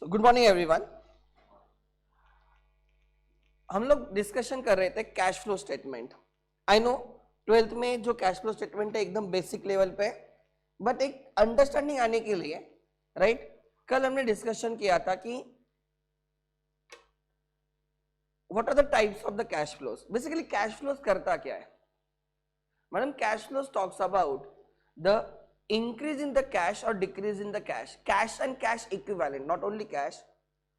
Good morning everyone. हम लोग discussion कर रहे थे cash flow statement. I know 12th में जो कैश फ्लो स्टेटमेंट है एकदम बेसिक लेवल पे, बट एक अंडरस्टैंडिंग आने के लिए राइट कल हमने डिस्कशन किया था कि what are the types of the cash flows. Basically cash flows करता क्या है madam? Cash flows talks about the increase in the cash or decrease in the cash and cash equivalent, not only cash,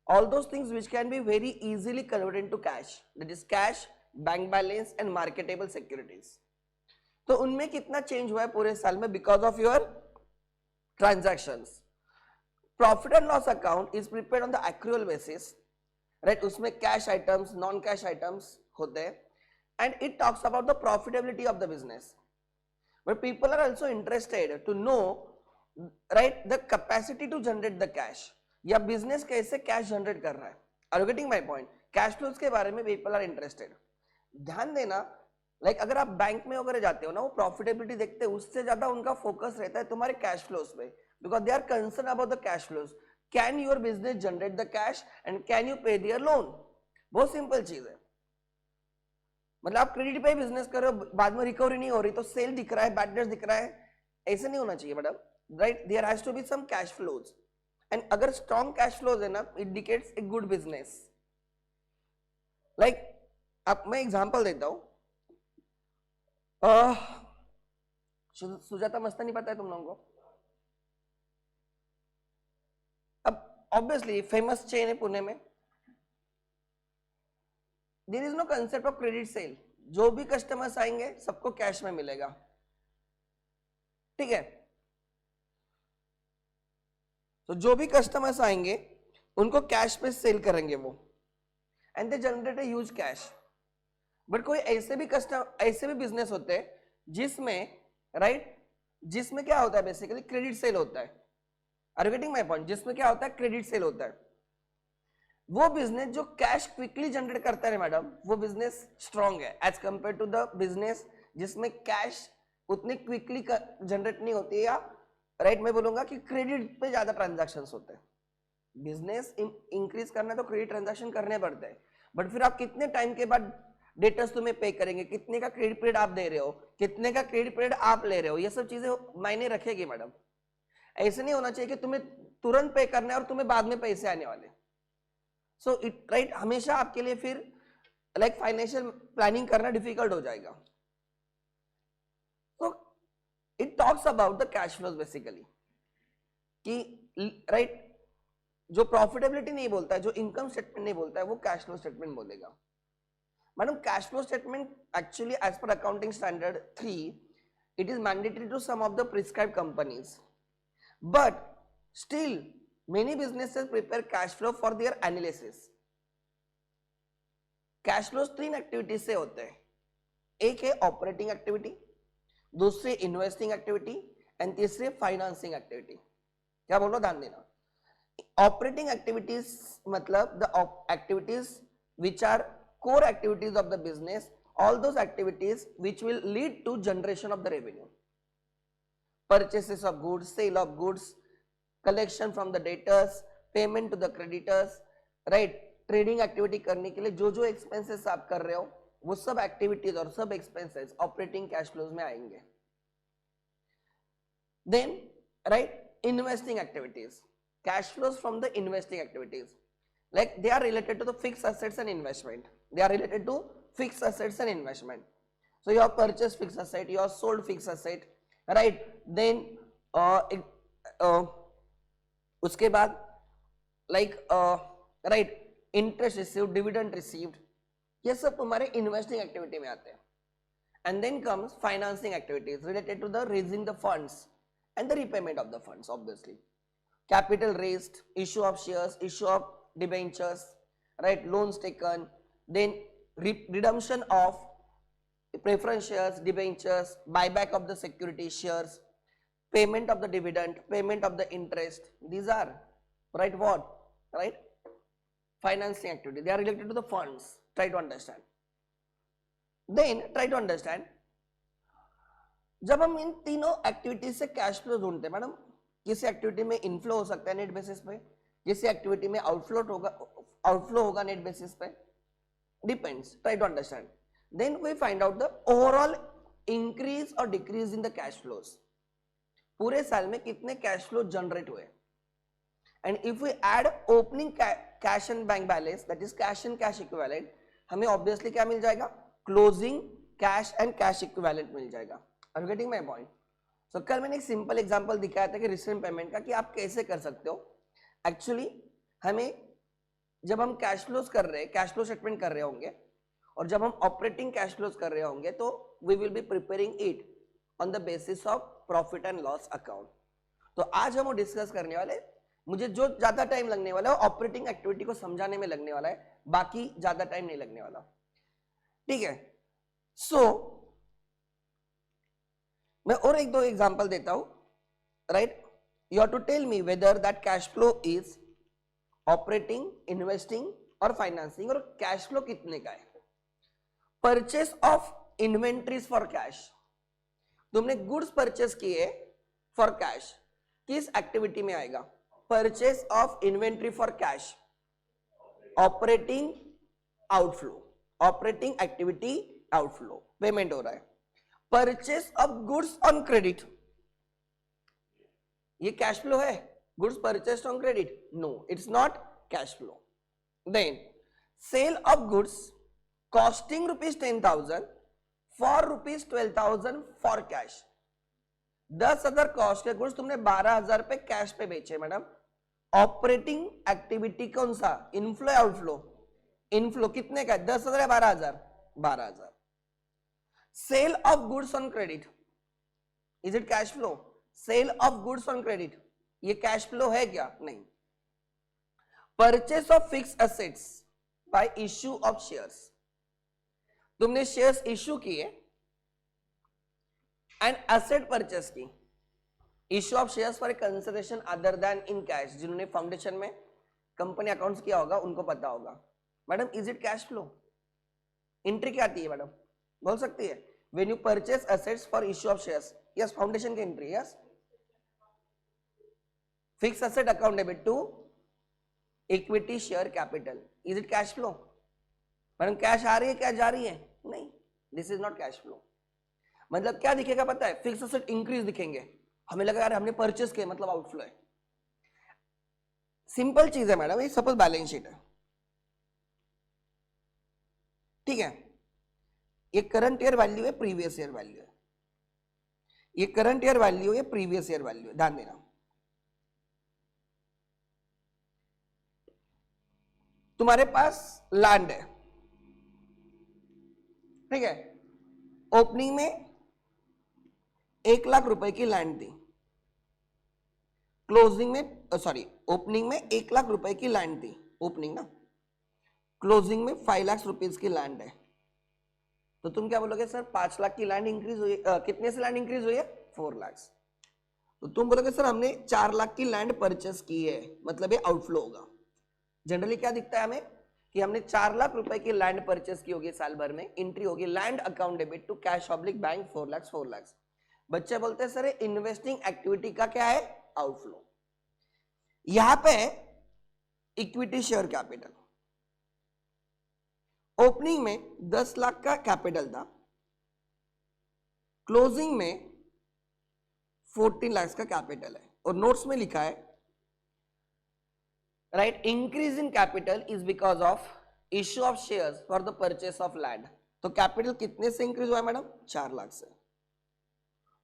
all those things which can be very easily converted into cash, that is cash, bank balance and marketable securities. तो उनमें कितना change हुआ है पूरे साल में because of your transactions. Profit and loss account is prepared on the accrual basis, right? उसमें cash items, non cash items होते हैं and it talks about the profitability of the business. But people are also interested to know, right, the capacity to generate the cash. या business कैसे cash generate कर रहा है. Are you getting my point? Cash flows के बारे में people are interested. ध्यान देना, like अगर आप बैंक में वगैरह जाते हो ना, वो profitability देखते हैं, उससे ज्यादा उनका focus रहता है तुम्हारे cash flows पे, because they are concerned about the cash flows. Can your business generate the cash and can you pay their loan? बहुत simple चीज है. मतलब आप क्रेडिट पे बिजनेस कर रहे हो, बाद में रिकवरी नहीं हो रही तो सेल दिख रहा है, बैड डेट्स दिख रहा है, ऐसे नहीं होना चाहिए madam, right? There has to be some cash flows and अगर स्ट्रॉन्ग कैश फ्लोज है ना, it indicates a good business. Like अब मैं एग्जांपल देता हूं. सुजाता मस्तानी पता है तुम लोगों को? अब ऑब्वियसली फेमस चेन है पुणे में. There is no concept of credit sale. जो भी कस्टमर्स आएंगे सबको कैश में मिलेगा, ठीक है? तो जो भी कस्टमर्स आएंगे उनको कैश पे सेल करेंगे वो, and they generate a huge cash. But कोई ऐसे भी बिजनेस होते हैं जिसमें, राइट, जिसमें क्या होता है बेसिकली क्रेडिट सेल होता है. Are you getting my point? जिसमें क्या होता है क्रेडिट सेल होता है. वो बिजनेस जो कैश क्विकली जनरेट करता है मैडम, वो बिजनेस स्ट्रांग है as compare to the business जिसमें कैश उतनी क्विकली जनरेट नहीं होती है, या राइट मैं बोलूंगा कि क्रेडिट पे ज्यादा ट्रांजैक्शंस होते हैं. बिजनेस इंक्रीज करना है तो क्रेडिट ट्रांजैक्शन करने पड़ते हैं, बट फिर आप कितने टाइम के बाद डेटर्स तुम्हें पे करेंगे, कितने का क्रेडिट पीरियड आप दे रहे हो, कितने का क्रेडिट पीरियड आप ले रहे हो, ये सब चीजें मायने रखेगी मैडम. ऐसे नहीं होना चाहिए कि तुम्हें तुरंत पे करना है और तुम्हें बाद में पैसे आने वाले. सो इट राइट हमेशा आपके लिए फिर लाइक फाइनेंशियल प्लानिंग करना डिफिकल्ट हो जाएगा. तो it talks about the cash flows basically कि राइट जो प्रॉफिटेबिलिटी नहीं बोलता है, जो इनकम स्टेटमेंट नहीं बोलता है, वो कैश फ्लो स्टेटमेंट बोलेगा. Madam cash flow statement actually as per accounting standard 3 it is mandatory to some of the prescribed companies, but still many businesses prepare cash flow for their analysis. Cash flows 3 activities से होते हैं. एक है operating activity, दूसरी investing activity and तीसरी financing activity. क्या बोलो, ध्यान देना. ऑपरेटिंग एक्टिविटीज मतलब the activities which are core activities of the business, all those activities which will lead to generation of the revenue, purchases of goods, sale of goods, collection from the debtors, payment to the creditors, right? Trading activity करने के लिए जो जो expenses आप कर रहे हो वो सब एक्टिविटीज और सब एक्सपेंसेस ऑपरेटिंग कैश फ्लोज में आएंगे. Then right investing activities, cash flows from the investing activities, like they are related to the fixed assets and investment. They are related to fixed assets and investment. So you have purchased fixed asset, you have sold fixed asset, right? Then उसके बाद like right interest received, dividend received, ये सब तुम्हारे investing activity में आते हैं. And then comes financing activities related to the raising the funds and the repayment of the funds. Obviously capital raised, issue of shares, issue of debentures, right, loans taken, then redemption of preference shares, debentures, buyback of the security shares, payment of the dividend, payment of the interest. These are right what, right, financing activity. They are related to the funds. Try to understand. Then try to understand, जब हम इन तीनों activities से cash flow ढूंढते हैं madam, किसी activity में inflow हो सकता है नेट बेसिस पे, किसी एक्टिविटी में आउटफ्लो होगा नेट बेसिस पे, depends, try to understand. Then we find out the overall increase और decrease in the cash flows. पूरे साल में कितने कैश फ्लो जनरेट हुए. And if we add opening cash and bank balance, that is cash and cash equivalent, हमें obviously क्या मिल जाएगा, closing cash and cash equivalent मिल जाएगा. Are you getting my point? So कल मैंने एक सिंपल एग्जांपल दिखाया था कि रिसीव पेमेंट का, कि आप कैसे कर सकते हो. एक्चुअली हमें जब हम कैश फ्लोज कर रहे हैं, कैश फ्लो स्टेटमेंट कर रहे होंगे, और जब हम ऑपरेटिंग कैश फ्लोज कर रहे होंगे, तो we will be preparing it on the basis of profit and loss account. तो आज हम वो डिस्कस करने वाले. मुझे जो ज्यादा टाइम लगने वाला है ऑपरेटिंग एक्टिविटी को समझाने में लगने वाला है, बाकी ज्यादा टाइम नहीं लगने वाला. ठीक है. सो मैं और एक दो एग्जांपल देता हूं. Right, you have to tell me whether that cash flow is operating, investing और फाइनेंसिंग, और कैश फ्लो कितने का है. Purchase of inventories for cash, तुमने गुड्स परचेस किए फॉर कैश, किस एक्टिविटी में आएगा. Purchase of inventory for cash, operating outflow, operating activity outflow, payment हो रहा है. Purchase of goods on credit, ये कैश फ्लो है. Goods purchased on credit, no, it's not cash flow. Then sale of goods costing ₹10,000 for ₹12,000 for cash. 10,000 cost के goods तुमने 12,000 पे cash पे बेचे. मैडम, ऑपरेटिंग एक्टिविटी कौन सा, इनफ्लो आउटफ्लो? इनफ्लो. कितने का, 10,000 या 12,000? 12,000. Sale of goods on credit, is it cash flow? Sale of goods on credit, ये कैश फ्लो है क्या? नहीं. Purchase of fix assets by issue of shares, तुमने शेयर्स इश्यू किए एंड एसेट परचेस की. Issue of shares for a consideration other than in cash. जिन्होंने foundation में company accounts किया होगा उनको पता होगा. Madam, is it cash flow? Entry क्या आती है मैडम, बोल सकती है? When you purchase assets for issue of shares, yes, foundation की entry, yes. Fix asset account debit to equity share capital, is it cash flow? Madam, cash आ रही है, क्या जा रही है? नहीं, this is not cash flow. मतलब क्या दिखेगा पता है? फिक्स एसेट इंक्रीज दिखेंगे. हमें लगा यार हमने परचेस किया, मतलब आउटफ्लो है. सिंपल चीज है मैडम. ये सपोज बैलेंस शीट है, ठीक है. ये करंट ईयर वैल्यू है, प्रीवियस ईयर वैल्यू है. ये करंट ईयर वैल्यू है, प्रीवियस ईयर वैल्यू है. ध्यान देना. तुम्हारे पास लैंड है, ठीक है. ओपनिंग में 1,00,000 रुपए की लैंड थी. क्लोजिंग में, सॉरी, ओपनिंग में 1,00,000 रुपए की लैंड थी, ओपनिंग ना. क्लोजिंग में 5 लाख रुपीज की लैंड है. तो तुम क्या बोलोगे, सर 5 लाख की लैंड इंक्रीज हुई, कितने से लैंड इंक्रीज हुई है? 4 लाख. तो तुम बोलोगे सर हमने 4 लाख की लैंड परचेस की है, मतलब ये आउटफ्लो होगा. जनरली क्या दिखता है हमें कि हमने 4 लाख रुपए की लैंड परचेस की होगी साल भर में. एंट्री होगी land account debit to cash oblique bank 4 lakh 4 lakh. बच्चे बोलते हैं सर इन्वेस्टिंग एक्टिविटी का क्या है? आउटफ्लो. यहां पे इक्विटी शेयर कैपिटल, ओपनिंग में 10 लाख का कैपिटल था, क्लोजिंग में 14 लाख का कैपिटल है. और नोट्स में लिखा है, right, increase in capital is because of issue of shares for the purchase of land. तो कैपिटल कितने से इंक्रीज हुआ है मैडम? 4 लाख से.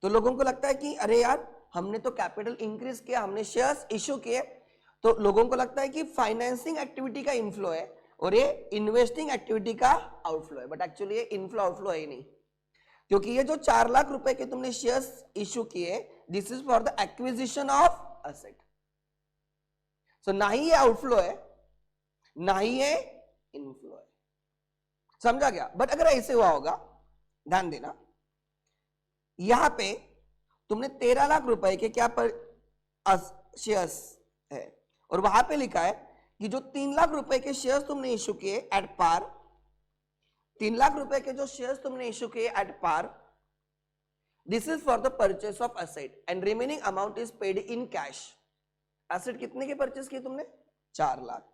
तो लोगों को लगता है कि अरे यार हमने तो कैपिटल इंक्रीज किया, हमने शेयर्स इश्यू किए, तो लोगों को लगता है कि फाइनेंसिंग एक्टिविटी का इनफ्लो है और ये इन्वेस्टिंग एक्टिविटी का आउटफ्लो है. बट एक्चुअली ये इनफ्लो आउटफ्लो है ही नहीं, क्योंकि ये जो 4 लाख रुपए के तुमने शेयर्स इश्यू किए, this is for the acquisition of asset. So ना ही ये आउटफ्लो है, ना ही ये इनफ्लो है. समझा गया? बट अगर ऐसे हुआ होगा, ध्यान देना, यहां पे तुमने 13 लाख रुपए के क्या पर शेयर्स है, और वहां पे लिखा है कि जो 3 लाख रुपए के शेयर्स तुमने इश्यू किए एट पार, 3 लाख रुपए के जो शेयर्स तुमने इश्यू किए at par, this is for the purchase of asset and remaining amount is paid in cash. Asset कितने के परचेस किए तुमने? 4 लाख।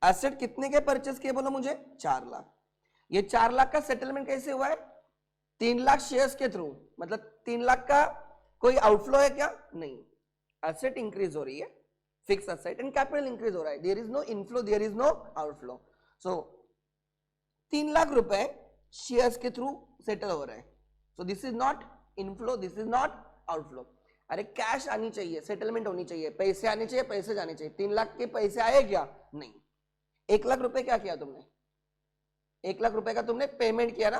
एसेट कितने के परचेस किए बोलो मुझे? 4 लाख। ये 4 लाख का सेटलमेंट कैसे हुआ है? 3 लाख शेयर्स के थ्रू, मतलब 3 लाख का कोई आउटफ्लो है क्या? नहीं। एसेट इंक्रीज हो रही है, fix asset and capital increase हो रहा है, there is no inflow, there is no outflow. So 3 lakh रुपए शेयर्स के थ्रू सेटल हो रहे हैं। So this is not inflow, this is not outflow. अरे कैश आनी चाहिए, सेटलमेंट होनी चाहिए, पैसे आने चाहिए, पैसे जाने चाहिए। 3 लाख के पैसे आए क्या? नहीं। 1 लाख रुपए क्या किया तुमने? 1 लाख रुपए का तुमने पेमेंट किया ना,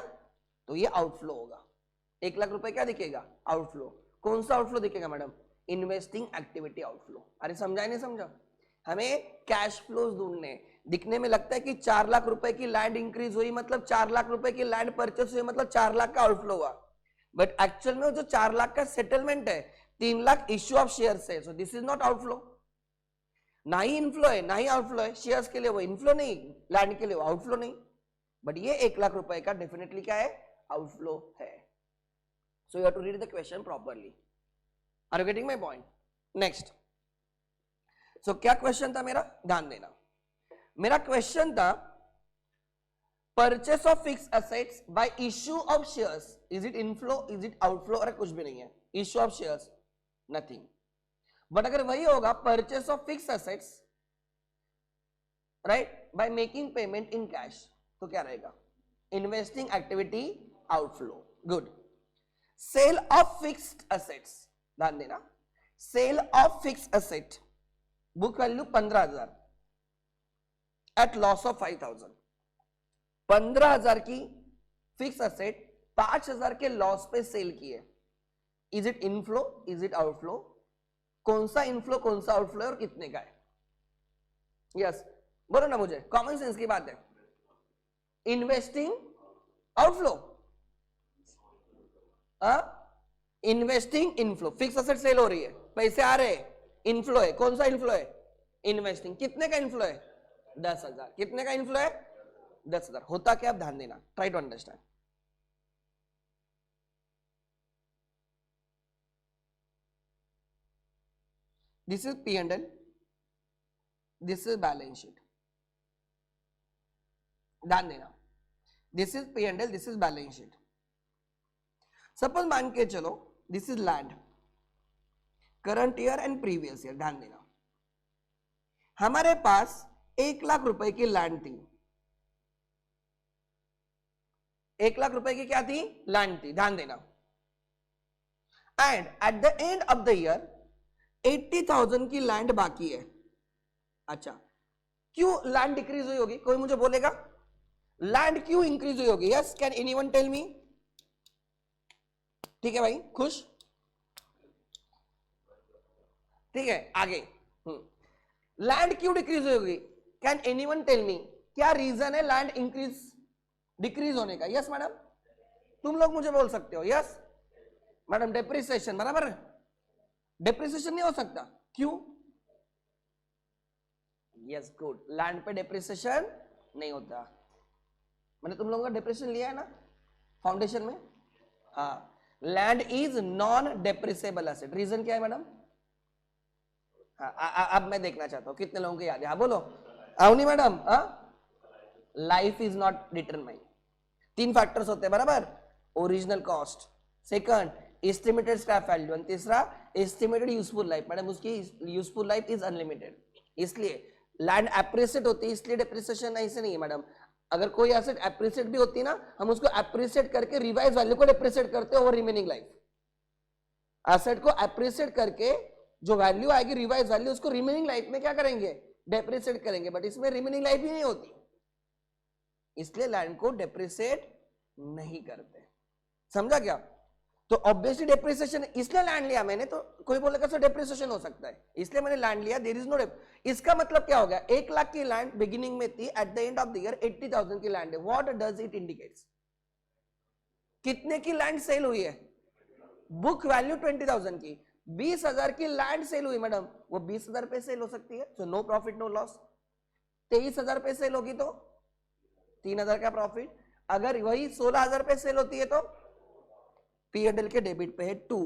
तो ये आउटफ्लो होगा। 1 लाख रुपए क्या दिखेगा? आउटफ्लो। कौन सा आउटफ्लो दिखेगा मैडम? Investing activity outflow. अरे समझा नहीं समझा? हमें कैश फ्लोज ढूंढने। दिखने में लगता है कि 4 लाख रुपए की लैंड इंक्रीज हुई मतलब 4 लाख रुपए की लैंड परचेस हुई मतलब 4 लाख का आउटफ्लो हुआ, बट एक्चुअल में जो 4 लाख का सेटलमेंट है, 3 लाख इश्यू ऑफ शेयर्स है। सो दिस इज नॉट आउटफ्लो। ना ही इनफ्लो है ना ही आउटफ्लो है। शेयर्स के लिए वो इनफ्लो नहीं, लैंड के लिए वो आउटफ्लो नहीं, बट ये 1 लाख रुपए का डेफिनेटली क्या है? आउटफ्लो है। So you have to read the question properly. Are you getting my point? Next. So क्या क्वेश्चन था मेरा? ध्यान देना। मेरा क्वेश्चन था purchase of fix assets by issue of shares, is it inflow, is it outflow? अरे कुछ भी नहीं है। Issue of shares nothing. But अगर वही होगा purchase of fix assets right by making payment in cash, तो क्या रहेगा? Investing activity outflow. Good. Sale of fixed assets, ध्यान देना, sale of fixed asset, book value 15,000 at loss of 5,000। 15,000 की fix asset 5,000 के लॉस पे सेल किए। Is it inflow, is it outflow? कौन सा इनफ्लो कौन सा आउटफ्लो और कितने का है? यस बोलो ना मुझे, कॉमन सेंस की बात है। Investing outflow, investing inflow. Fix asset sale हो रही है, पैसे आ रहे हैं, इनफ्लो है। कौन सा इनफ्लो है? इन्वेस्टिंग। कितने का इनफ्लो है? 10,000। कितने का इनफ्लो है? 10,000। होता क्या? आप ध्यान देना, try to understand. This is P&L, this is balance sheet. ध्यान देना, this is P&L, this is balance sheet. Suppose मान के चलो this is land, current year and previous year. ध्यान देना, हमारे पास 1 लाख रुपए की लैंड थी। 1 लाख रुपए की क्या थी? लैंड थी। ध्यान देना, and at the end of the year 80,000 की लैंड बाकी है। अच्छा, क्यों लैंड डिक्रीज हुई होगी? कोई मुझे बोलेगा लैंड क्यों इंक्रीज हुई होगी? Yes, can anyone tell me? ठीक है भाई, खुश? ठीक है, आगे। लैंड क्यों डिक्रीज हुई होगी? Can anyone tell me? क्या रीजन है लैंड इंक्रीज डिक्रीज होने का? यस मैडम, तुम लोग मुझे बोल सकते हो। Yes madam, depreciation. बराबर, डेप्रिसिएशन नहीं हो सकता। क्यों? यस गुड, लैंड पे डेप्रिसिएशन नहीं होता। मैंने तुम लोगों का डेप्रिसिएशन लिया है ना फाउंडेशन में? हाँ, land is non depreciable asset. Reason क्या है मैडम? हाँ, अब मैं देखना चाहता हूं कितने लोगों को याद है। हाँ बोलो। नहीं madam, life is not determine. 3 factors होते हैं बराबर, original cost, second estimated scrap value, और तीसरा एस्टिमेटेड यूजफुल लाइफ। मैडम उसकी यूजफुल लाइफ इज अनलिमिटेड, इसलिए लैंड एप्रिसिएट होती है, इसलिए डेप्रिसिएशन ऐसे नहीं है मैडम। अगर कोई एसेट एप्रिसिएट भी होती है ना, हम उसको एप्रिसिएट करके रिवाइज वैल्यू को डेप्रिसिएट करते हैं ओवर रिमेनिंग लाइफ। एसेट को एप्रिसिएट करके जो वैल्यू आएगी रिवाइज वैल्यू, उसको रिमेनिंग लाइफ में क्या करेंगे? डेप्रिसिएट करेंगे, बट इसमें रिमेनिंग लाइफ ही नहीं होती, इसलिए लैंड को डेप्रिसिएट नहीं करते। समझा क्या? तो ऑब्वियसली डेप्रिसिएशन, इसलिए लैंड लिया मैंने, तो कोई बोलेगा सर डेप्रिसिएशन हो सकता है, इसलिए मैंने लैंड लिया, देयर इज नो डेप। इसका मतलब क्या हो गया? 1 लाख की लैंड बिगिनिंग में थी, at the end of the year 80,000 की लैंड है। What does it indicates? कितने की लैंड सेल हुई है? बुक वैल्यू 20,000 की। 20,000 की लैंड सेल हुई मैडम, वो 20,000 पे सेल हो सकती है, तो नो प्रॉफिट नो लॉस। 23,000 पे सेल होगी तो 3,000 का प्रॉफिट। अगर वही 16,000 पे सेल होती है तो P&L के डेबिट पे है 2,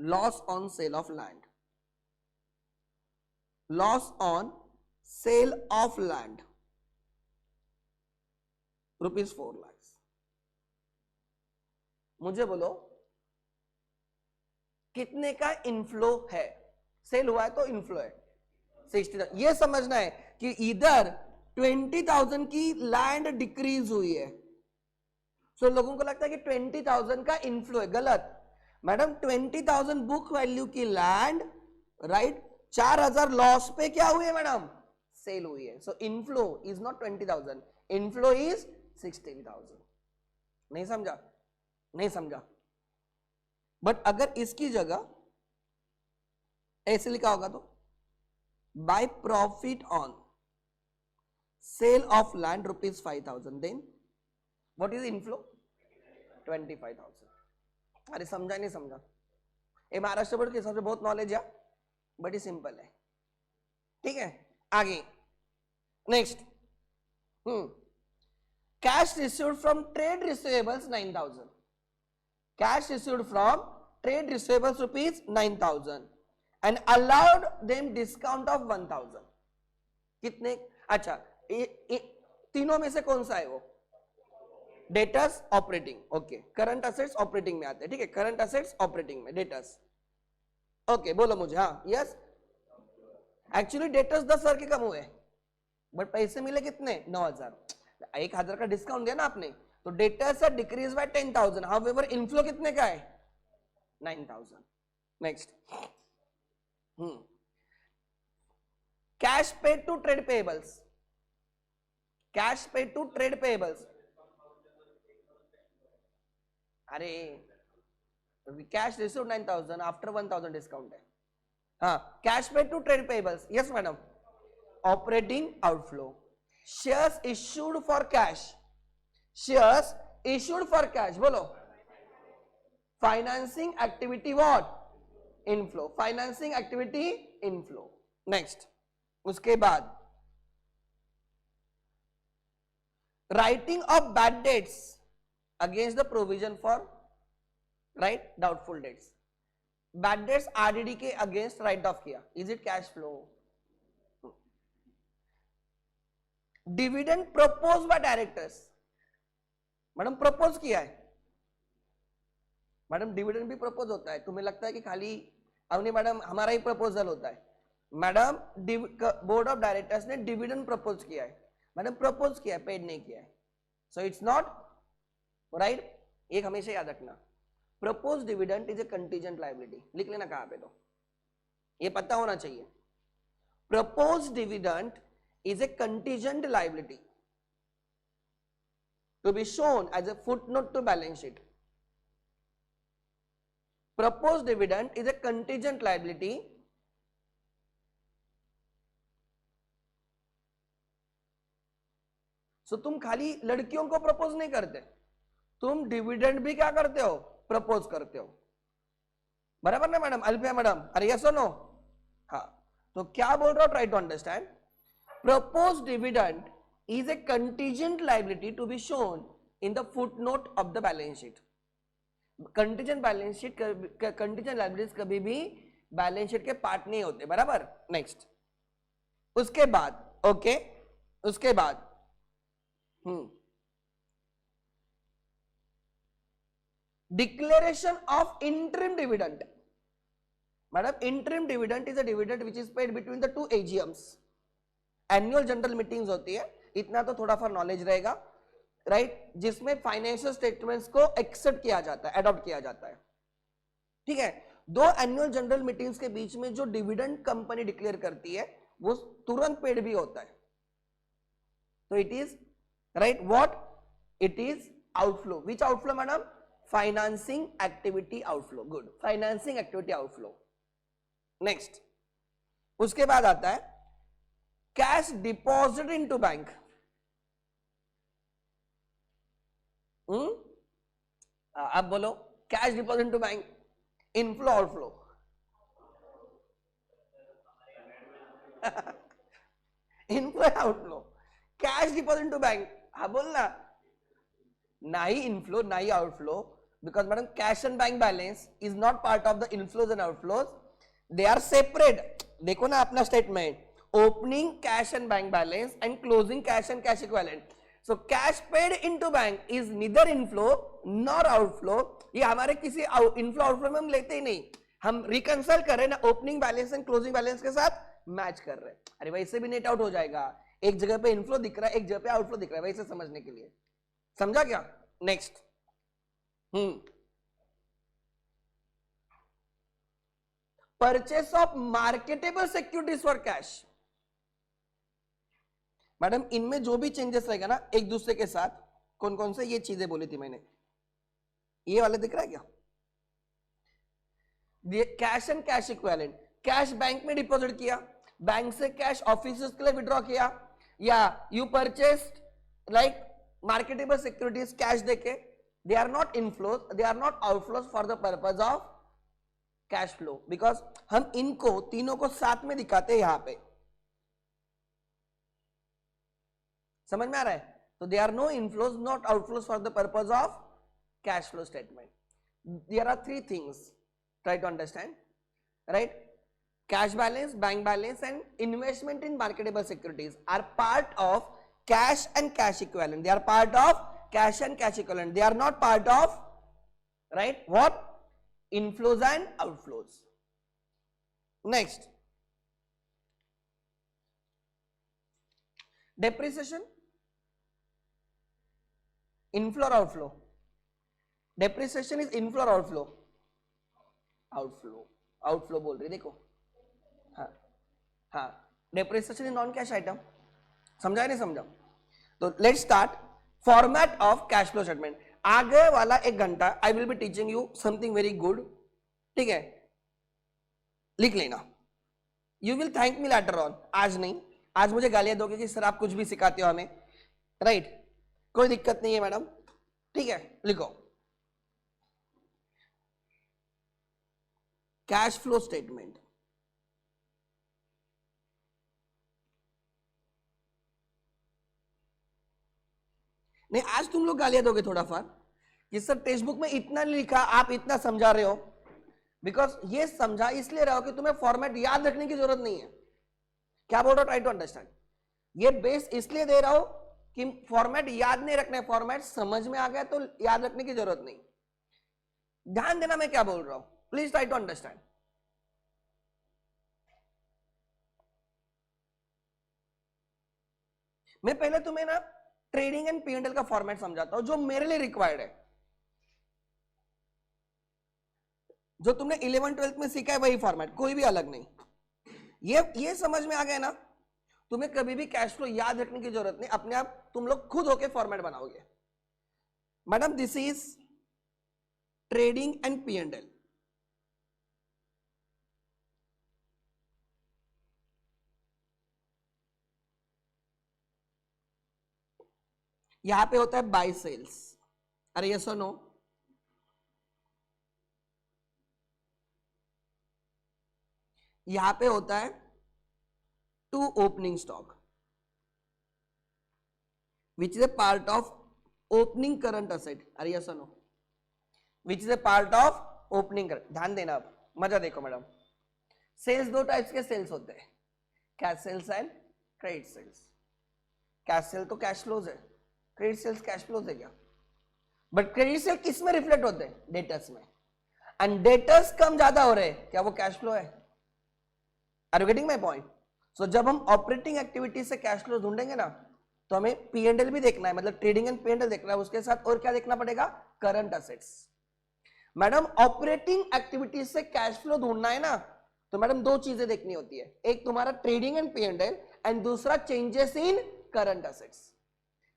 loss on sale of land, loss on sale of land ₹4 lakh. मुझे बोलो कितने का इनफ्लो है? सेल हुआ है तो इनफ्लो है 60,000। ये समझना है कि इधर 20,000 की लैंड डिक्रीज हुई है। सो लोगों को लगता है कि 20,000 का इनफ्लो है, गलत। मैडम 20,000 बुक वैल्यू की लैंड, राइट, 4,000 लॉस पे क्या हुई है मैडम? सेल हुई है। So inflow is not 20,000, inflow is 16,000। नहीं समझा? नहीं समझा? बट अगर इसकी जगह ऐसे लिखा होगा तो by profit on sale of land ₹5,000, then what is inflow? 25,000। अरे समझा नहीं समझा? ये महाराष्ट्र बोर्ड के हिसाब से बहुत नॉलेज है, बड़ी सिंपल है। ठीक है, आगे next. Cash received from trade receivables 9,000। Cash received from trade receivables ₹9,000 and allowed them discount of 1,000। कितने? अच्छा, तीनों में से कौन सा है वो? Debtors operating, okay. Current assets operating में आते हैं, ठीक है। करंट असेट्स ऑपरेटिंग में, डेटर्स, ओके। बोलो मुझे, हाँ, यस। एक्चुअली डेटर्स 10,000 के कम हुए, बट पैसे मिले कितने? 9,000। 1,000 का डिस्काउंट दिया ना आपने, तो debtors are decrease by 10,000। However inflow कितने का है? 9,000। Next, cash paid to trade payables. Cash paid to trade payables, अरे कैश रिसीव 9,000 आफ्टर 1,000 डिस्काउंट है। हाँ, cash paid to trade payables, yes madam. Operating outflow. Shares issued for cash, shares issued for cash, बोलो। Financing activity what? Inflow. Financing activity inflow. Next, उसके बाद writing off bad debts against the provision for, right, doubtful debts. Bad debts RDD के against right of किया, is it cash flow? Dividend propose by directors, madam propose किया है। Madam dividend भी propose होता है, तुम्हें लगता है कि खाली अवनी मैडम हमारा ही प्रपोजल होता है? मैडम बोर्ड ऑफ डायरेक्टर्स ने डिविडेंड प्रपोज किया है, मैडम प्रपोज किया है, पेड नहीं किया है। So it's not right. एक हमेशा याद रखना, propose dividend is a contingent liability. लिख लेना कहां पे, तो ये पता होना चाहिए। Propose dividend is a contingent liability to be shown as a footnote to balance sheet. Proposed dividend is a contingent liability so तुम खाली लड़कियों को प्रपोज नहीं करते, तुम डिविडेंड भी क्या करते हो? प्रपोज करते हो, बराबर ना मैडम? अल्फिया मैडम, अरे यस और नो? हाँ, तो क्या बोल रहा हो? Try to understand. Propose dividend is a contingent liability to be shown in the footnote of the balance sheet. Contingent balance sheet, contingent liabilities कभी भी बैलेंस शीट के पार्ट नहीं होते, बराबर? नेक्स्ट, उसके बाद, ओके, उसके बाद declaration of interim dividend. Madam interim dividend is a dividend which is paid between the 2 AGMs। Annual general meetings होती है, इतना तो थोड़ा फॉर नॉलेज रहेगा, राइट, जिसमें फाइनेंशियल स्टेटमेंट्स को एक्सेप्ट किया जाता है, अडॉप्ट किया जाता है, ठीक है। 2 एनुअल जनरल मीटिंग्स के बीच में जो डिविडेंड कंपनी डिक्लेयर करती है वो तुरंत पेड भी होता है। तो it is right what? It is outflow. Which outflow madam? Financing activity outflow. Good, financing activity outflow. Next, उसके बाद आता है कैश डिपॉजिट इनटू बैंक। अब बोलो, cash deposit to bank, inflow outflow? Inflow outflow? Cash deposit to bank, हाँ बोलना। नाही inflow नाही outflow, because madam cash and bank balance is not part of the inflows and outflows, they are separate. देखो ना अपना statement, opening cash and bank balance and closing cash and cash equivalent. So cash paid into bank is neither inflow nor outflow. ये हमारे किसी inflow outflow में हम लेते ही नहीं, हम रिकंसल कर रहे हैं ना opening balance and closing balance के साथ मैच कर रहे हैं. अरे वैसे भी नेट आउट हो जाएगा, एक जगह पे इनफ्लो दिख रहा है एक जगह पे आउटफ्लो दिख रहा है, वैसे समझने के लिए. समझा क्या? Next. Purchase of marketable securities for cash. Madam इनमें जो भी चेंजेस रहेगा ना एक दूसरे के साथ, कौन कौन से, ये चीजें बोली थी मैंने, ये वाले दिख रहा है क्या? Cash and cash equivalent. Cash bank में डिपॉजिट किया, बैंक से कैश ऑफिस के लिए विड्रॉ किया, या you purchased like marketable securities cash देके, they are not inflows, they are not outflows for the purpose of cash flow, because हम इनको तीनों को साथ में दिखाते हैं यहां पे. समझ में आ रहा है? तो they are no inflows not outflows for the purpose of cash flow statement. There are three things, try to understand, right? Cash balance, bank balance and investment in marketable securities are part of cash and cash equivalent. They are part of cash and cash equivalent. They are not part of, right, what? Inflows and outflows. Next, depreciation. Inflow or outflow? Depreciation is inflow or outflow? Outflow. Outflow बोल रही देखो. हाँ हाँ, depreciation is non cash item. समझा नहीं समझा? तो let's start format of cash flow statement. आगे वाला एक घंटा I will be teaching you something very good. ठीक है, लिख लेना. You will thank me later on. आज नहीं, आज मुझे गालियां दोगे कि सर आप कुछ भी सिखाते हो हमें, राइट? कोई दिक्कत नहीं है मैडम. ठीक है, लिखो कैश फ्लो स्टेटमेंट. नहीं, आज तुम लोग गालियां दोगे थोड़ा फार कि सर टेक्स्ट बुक में इतना लिखा, आप इतना समझा रहे हो. बिकॉज ये समझा इसलिए रहा हो कि तुम्हें फॉर्मेट याद रखने की जरूरत नहीं है. क्या बोल रहा हो? Try to understand. ये बेस इसलिए दे रहा हो कि फॉर्मेट याद नहीं रखना है, फॉर्मेट समझ में आ गया तो याद रखने की जरूरत नहीं. ध्यान देना मैं क्या बोल रहा हूं. Please try to understand. मैं पहले तुम्हें ना ट्रेडिंग एंड पी&एल का फॉर्मेट समझाता हूं जो मेरे लिए रिक्वायर्ड है. जो तुमने 11-12 में सीखा है वही फॉर्मेट, कोई भी अलग नहीं. ये समझ में आ गया ना? तुम्हें कभी भी कैश फ्लो याद रखने की जरूरत नहीं, अपने आप तुम लोग खुद होके फॉर्मेट बनाओगे. Madam this is trading and P and L. यहां पे होता है बाय सेल्स. अरे यस और नो? यहां पे होता है to opening stock which is a part of opening current asset. अरे यस और no? Which is a part of opening current. ध्यान देना, अब मजा देखो मैडम. सेल्स दो टाइप्स के सेल्स होते हैं, cash sales and credit sales. Cash sale तो कैश फ्लोज है, क्रेडिट सेल्स कैश फ्लोज है क्या? बट क्रेडिट सेल किस में रिफ्लेक्ट होते हैं? डेटर्स में. एंड डेटर्स कम ज्यादा हो रहे हैं, क्या वो कैश फ्लो है? Are you getting my point? So जब हम ऑपरेटिंग एक्टिविटी से कैश फ्लो ढूंढेंगे ना, तो हमें पी&एल भी देखना है, मतलब ट्रेडिंग एंड पी&एल देखना है, उसके साथ और क्या देखना पड़ेगा? Current assets. Madam operating activity से कैश फ्लो ढूंढना है ना, तो मैडम दो चीजें देखनी होती है, एक तुम्हारा ट्रेडिंग एंड पी&एल एंड दूसरा चेंजेस इन करंट असेट्स.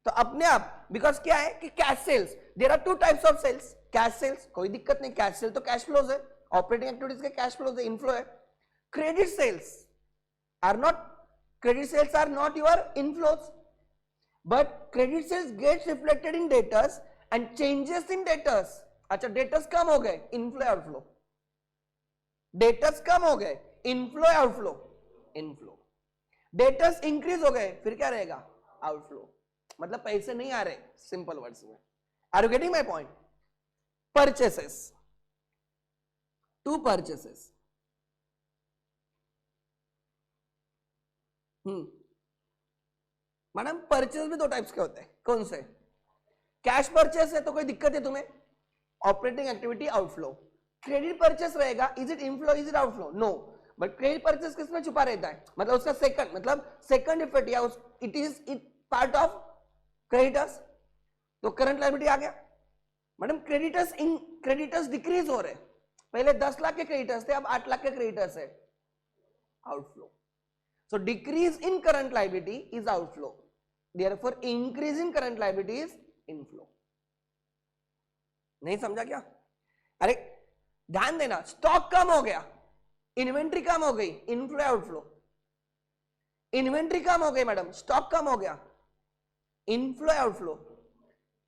तो अपने आप, बिकॉज क्या है कि cash sales, there are two types of sales. Cash sales कोई दिक्कत नहीं, कैश सेल तो कैश फ्लोज है, ऑपरेटिंग एक्टिविटीज के कैश फ्लोज है, इनफ्लो है. Credit sales are not, credit sales are not your inflows, but credit sales gets reflected in debtors and changes in debtors. अच्छा, debtors कम हो गए, inflow outflow. Debtors कम हो गए, inflow outflow? Inflow. Debtors increase हो गए, फिर क्या रहेगा? आउटफ्लो. मतलब पैसे नहीं आ रहे, सिंपल वर्ड्स में. Are you getting my point? Purchases, two purchases. Madam purchase भी दो टाइप्स के होते हैं, कौन से? कैश परचेस है तो कोई दिक्कत है तुम्हें? Operating activity outflow. Credit purchase रहेगा, is it inflow is it outflow? No. But credit purchase किसमें छुपा रहता है? मतलब उसका सेकंड, मतलब सेकंड इफेक्ट या it is it part of creditors, तो करंट लायबिलिटी आ गया। मैडम क्रेडिटर्स डिक्रीज हो रहे, पहले 10 लाख के क्रेडिटर्स थे, अब 8 लाख के क्रेडिटर्स है, outflow. So decrease in current liability is outflow, therefore increase in current liability is inflow. नहीं समझा क्या? अरे ध्यान देना, स्टॉक कम हो गया, इन्वेंट्री कम हो गई, इनफ्लो आउटफ्लो? इन्वेंट्री कम हो गई मैडम, स्टॉक कम हो गया, इनफ्लो आउटफ्लो?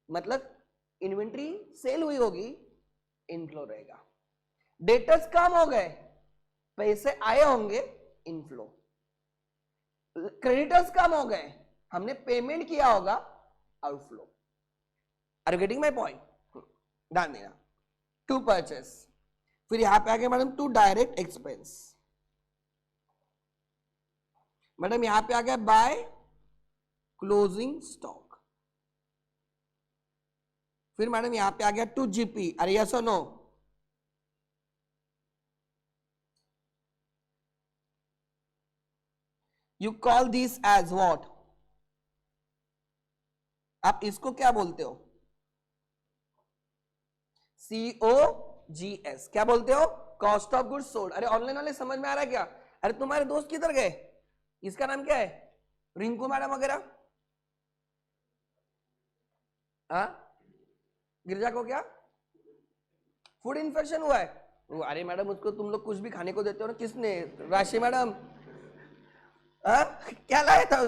मतलब इन्वेंट्री सेल हुई होगी, इनफ्लो रहेगा। डेटर्स कम हो गए, पैसे आए होंगे, इनफ्लो। क्रेडिटर्स कम हो गए, हमने पेमेंट किया होगा, outflow. Are you getting my point? ध्यान देना, टू परचेस, फिर यहां पे आ गया madam to direct expense, madam यहां पे आ गया बाय क्लोजिंग स्टॉक, फिर मैडम यहां पे आ गया टू जीपी। अरे यस और no? You call this as what? आप इसको क्या बोलते हो? COGS। क्या बोलते हो? Cost of goods sold. अरे ऑनलाइन वाले समझ में आ रहा है क्या? अरे तुम्हारे दोस्त किधर गए? इसका नाम क्या है? रिंकू मैडम वगैरह? हाँ, गिरजा को क्या फूड इन्फेक्शन हुआ है? अरे मैडम उसको तुम लोग कुछ भी खाने को देते हो ना, किसने? राशि मैडम। क्या लाया था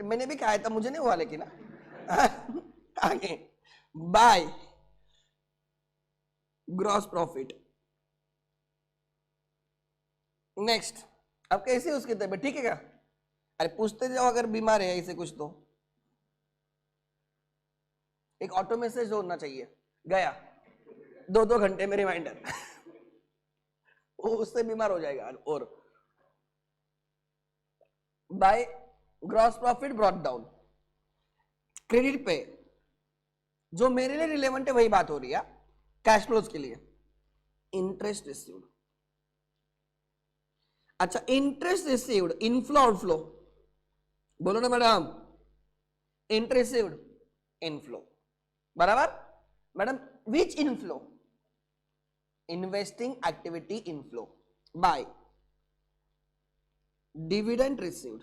मैंने भी खाया था, मुझे नहीं हुआ लेकिन। आगे, बाय ग्रॉस प्रॉफिट। नेक्स्ट, अब कैसी उसकी तबीयत, ठीक है क्या? अरे पूछते जाओ, अगर बीमार है ऐसे कुछ तो एक ऑटो मैसेज होना चाहिए, गया 2-2 घंटे में रिमाइंडर। वो उससे बीमार हो जाएगा। और by gross profit brought down. Credit पे जो मेरे लिए रिलेवेंट है वही बात हो रही है, कैश फ्लोज के लिए। इंटरेस्ट रिसीव्ड, अच्छा इंटरेस्ट रिसीव्ड, इनफ्लो आउटफ्लो? बोलो ना मैडम, इंटरेस्ट रिसीव्ड, इनफ्लो, बराबर। Madam which inflow? Investing activity inflow. By dividend received,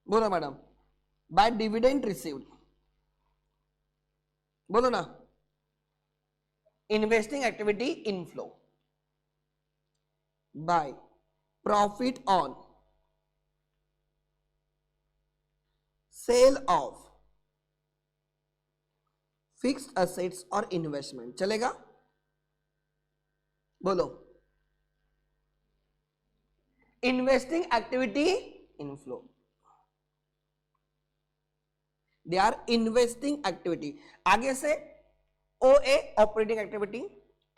बोलो मैडम, बाय डिविडेंड रिसीव्ड, बोलो ना। Investing activity inflow, by profit on sale of fixed assets और investment, चलेगा? बोलो, investing activity inflow, they are investing activity. आगे से OA operating activity,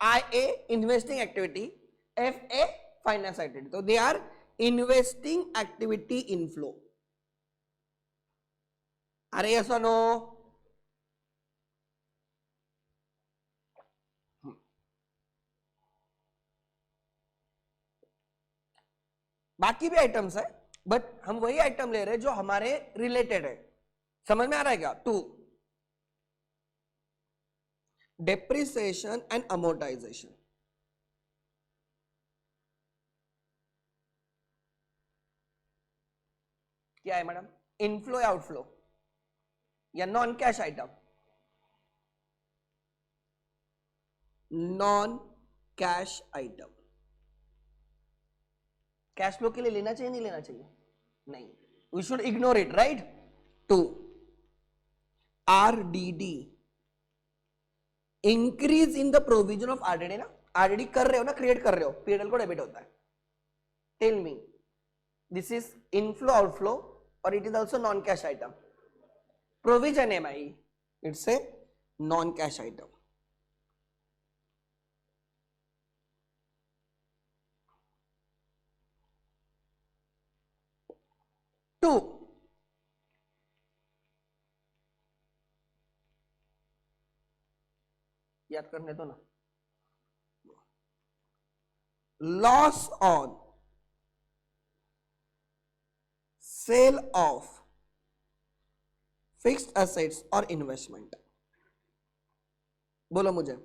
IA investing activity, FA finance activity, तो they are investing activity inflow. अरे yes और no? बाकी भी आइटम्स है, बट हम वही आइटम ले रहे हैं जो हमारे रिलेटेड है। समझ में आ रहा है क्या? 2 डेप्रिसिएशन एंड अमोर्टाइजेशन। क्या है मैडम? इनफ्लो या आउटफ्लो या non cash item? Non cash item. Cash flow के लिए लेना चाहिए नहीं लेना चाहिए? नहीं, we should ignore it, right? 2 RDD, increase in the provision of RDD। ना RDD कर रहे हो ना, क्रिएट कर रहे हो, P&L को डेबिट होता है। Tell me, this is inflow outflow और it is also non cash item? Provision MI, it's a non cash item. 2, याद करने दो ना, loss on sale of fixed assets और इन्वेस्टमेंट। बोलो मुझे,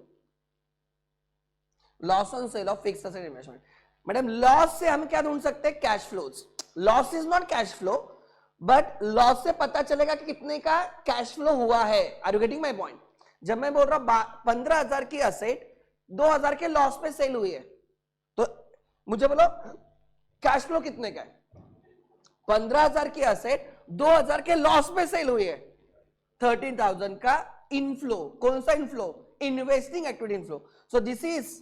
loss on sale of fixed asset investment. Madam loss से हम क्या ढूंढ सकते हैं? Cash flows. Loss is not cash flow, but loss से पता चलेगा कि कितने का कैश फ्लो हुआ है। Are you getting my point? जब मैं बोल रहा हूं 15,000 की असेट 2,000 के लॉस पे सेल हुई है, तो मुझे बोलो कैश फ्लो कितने का है? 15,000 की असेट 2,000 के लॉस पे सेल हुई है, 13,000 का इनफ्लो। कौन सा inflow? Investing activity inflow. So this is,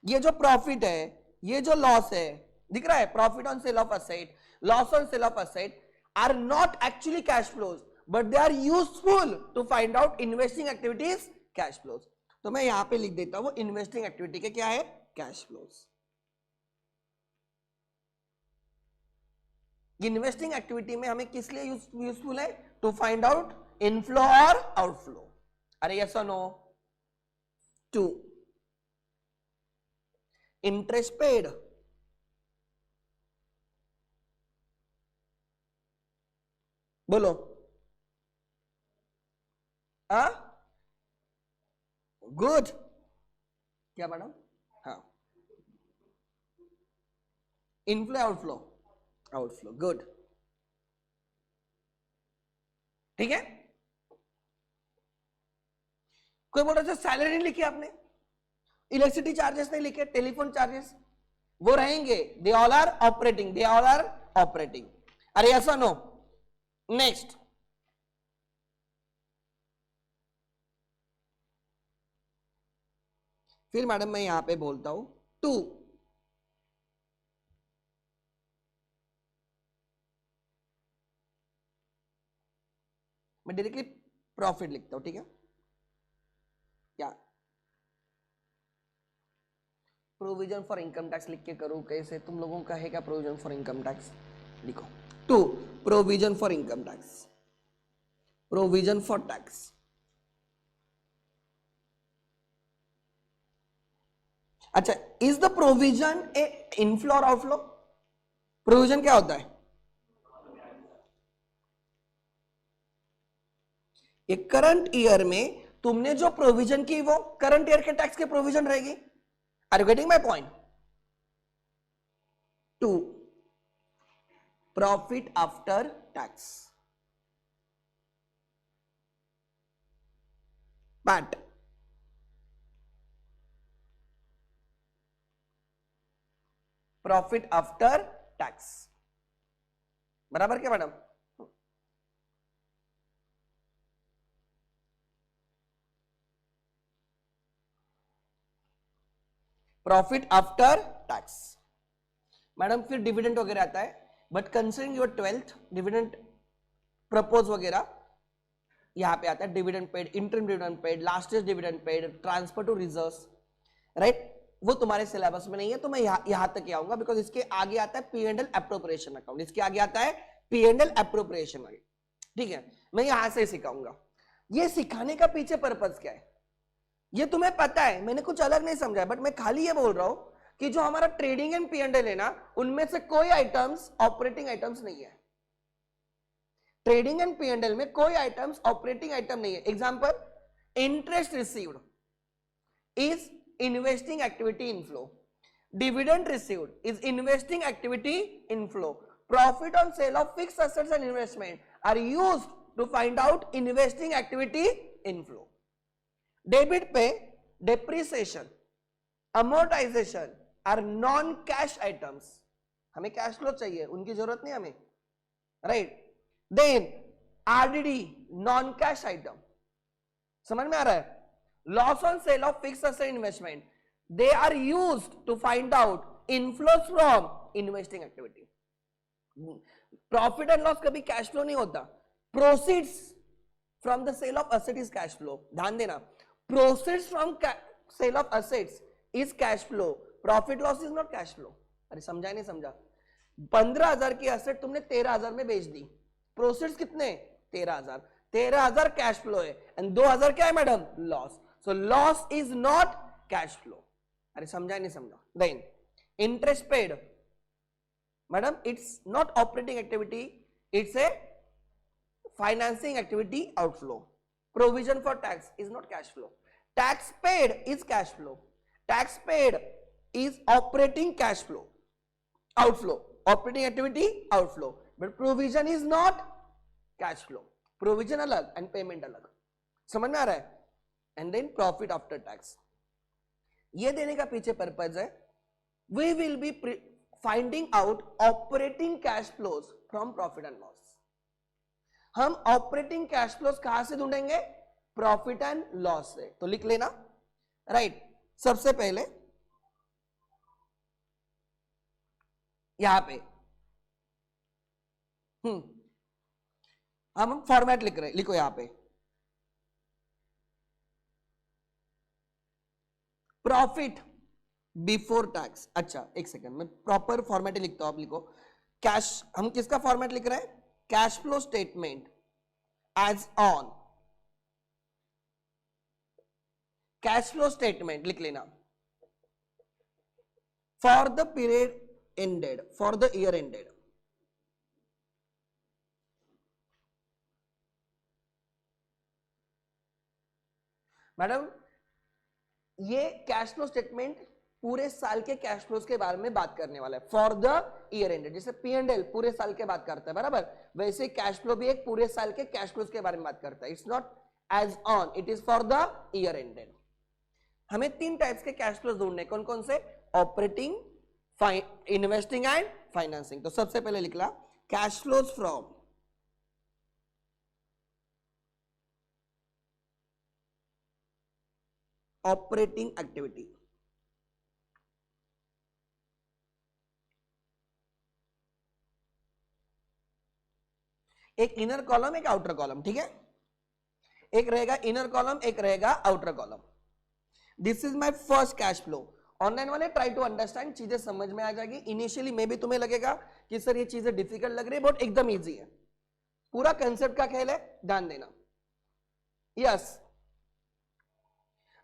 ये जो प्रॉफिट है, ये जो लॉस है, दिख रहा है? Profit on sale of asset, loss on sale of asset are not actually cash flows, but they are useful to find out investing activities cash flows. तो मैं यहां पे लिख देता हूं इन्वेस्टिंग एक्टिविटी के क्या है? Cash flows. इन्वेस्टिंग एक्टिविटी में हमें किस लिए यूजफुल है? टू फाइंड आउट इनफ्लो और आउटफ्लो। अरे यस और नो? 2, इंटरेस्ट पेड, बोलो। गुड, क्या मैडम? हाँ, इनफ्लो आउटफ्लो? Outflow, good. ठीक है। कोई बोल रहा था सैलरी नहीं लिखी आपने, इलेक्ट्रिसिटी चार्जेस नहीं लिखे, टेलीफोन चार्जेस, वो रहेंगे। They all are operating, they all are operating. अरे ऐसा नो? नेक्स्ट, फिर मैडम मैं यहां पे बोलता हूं 2, मैं डायरेक्टली प्रॉफिट लिखता हूं। ठीक है, क्या प्रोविजन फॉर इनकम टैक्स लिख के करूं? कैसे? तुम लोगों का है क्या प्रोविजन फॉर इनकम टैक्स? लिखो 2, provision for income tax, provision for tax. अच्छा, is the provision a inflow और आउटफ्लो? प्रोविजन क्या होता है? एक करंट ईयर में तुमने जो प्रोविजन की वो करंट ईयर के टैक्स के प्रोविजन रहेगी। Are you getting my point? 2, profit after tax, PAT. Profit after tax बराबर क्या madam? Profit after tax. Madam फिर डिविडेंड वगैरह आता है, but considering your 12th dividend propose वगैरह यहां पे आता है। Dividend paid, interim dividend paid, last year dividend paid, transfer to reserves, right? वो तुम्हारे सिलेबस में नहीं है, तो मैं यहां तक आऊंगा, बिकॉज इसके आगे आता है P&L एप्रोप्रिएशन अकाउंट, इसके आगे आता है P&L एप्रोप्रिएशन। ठीक है, मैं यहां से सिखाऊंगा। ये सिखाने का पीछे पर्पस क्या है ये तुम्हें पता है, मैंने कुछ अलग नहीं समझा, बट मैं खाली ये बोल रहा हूं कि जो हमारा ट्रेडिंग एंड P&L है ना, उनमें से कोई आइटम्स ऑपरेटिंग आइटम्स नहीं है। ट्रेडिंग एंड P&L में कोई आइटम्स ऑपरेटिंग आइटम नहीं है। Example, interest received is investing activity inflow, dividend received is investing activity inflow, profit on sale of fixed assets and investment are used to find out investing activity inflow. Debit पे depreciation, amortisation are non cash items. हमें cash flow चाहिए, उनकी जरूरत नहीं हमें, right? Then RDD non cash item, समझ में आ रहा है? Loss on sale of fixed asset investment, they are used to find out inflows from investing activity. Profit and loss कभी कैश फ्लो नहीं होता। Proceeds from the sale of asset is cash flow. ध्यान देना, proceeds from sale of assets is cash flow, profit loss is not cash flow. अरे समझा नहीं समझा? 15,000 की एसेट तुमने 13,000 में बेच दी, प्रोसीड्स कितने 13,000, 13,000 कैश फ्लो है एंड 2,000 क्या है madam loss, so loss is not cash flow. अरे समझा नहीं समझा। Then interest paid madam it's not operating activity, it's a financing activity outflow. Provision for tax is not cash flow, tax paid is cash flow, tax paid is operating cash flow outflow, operating activity outflow, but provision is not cash flow, provision अलग and payment अलग, समझ में आ रहा है। and then profit after tax, ये देने का पीछे पर्पज है we will be finding out operating cash flows from profit and loss। हम operating cash flows कहां से ढूंढेंगे, profit and loss से। तो लिख लेना राइट सबसे पहले यहां पे हम फॉर्मेट लिख रहे हैं, लिखो यहां पे प्रॉफिट बिफोर टैक्स। अच्छा एक सेकंड मैं प्रॉपर फॉर्मेट लिखता हूं, आप लिखो कैश, हम किसका फॉर्मेट लिख रहे हैं, cash flow statement as on, cash flow statement लिख लेना for the period ended, for the year ended। Madam ये कैश फ्लो स्टेटमेंट पूरे साल के कैश फ्लोज के बारे में बात करने वाला है, फॉर द ईयर एंडेड। जैसे P&L पूरे साल के बात करता है बराबर, वैसे कैश फ्लो भी एक पूरे साल के कैश फ्लोज के बारे में बात करता है। It's not as on, it is for the year ended. हमें 3 टाइप्स के कैश फ्लोज ढूंढने, कौन कौन से, ऑपरेटिंग, इन्वेस्टिंग एंड फाइनेंसिंग। तो सबसे पहले लिख ला cash flows from operating activity, एक इनर कॉलम एक आउटर कॉलम, ठीक है, एक रहेगा इनर कॉलम एक रहेगा outer column. This is my first cash flow. Online वाले ट्राई टू अंडरस्टैंड, चीजें समझ में आ जाएगी। इनिशियली में भी तुम्हें लगेगा कि सर ये चीजें डिफिकल्ट लग रही है, बट एकदम इजी है, पूरा कंसेप्ट का खेल है, ध्यान देना। Yes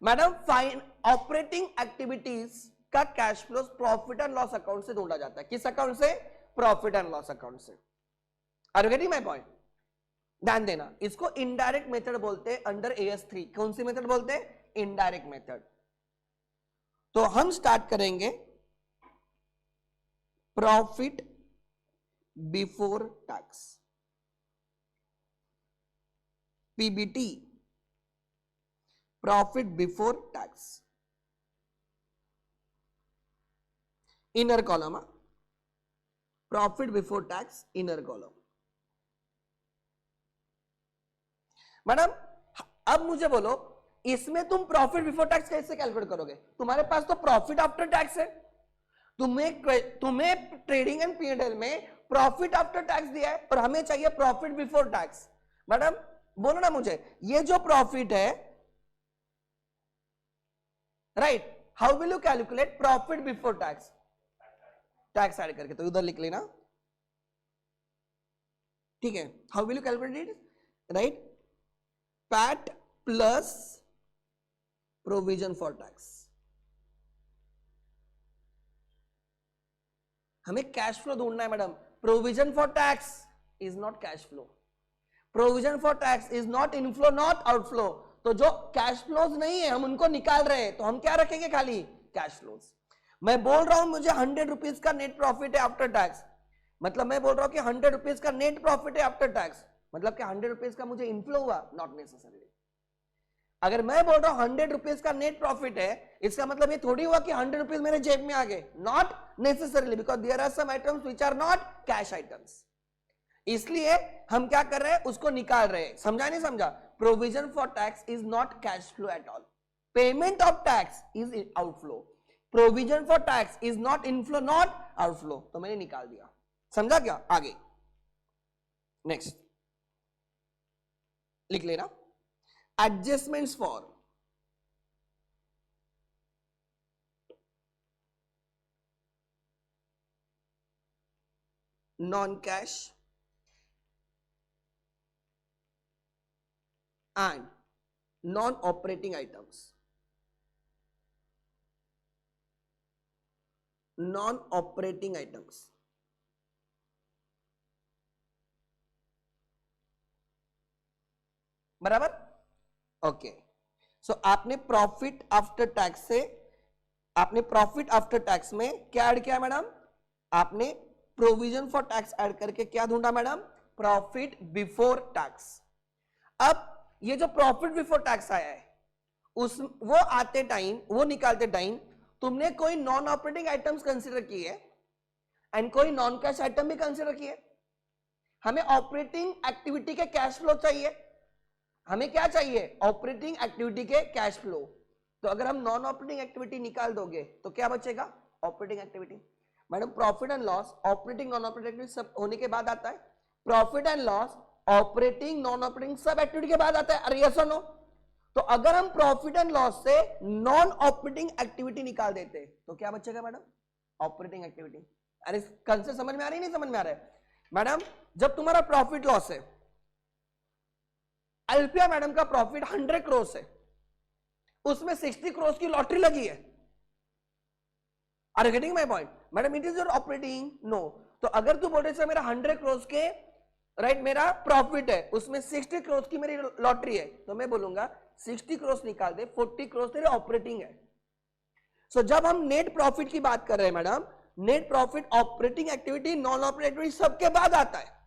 madam, fine operating activities का cash flow profit and loss account से ढूंढा जाता है। किस अकाउंट से, प्रॉफिट एंड लॉस अकाउंट से। Are you getting my point, ध्यान देना। इसको इनडायरेक्ट मेथड बोलते हैं अंडर AS3। कौन सी मेथड बोलते हैं, इनडायरेक्ट मेथड। तो हम स्टार्ट करेंगे profit before tax, PBT, profit before tax, inner column, profit before tax inner column. Madam अब मुझे बोलो इसमें तुम प्रॉफिट बिफोर टैक्स कैसे कैलकुलेट करोगे, तुम्हारे पास तो प्रॉफिट आफ्टर टैक्स है, तुम्हें ट्रेडिंग एंड P&L में प्रॉफिट आफ्टर टैक्स दिया है और हमें चाहिए प्रॉफिट बिफोर टैक्स। मैडम बोलो ना मुझे, ये जो प्रॉफिट है right, how will you calculate profit before tax, tax add करके, तो उधर लिख लेना, ठीक है। How will you calculate it, right, PAT plus provision for tax. हमें कैश फ्लो ढूंढना है madam, provision for tax is not cash flow, provision for tax is not inflow not outflow. तो जो कैश फ्लोज नहीं है हम उनको निकाल रहे हैं, तो हम क्या रखेंगे, खाली कैश फ्लोज। मैं बोल रहा हूं मुझे 100 रुपीज का नेट प्रॉफिट है आफ्टर टैक्स, मतलब मैं बोल रहा हूं कि 100 रुपीज का नेट प्रॉफिट है आफ्टर टैक्स, मतलब कि 100 रुपीज का मुझे इनफ्लो हुआ, नॉट नेसेसरी। अगर मैं बोल रहा हूं 100 रुपीज का नेट प्रॉफिट है, इसका मतलब ये थोड़ी हुआ कि 100 रुपीज मेरे जेब में आ गए, not necessarily, because there are some items which are not cash items. इसलिए हम क्या कर रहे हैं, उसको निकाल रहे हैं। समझा नहीं समझा, provision for tax is not cash flow at all, payment of tax is outflow, provision for tax is not inflow not outflow, तो मैंने निकाल दिया। समझा क्या, आगे नेक्स्ट लिख लेना, adjustments for non cash and non operating items, non operating items. बराबर? ओके, सो आपने प्रॉफिट आफ्टर टैक्स से, आपने प्रॉफिट आफ्टर टैक्स में क्या ऐड किया मैडम? आपने प्रोविजन फॉर टैक्स ऐड करके क्या ढूंढा मैडम? Profit before tax. अब ये जो प्रॉफिट बिफोर टैक्स आया है, उस वो आते टाइम, वो निकालते टाइम तुमने कोई नॉन ऑपरेटिंग आइटम्स कंसीडर किए एंड कोई नॉन कैश आइटम भी कंसीडर किए। हमें ऑपरेटिंग एक्टिविटी के कैश फ्लो चाहिए। हमें क्या चाहिए? ऑपरेटिंग एक्टिविटी के कैश फ्लो। तो अगर हम नॉन ऑपरेटिंग एक्टिविटी निकाल दोगे तो क्या बचेगा? Operating activity. Madam profit and loss operating non operating activity सब होने के बाद आता है। Profit and loss operating non operating सब एक्टिविटी के बाद आता है। अरे यस और नो? तो अगर हम प्रॉफिट एंड लॉस से नॉन ऑपरेटिंग एक्टिविटी निकाल देते तो क्या बचेगा मैडम? Operating activity. अरे कंसेप्ट समझ में आ रही नहीं समझ में आ रहा है? मैडम जब तुम्हारा प्रॉफिट लॉस है, अल्फिया मैडम का प्रॉफिट 100 करोड़ है, उसमें 60 करोड़ की लॉटरी लगी है। Are you getting my point? Madam it is your operating? No. तो अगर तू बोल रहे मेरा 100 करोड़ के राइट मेरा प्रॉफिट है, उसमें 60 करोड़ की मेरी लॉटरी है, तो मैं बोलूंगा 60 करोड़ निकाल दे, 40 करोड़ तेरे ऑपरेटिंग है। सो जब हम नेट प्रॉफिट की बात कर रहे हैं madam, net profit operating activity non operating activity सबके बाद आता है।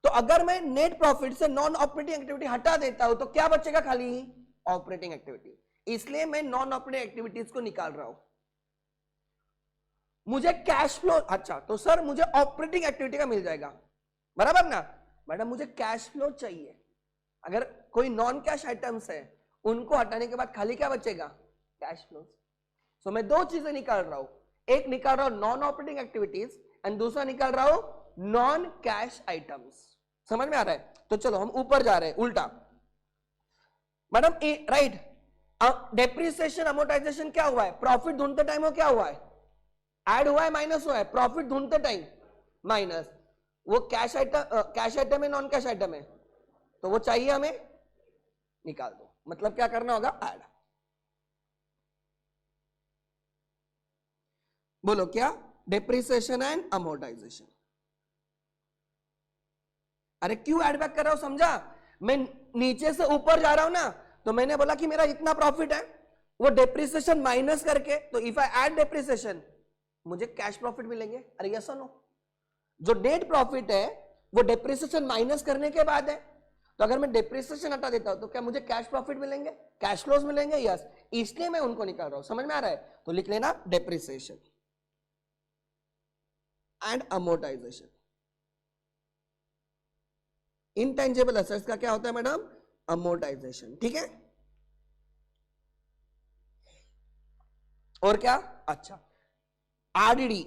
तो अगर मैं नेट प्रॉफिट से नॉन ऑपरेटिंग एक्टिविटी हटा देता हूं तो क्या बचेगा? खाली ऑपरेटिंग एक्टिविटी। इसलिए मैं नॉन ऑपरेटिंग एक्टिविटीज को निकाल रहा हूं। मुझे कैश फ्लो, अच्छा तो सर मुझे ऑपरेटिंग एक्टिविटी का मिल जाएगा, बराबर ना? मैडम मुझे कैश फ्लो चाहिए। अगर कोई नॉन कैश आइटम्स है उनको हटाने के बाद खाली क्या बचेगा? Cash flow. सो मैं दो चीजें निकाल रहा हूं, एक निकाल रहा हूं नॉन ऑपरेटिंग एक्टिविटीज एंड दूसरा निकाल रहा हूं नॉन कैश आइटम्स। समझ में आ रहा है? तो चलो हम ऊपर जा रहे हैं, उल्टा। मैडम राइट, डेप्रिसिएशन अमोर्टाइजेशन क्या हुआ है? प्रॉफिट ढूंढते टाइम वो क्या हुआ है? ऐड हुआ है, माइनस हुआ है? प्रॉफिट ढूंढते टाइम माइनस। वो कैश आइटम है नॉन कैश आइटम है? तो वो चाहिए हमें, निकाल दो। मतलब क्या करना होगा? ऐड। बोलो क्या? Depreciation and amortisation. अरे क्यों ऐड बैक कर रहा हूं? समझा? मैं नीचे से ऊपर जा रहा हूं ना, तो मैंने बोला कि मेरा इतना प्रॉफिट है, वो डेप्रिसिएशन माइनस करके, तो इफ आई ऐड डेप्रिसिएशन मुझे कैश प्रॉफिट मिलेंगे। अरे यस और नो? जो नेट प्रॉफिट है वो डेप्रिसिएशन माइनस करने के बाद है, तो अगर मैं डेप्रिसिएशन हटा देता हूं तो क्या मुझे कैश प्रॉफिट मिलेंगे, कैश फ्लोज मिलेंगे? यस, इसलिए मैं उनको निकाल रहा हूं। समझ में आ रहा है? तो लिख लेना depreciation and amortisation. Intangible assets का क्या होता है मैडम? अमोर्टाइजेशन। ठीक है? और क्या? अच्छा, आरडीडी,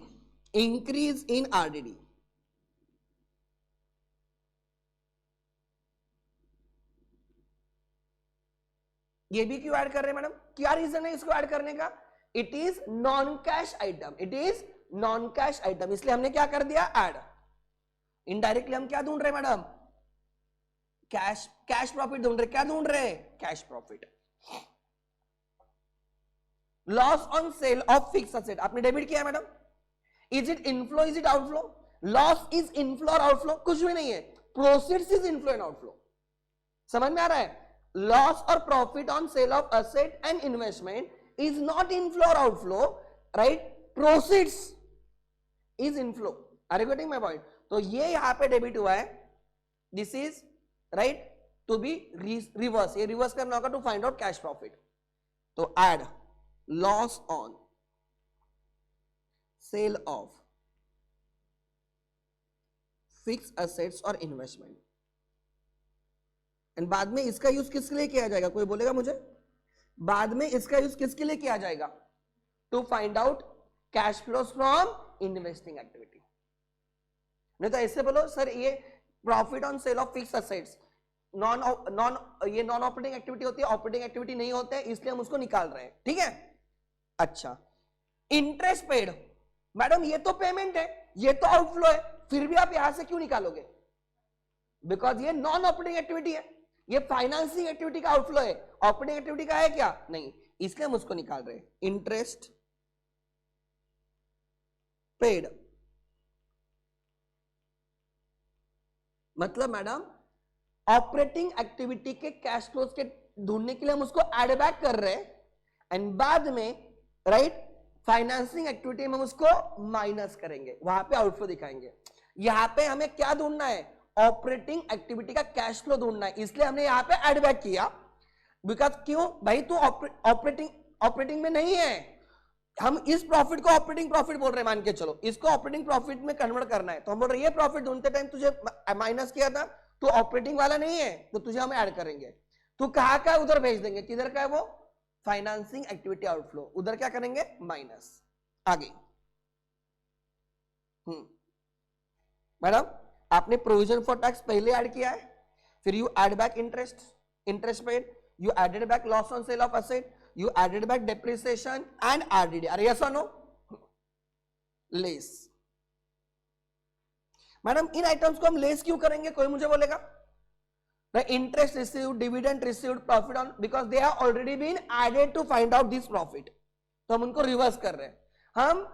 इंक्रीज इन आरडीडी। ये भी क्यों ऐड कर रहे हैं मैडम? क्या रीजन है इसको ऐड करने का? It is non cash item, it is non cash item, इसलिए हमने क्या कर दिया? ऐड। इनडायरेक्टली हम क्या ढूंढ रहे हैं मैडम? कैश प्रॉफिट ढूंढ रहे। क्या ढूंढ रहे? Cash profit. Loss on sale of fix asset आपने डेबिट किया madam. Is it inflow, is it outflow? Loss is inflow और आउटफ्लो? कुछ भी नहीं है। Proceeds is inflow and outflow. समझ में आ रहा है? लॉस और profit on sale of asset and investment is not inflow और outflow, right? Proceeds is inflow. Are you getting my point? तो ये यहां पे डेबिट हुआ है, this is right to be reverse. ये रिवर्स करना होगा to find out cash profit. तो add loss on sale of fix assets और इन्वेस्टमेंट, एंड बाद में इसका यूज किसके लिए किया जाएगा? कोई बोलेगा मुझे? बाद में इसका यूज किसके लिए किया जाएगा? To find out cash flows from investing activity. नहीं तो ऐसे बोलो सर ये profit on sale of fix assets non operating activity होती है, ऑपरेटिंग एक्टिविटी नहीं होते हैं, इसलिए हम उसको निकाल रहे हैं। ठीक है? अच्छा, इंटरेस्ट पेड मैडम ये तो पेमेंट है, ये तो आउटफ्लो है, फिर भी आप यहां से क्यों निकालोगे? बिकॉज ये नॉन ऑपरेटिंग एक्टिविटी है, ये फाइनेंसिंग एक्टिविटी का आउटफ्लो है, ऑपरेटिंग एक्टिविटी का है क्या? नहीं, इसलिए हम उसको निकाल रहे हैं। इंटरेस्ट पेड मतलब मैडम ऑपरेटिंग एक्टिविटी के कैश फ्लोज के ढूंढने के लिए हम उसको एड बैक कर रहे हैं, एंड बाद में राइट फाइनेंसिंग एक्टिविटी में हम उसको माइनस करेंगे, वहां पे आउटफ्लो दिखाएंगे। यहां पे हमें क्या ढूंढना है? ऑपरेटिंग एक्टिविटी का कैश फ्लो ढूंढना है, इसलिए हमने यहां पे एड बैक किया। बिकॉज क्यों भाई, तू ऑपरेटिंग में नहीं है, हम इस प्रॉफिट को ऑपरेटिंग प्रॉफिट बोल रहे हैं, मान के चलो इसको ऑपरेटिंग प्रॉफिट में कन्वर्ट करना है, तो हम बोल रहे हैं ये प्रॉफिट ढूंढते टाइम तुझे माइनस किया था, तो ऑपरेटिंग वाला नहीं है, तो तुझे हम ऐड करेंगे। तो कहां का उधर भेज देंगे, किधर का है वो? फाइनेंसिंग एक्टिविटी आउटफ्लो, उधर क्या करेंगे? माइनस। आगे मैडम आपने प्रोविजन फॉर टैक्स पहले ऐड किया है, फिर you add back interest paid, you added back loss on sale of asset, you added back depreciation and RDD. Are yes or no? Less. Madam in items को हम less क्यों करेंगे, कोई मुझे बोलेगा? The interest received, dividend received, profit on, because they have already been added to find out this profit. तो हम उनको रिवर्स कर रहे हैं। हम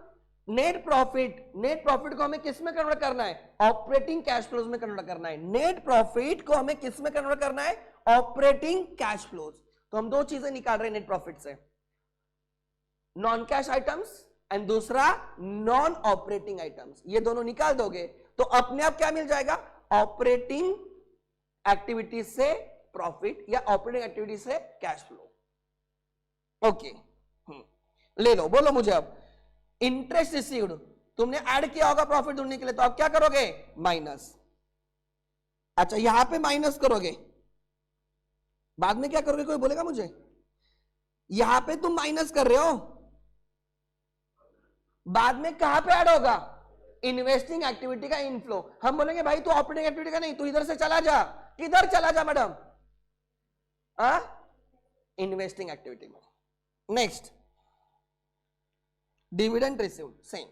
नेट प्रॉफिट को हमें किस में कन्वर्ट करना है? ऑपरेटिंग कैश फ्लोज में कन्वर्ट करना है। नेट प्रॉफिट को हमें किस में कन्वर्ट करना है? Operating cash flows. तो हम दो चीजें निकाल रहे हैं नेट प्रॉफिट से, नॉन कैश आइटम्स एंड दूसरा नॉन ऑपरेटिंग आइटम्स। ये दोनों निकाल दोगे तो अपने आप क्या मिल जाएगा? ऑपरेटिंग एक्टिविटी से प्रॉफिट या ऑपरेटिंग एक्टिविटी से कैश फ्लो। ओके ले लो, बोलो मुझे अब। इंटरेस्ट रिसीव्ड तुमने ऐड किया होगा प्रॉफिट ढूंढने के लिए, तो आप क्या करोगे? माइनस। अच्छा यहां पे माइनस करोगे, बाद में क्या करोगे, कोई बोलेगा मुझे? यहां पे तुम माइनस कर रहे हो, बाद में कहां पे ऐड होगा? इन्वेस्टिंग एक्टिविटी का इनफ्लो। हम बोलेंगे भाई तू ऑपरेटिंग एक्टिविटी का नहीं, तू इधर से चला जा। किधर चला जा मैडम? इन्वेस्टिंग एक्टिविटी में। Next dividend received, same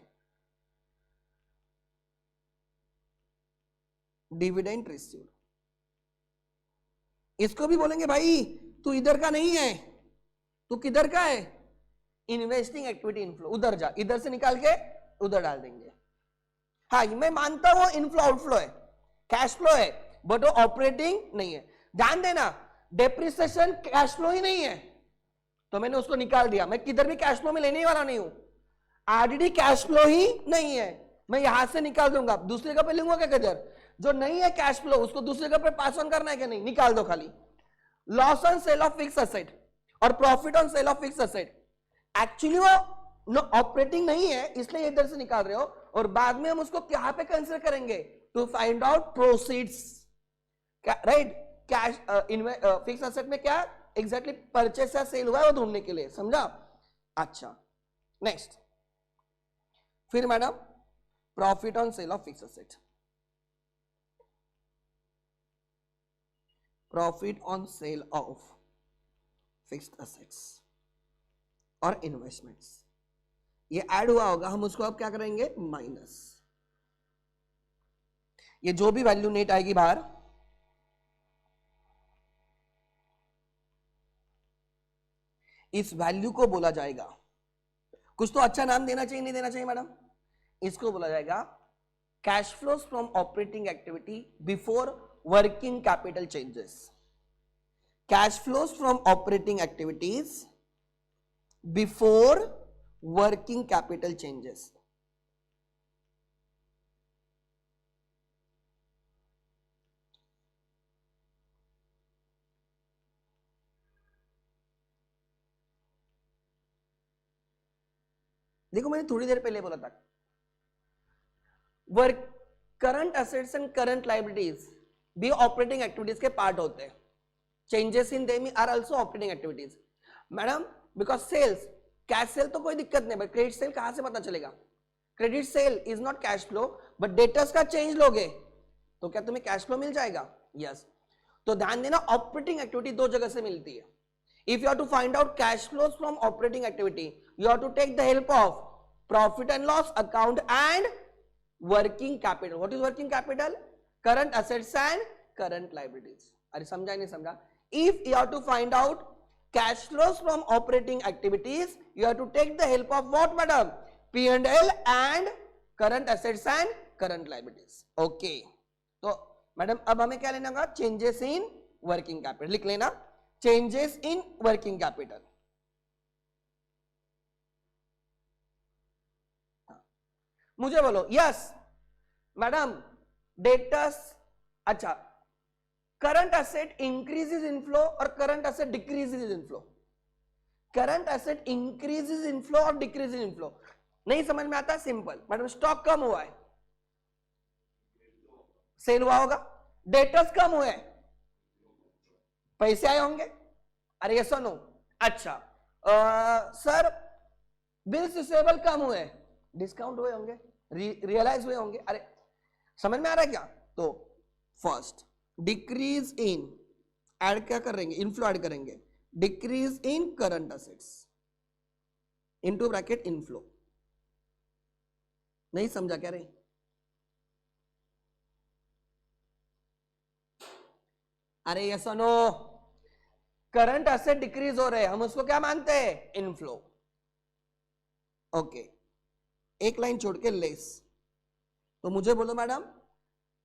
dividend received, इसको भी बोलेंगे भाई तू इधर का नहीं है, तू किधर का है? इन्वेस्टिंग एक्टिविटी इनफ्लो, उधर जा, इधर से निकाल के उधर डाल देंगे। हाँ मैं मानता हूं इनफ्लो आउटफ्लो है, कैश फ्लो है, बट वो ऑपरेटिंग नहीं है। ध्यान देना डेप्रिसिएशन कैश फ्लो ही नहीं है, तो मैंने उसको निकाल दिया। मैं किधर भी कैश फ्लो में लेने वाला नहीं हूं, आरडीडी कैश फ्लो ही नहीं है, मैं यहां से निकाल दूंगा। दूसरे का पे लूंगा क्या? किधर जो नहीं है कैश फ्लो उसको दूसरे का पे पास ऑन करना है कि नहीं? निकाल दो खाली। Loss on sale of fix asset और profit on sale of fix asset, actually वो ऑपरेटिंग नहीं है, इसलिए इधर से निकाल रहे हो, और बाद में हम उसको क्या पे कंसीडर करेंगे? To find out proceeds, right? Cash fix asset में क्या एग्जैक्टली परचेस या सेल हुआ है वो ढूंढने के लिए, समझा? अच्छा नेक्स्ट, फिर madam profit on sale of fix asset, profit on sale of fixed assets और इन्वेस्टमेंट्स, ये ऐड हुआ होगा, हम उसको अब क्या करेंगे? माइनस। ये जो भी वैल्यू नेट आएगी बाहर, इस वैल्यू को बोला जाएगा, कुछ तो अच्छा नाम देना चाहिए, नहीं देना चाहिए मैडम? इसको बोला जाएगा cash flows from operating activity before working capital changes. Cash flows from operating activities before working capital changes. देखो मैंने थोड़ी देर पहले बोला था work current assets and current liabilities भी ऑपरेटिंग एक्टिविटीज के पार्ट होते हैं। Changes in them are also operating activities madam, because sales, cash sale तो कोई दिक्कत नहीं, बट क्रेडिट सेल कहां से पता चलेगा? Credit sale is not cash flow, but debtors का चेंज लोगे तो क्या तुम्हें कैश फ्लो मिल जाएगा? यस। तो ध्यान देना ऑपरेटिंग एक्टिविटी दो जगह से मिलती है। If you have to find out cash flows from operating activity, you have to take the help of profit and loss account and working capital. What is working capital? Current assets and current liabilities. अरे समझा नहीं समझा? If you have to find out cash flows from operating activities, you have to take the help of what, madam? P&L and current assets and current liabilities. Okay. तो madam अब हमें क्या लेना होगा? Changes in working capital. लिख लेना, changes in working capital. मुझे बोलो. Yes madam, debtors. अच्छा, करंट असेट इंक्रीजेस इनफ्लो और current asset decreases inflow. Current asset increases inflow और डिक्रीजेस इनफ्लो. नहीं समझ में आता? सिंपल मैडम, स्टॉक कम हुआ है, सेल हुआ होगा. डेटर्स कम हुए, पैसे आए होंगे. अरे ये सुनो. अच्छा सर, बिल्स रिसीवेबल कम हुए, डिस्काउंट हुए होंगे, रियलाइज हुए होंगे. अरे समझ में आ रहा है क्या? तो फर्स्ट डिक्रीज इन, ऐड क्या करेंगे? इनफ्लो ऐड करेंगे. Decrease in current assets into bracket inflow. नहीं समझा क्या रे? अरे ये सुनो, करंट असेट डिक्रीज हो रहे हैं, हम उसको क्या मानते हैं? इनफ्लो. ओके, एक लाइन छोड़ के लेस. तो मुझे बोलो madam,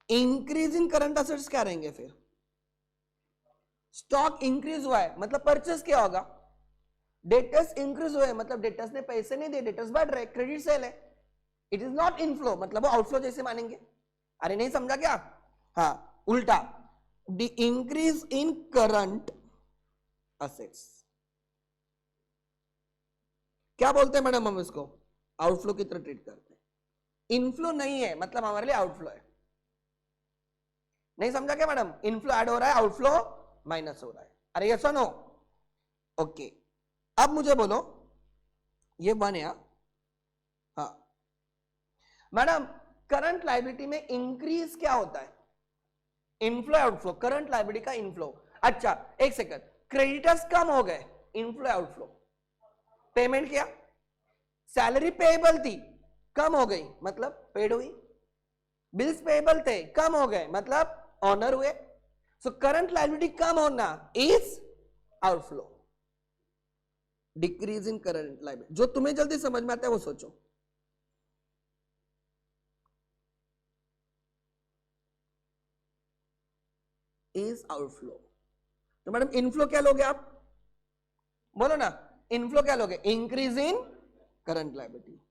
increase in current assets क्या रहेंगे फिर? स्टॉक इंक्रीज हुआ है मतलब परचेस क्या होगा? डेटर्स इंक्रीज हुए मतलब डेटर्स ने पैसे नहीं दिए, डेटर्स बढ़ रहे, क्रेडिट सेल है. इट इज नॉट इनफ्लो, मतलब वो आउटफ्लो जैसे मानेंगे. अरे नहीं समझा क्या? हाँ उल्टा, the increase in current assets क्या बोलते हैं मैडम? हम इसको आउटफ्लो की तरह ट्रीट करते हैं. इनफ्लो नहीं है मतलब हमारे लिए आउटफ्लो है. नहीं समझा क्या मैडम? इनफ्लो ऐड हो रहा है, आउटफ्लो माइनस हो रहा है. अरे ये सुनो. ओके, अब मुझे बोलो, ये वन है. हाँ मैडम, करंट लायबिलिटी में इंक्रीज क्या होता है? Inflow outflow. करंट लायबिलिटी का इनफ्लो. अच्छा एक सेकंड, क्रेडिटर्स कम हो गए, इनफ्लो आउटफ्लो. पेमेंट किया, सैलरी पेएबल थी, कम हो गई मतलब पेड हुई. बिल्स पेएबल थे, कम हो गए मतलब ऑनर हुए. सो करंट लायबिलिटी कम होना is outflow. Decrease in current liability. जो तुम्हें जल्दी समझ में आता है वो सोचो. Is outflow. तो मैडम इनफ्लो क्या लोगे आप? बोलो ना, इनफ्लो क्या लोगे? Increase in current liability.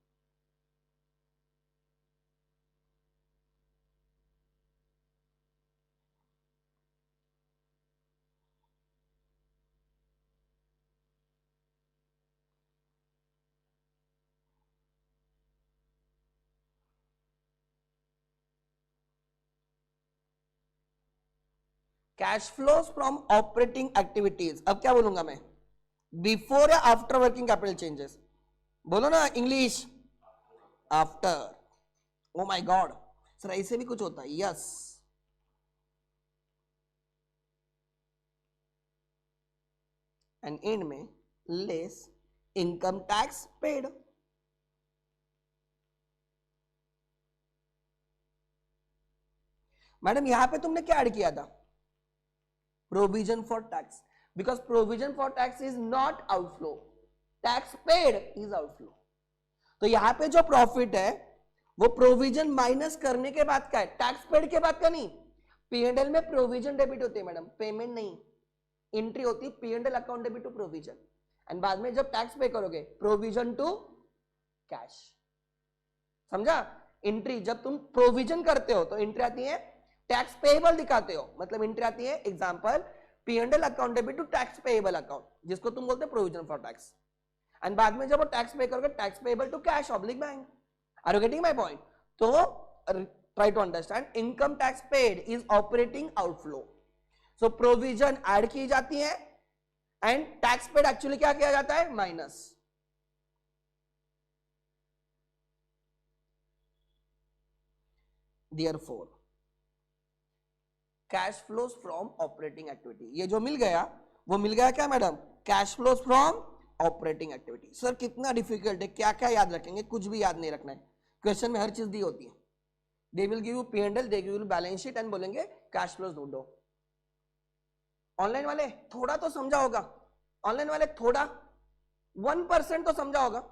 Cash flows from operating activities. अब क्या बोलूंगा मैं? बिफोर या आफ्टर वर्किंग कैपिटल चेंजेस? बोलो ना English. After. O my God sir, ऐसे भी कुछ होता है? यस. एंड एंड में less income tax paid. Madam यहां पे तुमने क्या ऐड किया था? Provision for tax. Because provision for tax is not outflow, tax paid is outflow. तो यहां पे जो प्रॉफिट है वो प्रोविजन माइनस करने के बाद का है, टैक्स पेड के बाद का नहीं. पीएनएल में प्रोविजन डेबिट होती है मैडम, पेमेंट नहीं. एंट्री होती है PNL account debit to provision, and बाद में जब टैक्स पे करोगे प्रोविजन टू कैश. समझा? एंट्री जब तुम प्रोविजन करते हो तो एंट्री आती है टैक्स पेएबल दिखाते हो, मतलब एंट्री आती है example PNL account debit to tax payable account, जिसको तुम बोलते हो प्रोविजन फॉर टैक्स. एंड बाद में जब वो टैक्स पे करोगे tax payable to cash oblique bank. Are you getting my point? तो try to understand. Income tax paid is operating outflow. So provision add की जाती है एंड टैक्स पेड एक्चुअली क्या किया जाता है? Minus. Therefore, cash flows from operating activity. ये जो मिल गया वो मिल गया क्या madam? Cash flows from operating activity. Sir कितना डिफिकल्ट है, क्या क्या याद रखेंगे? कुछ भी याद नहीं रखना है, क्वेश्चन में हर चीज दी होती है. They will give you P&L, they give you balance sheet and बोलेंगे कैश फ्लोज ढूंढो। ऑनलाइन वाले थोड़ा तो समझा होगा, ऑनलाइन वाले थोड़ा 1% तो समझा होगा।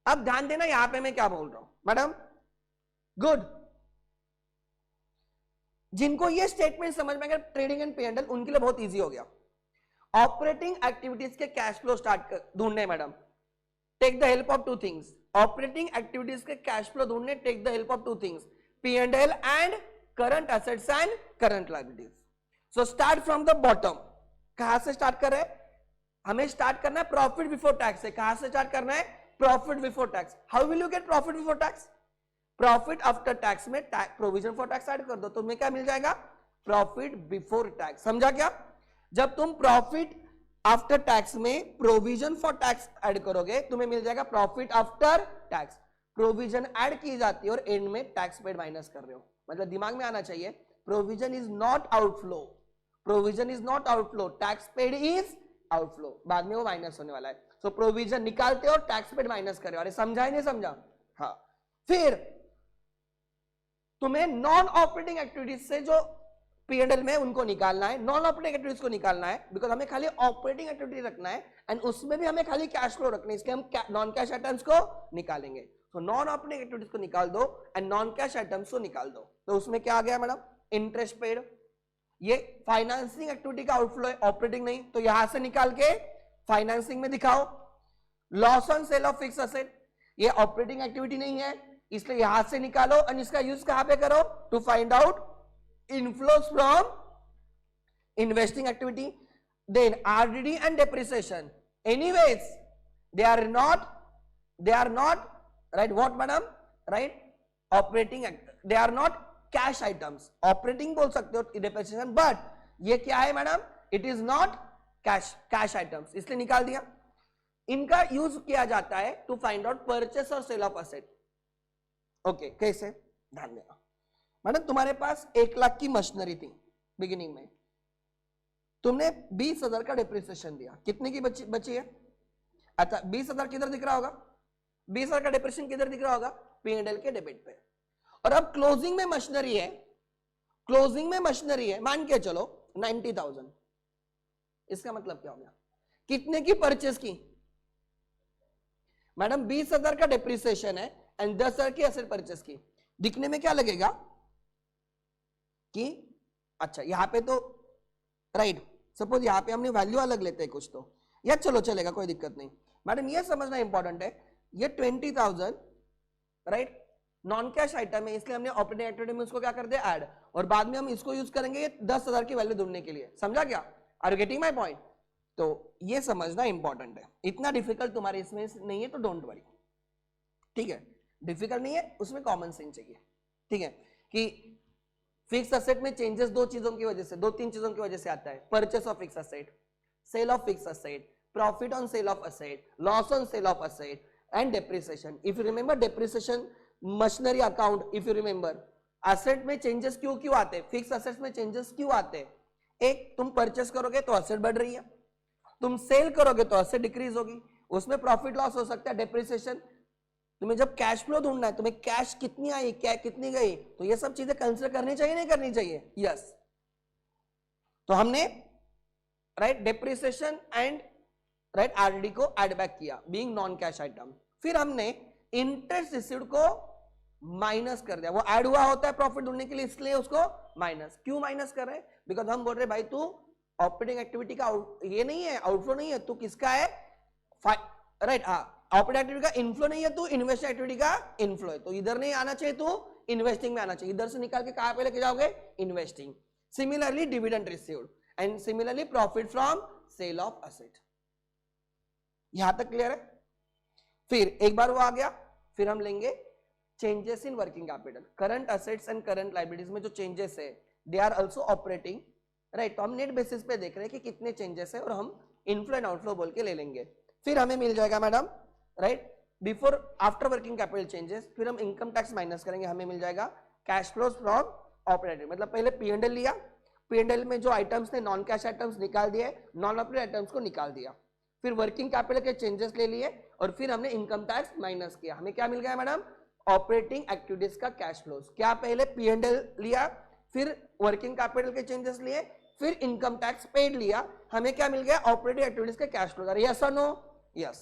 अब ध्यान देना यहां पे मैं क्या बोल रहा हूं मैडम, गुड। जिनको ये स्टेटमेंट समझ में गया ट्रेडिंग एंड P&L, उनके लिए बहुत इजी हो गया। ऑपरेटिंग एक्टिविटीज के कैश फ्लो स्टार्ट ढूंढने madam, take the help of two things. Operating activities के कैश फ्लो ढूंढने take the help of two things, P&L and current assets and current liabilities. So start from the bottom. कहां से start कर रहे हैं? हमें start करना है प्रॉफिट बिफोर टैक्स से। कहां से स्टार्ट करना है? Profit before tax. How will you get profit before tax? Profit after tax में प्रोविजन फॉर टैक्स ऐड कर दो, तुम्हें क्या मिल जाएगा? Profit before tax. समझा क्या? जब तुम प्रॉफिट आफ्टर टैक्स में प्रोविजन फॉर टैक्स ऐड करोगे, तुम्हें मिल जाएगा profit after tax. Provision add की जाती है और एंड में टैक्स पेड माइनस कर रहे हो, मतलब दिमाग में आना चाहिए provision is not outflow, provision is not outflow, tax paid is outflow. बाद में वो माइनस होने वाला है। सो प्रोविजन निकालते हो, टैक्स पेड माइनस कर रहे हो। अरे समझा ही नहीं समझा? हाँ। फिर तुम्हें नॉन ऑपरेटिंग एक्टिविटीज से जो P&L में उनको निकालना है, नॉन ऑपरेटिंग एक्टिविटीज को निकालना है, बिकॉज हमें खाली ऑपरेटिंग एक्टिविटी रखना है एंड उसमें भी हमें खाली कैश फ्लो रखना है, इसलिए हम नॉन कैश आइटम्स को निकालेंगे। तो नॉन ऑपरेटिंग एक्टिविटीज को निकाल दो एंड नॉन कैश आइटम्स को निकाल दो। तो उसमें क्या आ गया मैडम? Interest paid. ये फाइनेंसिंग एक्टिविटी का आउटफ्लो है, ऑपरेटिंग नहीं, तो यहां से निकाल के फाइनेंसिंग में दिखाओ। Loss on sale of fix asset, ये ऑपरेटिंग एक्टिविटी नहीं है, इसलिए यहां से निकालो और इसका यूज कहां पे करो? To find out inflows from investing activity. Then RDD and depreciation, anyways they are not right, what madam, right, operating, they are not cash items. operating बोल सकते हो depreciation, but ये क्या है madam? it is not cash items, इसलिए निकाल दिया। इनका यूज किया जाता है टू फाइंड आउट परचेस और सेल ऑफ असेट। ओके, कैसे? ध्यान देना मैडम, तुम्हारे पास 1 लाख की मशीनरी थी बिगिनिंग में, तुमने 20,000 का डिप्रिसिएशन दिया, कितने की बची है? अच्छा, 20,000 किधर दिख रहा होगा? 20,000 का डिप्रिसिएशन किधर दिख रहा होगा? P&L के डेबिट पे। और अब क्लोजिंग में मशीनरी है, क्लोजिंग में मशीनरी है, मान के चलो 90,000। इसका मतलब क्या हो गया? कितने की परचेस की मैडम? 20,000 का डिप्रिसिएशन है एंड 10,000 की एसेट परचेस की। दिखने में क्या लगेगा कि अच्छा यहां पे तो राइट, सपोज यहां पे हमने वैल्यू अलग लेते हैं कुछ, तो या चलो चलेगा, कोई दिक्कत नहीं। मैडम ये समझना इंपॉर्टेंट है, ये 20,000 राइट नॉन कैश आइटम है, इसलिए हमने ऑपरेटिंग एक्टिविटी में उसको क्या कर दिया? ऐड, और बाद में हम इसको यूज करेंगे 10,000 की वैल्यू ढूंढने के लिए। समझा क्या? Are you getting my point? तो ये समझना इंपॉर्टेंट है, इतना डिफिकल्ट तुम्हारे इसमें नहीं है, तो डोंट वरी, ठीक है? डिफिकल्ट नहीं है, उसमें कॉमन सेंस चाहिए, ठीक है? कि फिक्स असेट में चेंजेस दो चीजों की वजह से, 2-3 चीजों की वजह से आता है। Purchase of fix asset, sale of fix asset, profit on sale of asset, loss on sale of asset and depreciation. If you remember depreciation machinery account, if you remember asset में चेंजेस क्यों आते हैं? Fix assets में changes क्यों आते हैं? एक, तुम परचेस करोगे तो असेट बढ़ रही है, तुम सेल करोगे तो असेट डिक्रीज होगी, उसमें प्रॉफिट लॉस हो सकता है, डेप्रिसिएशन। तुम्हें जब कैश फ्लो ढूंढना है, तुम्हें कैश कितनी आई, क्या कितनी गई, तो ये सब चीजें कंसिडर करनी चाहिए नहीं करनी चाहिए? यस। तो हमने right depreciation and right RD को ऐड बैक किया बीइंग नॉन कैश आइटम। फिर हमने इंटरेस्ट रिसीव्ड को माइनस कर दिया, वो ऐड हुआ होता है प्रॉफिट ढूंढने के लिए, इसलिए उसको माइनस। क्यों माइनस कर रहे हैं? बिकॉज हम बोल रहे भाई तू ऑपरेटिंग एक्टिविटी का ये नहीं है, आउटफ्लो नहीं है, तू किसका है? राइट, हाँ, ऑपरेटिंग एक्टिविटी का इनफ्लो नहीं है, तू इन्वेस्टिंग एक्टिविटी का इनफ्लो है, तो इधर नहीं आना चाहिए, तू इन्वेस्टिंग में आना चाहिए। इधर से निकाल के कहां पे लेके जाओगे? Investing. Similarly dividend received and similarly profit from sale of asset. यहां तक क्लियर है? फिर एक बार वो आ गया, फिर हम लेंगे changes in working capital. Current assets and current liabilities में जो चेंजेस है they are also operating, right? तो हम नेट बेसिस पे देख रहे हैं कि कितने चेंजेस है और हम इनफ्लो एंड आउटफ्लो बोल के ले लेंगे। फिर हमें मिल जाएगा madam right before after working capital changes, फिर हम इनकम टैक्स माइनस करेंगे, हमें मिल जाएगा कैश फ्लोज फ्रॉम ऑपरेटिंग। मतलब पहले P&L लिया, P&L में जो आइटम्स थे नॉन कैश आइटम्स निकाल दिए, नॉन ऑपरेटिंग आइटम्स को निकाल दिया, फिर वर्किंग कैपिटल के चेंजेस ले लिए और फिर हमने इनकम टैक्स माइनस किया, हमें क्या मिल गया मैडम? ऑपरेटिंग एक्टिविटीज का कैश फ्लोज। क्या पहले P&L लिया, फिर वर्किंग कैपिटल के चेंजेस लिए, फिर इनकम टैक्स पेड लिया, हमें क्या मिल गया? ऑपरेटिंग एक्टिविटीज का कैश फ्लोज। अरे यस और नो? यस,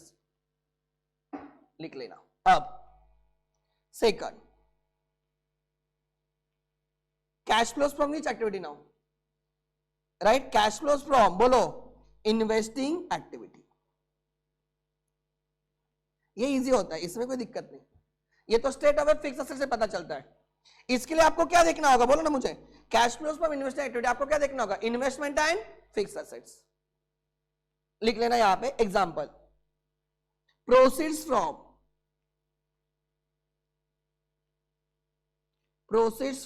लिख लेना। अब second, cash flows from which activity now? Right, cash flows from, बोलो, इन्वेस्टिंग एक्टिविटी। ये इजी होता है, इसमें कोई दिक्कत नहीं, ये तो स्ट्रेट अवे फिक्स एसेट से पता चलता है। इसके लिए आपको क्या देखना होगा, बोलो ना मुझे? Cash flows from investing activity, आपको क्या देखना होगा? Investment and fix assets. लिख लेना यहां पे example, proceeds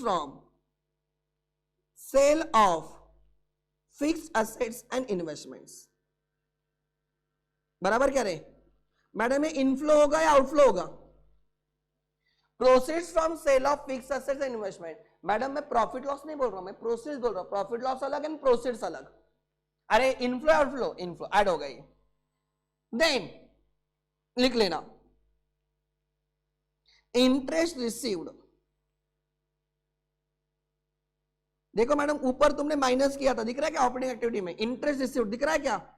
from sale of fixed assets and investments. बराबर क्या रहे मैडम? ये इनफ्लो होगा या आउटफ्लो होगा? Proceeds from sale of fixed assets and investment. Madam मैं प्रॉफिट लॉस नहीं बोल रहा हूं, मैं प्रोसीड्स बोल रहा हूं। प्रॉफिट लॉस अलग एंड प्रोसीड्स अलग। अरे इनफ्लो आउटफ्लो? इनफ्लो, ऐड हो गई। देन लिख लेना, इंटरेस्ट रिसीव्ड। देखो मैडम ऊपर तुमने माइनस किया था, दिख रहा है क्या? ऑपरेटिंग एक्टिविटी में इंटरेस्ट रिसीव्ड दिख रहा है क्या?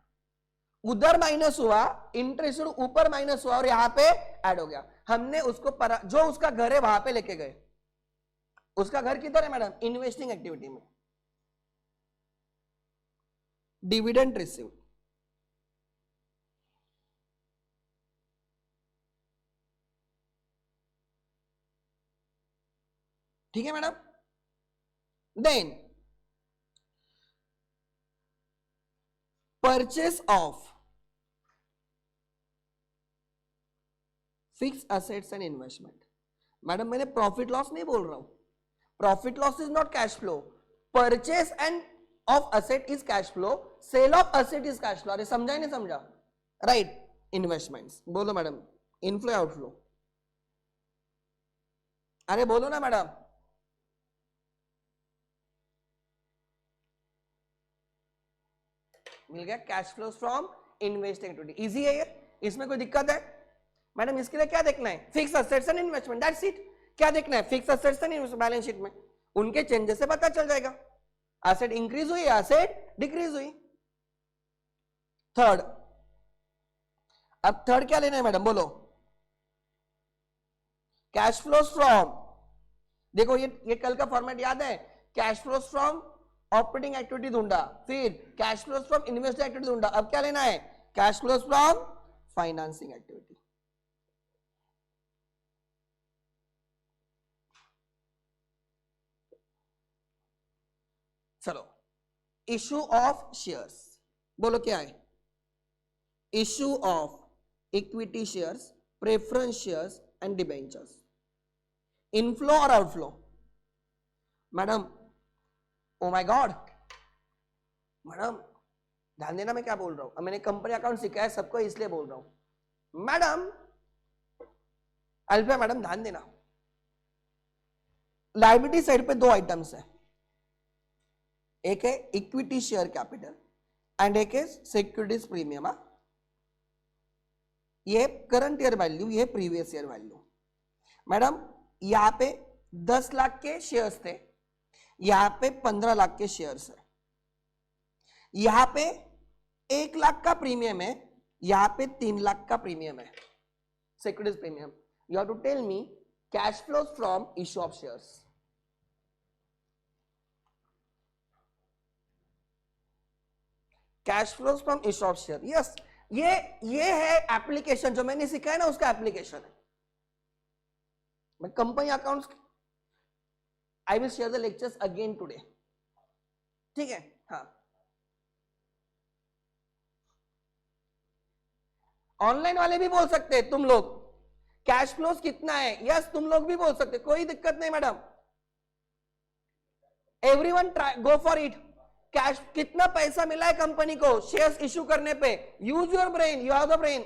उधर माइनस हुआ, इंटरेस्ट ऊपर माइनस हुआ और यहां पे ऐड हो गया। हमने उसको जो उसका घर है वहां पे लेके गए। उसका घर किधर है मैडम? इन्वेस्टिंग एक्टिविटी में। डिविडेंड रिसीव्ड, ठीक है madam. Then purchase of fix assets and investment. Madam मैंने प्रॉफिट लॉस नहीं बोल रहा हूं, profit loss is not cash flow. Purchase and of asset is cash flow, sale of asset is cash flow. अरे समझा ही नहीं समझा? राइट, इन्वेस्टमेंट्स बोलो मैडम, इनफ्लो आउटफ्लो? अरे बोलो ना मैडम। मिल गया, cash flows from investing activity. Easy है ये, इसमें कोई दिक्कत है? मैडम इसके लिए क्या देखना है? Fix assets and investment, that's it. क्या देखना है? Fix assets and investment, balance sheet में उनके चेंजेस से पता चल जाएगा, एसेट इंक्रीज हुई, एसेट डिक्रीज हुई। थर्ड, अब थर्ड क्या लेना है मैडम, बोलो? कैश फ्लोज फ्रॉम, देखो ये कल का फॉर्मेट याद है? Cash flows from operating activity ढूंढा, फिर cash flows from investing activity ढूंढा, अब क्या लेना है? Cash flows from financing activity. चलो, इशू ऑफ शेयर्स, बोलो क्या है? Issue of equity shares, preference shares and debentures. Inflow और outflow? Madam oh my god, madam ध्यान देना मैं क्या बोल रहा हूं। मैंने कंपनी अकाउंट सिखाया सबको, इसलिए बोल रहा हूं। मैडम अल्फा, मैडम ध्यान देना, लायबिलिटी साइड पे दो आइटम्स है, एक है इक्विटी शेयर कैपिटल एंड एक है सिक्योरिटीज प्रीमियम। ये करंट ईयर वैल्यू, ये प्रीवियस ईयर वैल्यू। मैडम यहां पे 10 लाख के शेयर्स थे, यहां पे 15 लाख के शेयर्स है, यहां पे 1 लाख का प्रीमियम है, यहां पे 3 लाख का प्रीमियम है, securities premium. You have to tell me cash flows from issue of shares. Cash flows from issue of share, yes, ये है एप्लीकेशन जो मैंने सिखाया ना, उसका एप्लीकेशन है। मैं company accounts, I will share the lectures again today, ठीक है? हाँ, ऑनलाइन वाले भी बोल सकते हैं तुम लोग, कैश फ्लोज कितना है, यस तुम लोग भी बोल सकते, कोई दिक्कत नहीं madam. Everyone try, go for it. Cash कितना पैसा मिला है कंपनी को शेयर्स इशू करने पे? Use your brain, you have the brain.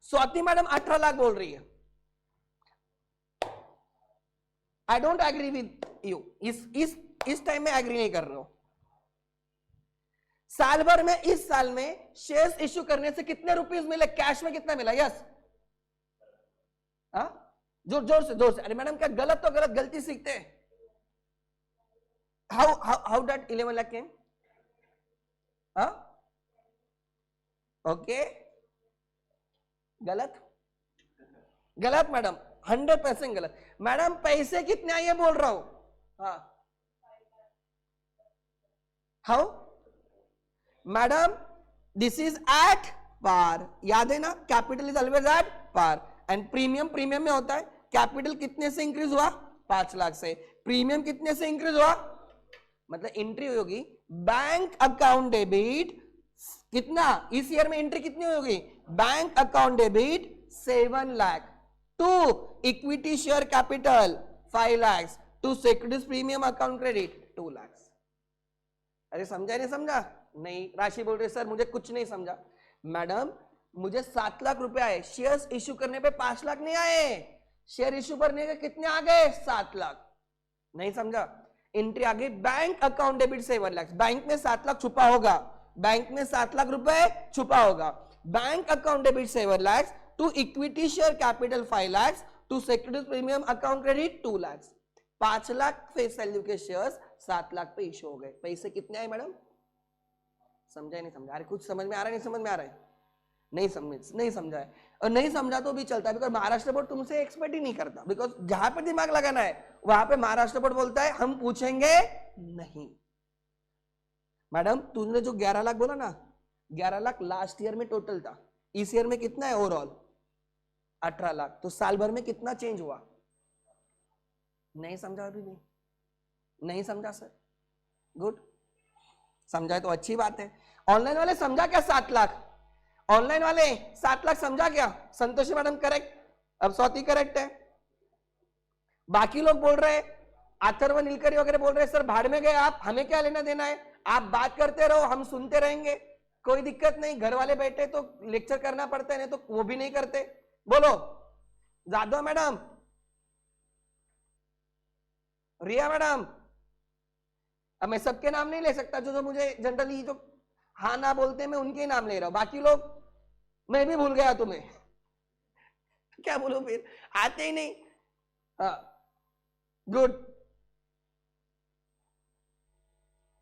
Swati madam 18 lakh बोल रही है, I don't agree with you. इस टाइम में एग्री नहीं कर रहा हूं। साल भर में, इस साल में शेयर्स इश्यू करने से कितने रुपीस मिले, कैश में कितना मिला? यस, हाँ, जोर से। अरे मैडम क्या गलत तो गलत, गलती सीखते हैं। हाउ दैट 11 लाख केम? हाँ, ओके, गलत मैडम, 100% गलत मैडम। पैसे कितने आए बोल रहा हूं। हाँ, how madam, this is at par, याद है ना, capital is always at par. And premium में होता है, कैपिटल कितने से इंक्रीज हुआ? 5 लाख से। प्रीमियम कितने से इंक्रीज हुआ? मतलब एंट्री होगी बैंक अकाउंट डेबिट कितना, इस ईयर में एंट्री कितनी होगी? Bank account debit 7 lakh, to equity share capital 5 lakh, to securities premium account credit 2 lakh. अरे समझा नहीं समझा? नहीं, राशि बोल रहे सर मुझे कुछ नहीं समझा। मैडम मुझे 7 लाख रुपए आए, शेयर्स इश्यू करने पे 5 लाख नहीं आए, शेयर इश्यू करने के कितने आ गए? 7 लाख। नहीं समझा? एंट्री आ गई bank account debit 7 lakh, bank में 7 लाख छुपा होगा, बैंक में 7 लाख रुपए छुपा होगा। Bank account debit 7 lakh, to equity share capital 5 lakh, to securities premium account credit 2 lakh. 5 lakh face value के शेयर्स 7 लाख पे इश्यू हो गए। पैसे कितने आए मैडम? समझा नहीं समझा? अरे कुछ समझ में आ रहा है, नहीं समझ में आ रहा है? नहीं समझा है, और नहीं समझा तो भी चलता है, बिकॉज महाराष्ट्र बोर्ड तुमसे एक्सपेक्ट ही नहीं करता, बिकॉज जहां पे दिमाग लगाना है वहां पे महाराष्ट्र बोर्ड बोलता है हम पूछेंगे नहीं। मैडम तुमने जो 11 लाख बोला ना, 11 लाख लास्ट ईयर में टोटल था, इस ईयर में कितना है ओवरऑल? 18 लाख। तो साल भर में कितना चेंज हुआ? नहीं समझा? अभी नहीं समझा सर? गुड, समझा तो अच्छी बात है। ऑनलाइन वाले समझा क्या 7 लाख? ऑनलाइन वाले 7 लाख समझा क्या? संतोषी मैडम करेक्ट, अब स्वाति करेक्ट है। बाकी लोग बोल रहे हैं, अथर्व नीलकरी वगैरह बोल रहे हैं सर भाड़ में गए आप, हमें क्या लेना देना है, आप बात करते रहो हम सुनते रहेंगे, कोई दिक्कत नहीं। घर वाले बैठे तो लेक्चर करना पड़ता है, नहीं तो वो भी नहीं करते। बोलो जादव मैडम, रिया मैडम, अब मैं सबके नाम नहीं ले सकता, जो मुझे जनरली जो हाँ ना बोलते हैं मैं उनके ही नाम ले रहा हूं, बाकी लोग मैं भी भूल गया तुम्हें क्या बोलूं, फिर आते ही नहीं। हाँ गुड,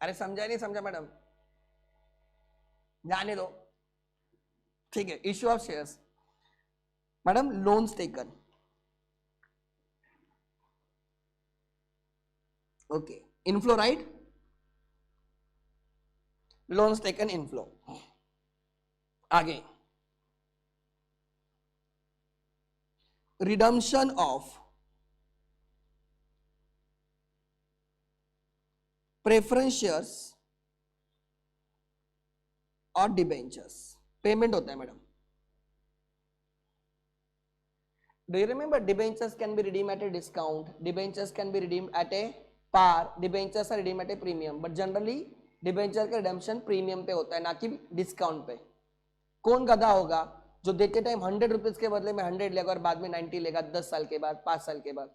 अरे समझा नहीं समझा मैडम? जाने दो, ठीक है। Issue of shares madam, loans taken, okay, inflow right, loans taken inflow. आगे रिडम्पशन ऑफ प्रेफरेंस शेयर्स और डिबेंचर्स, पेमेंट होता है madam. Do you remember debentures can be redeem at a discount, debentures can be redeem at a par, debentures are redeem at a premium, but generally debenture का redemption premium पे होता है, ना कि discount पे। कौन गधा होगा जो देते टाइम 100 रुपीज के बदले में 100 लेगा और बाद में 90 लेगा 10 साल के बाद, 5 साल के बाद।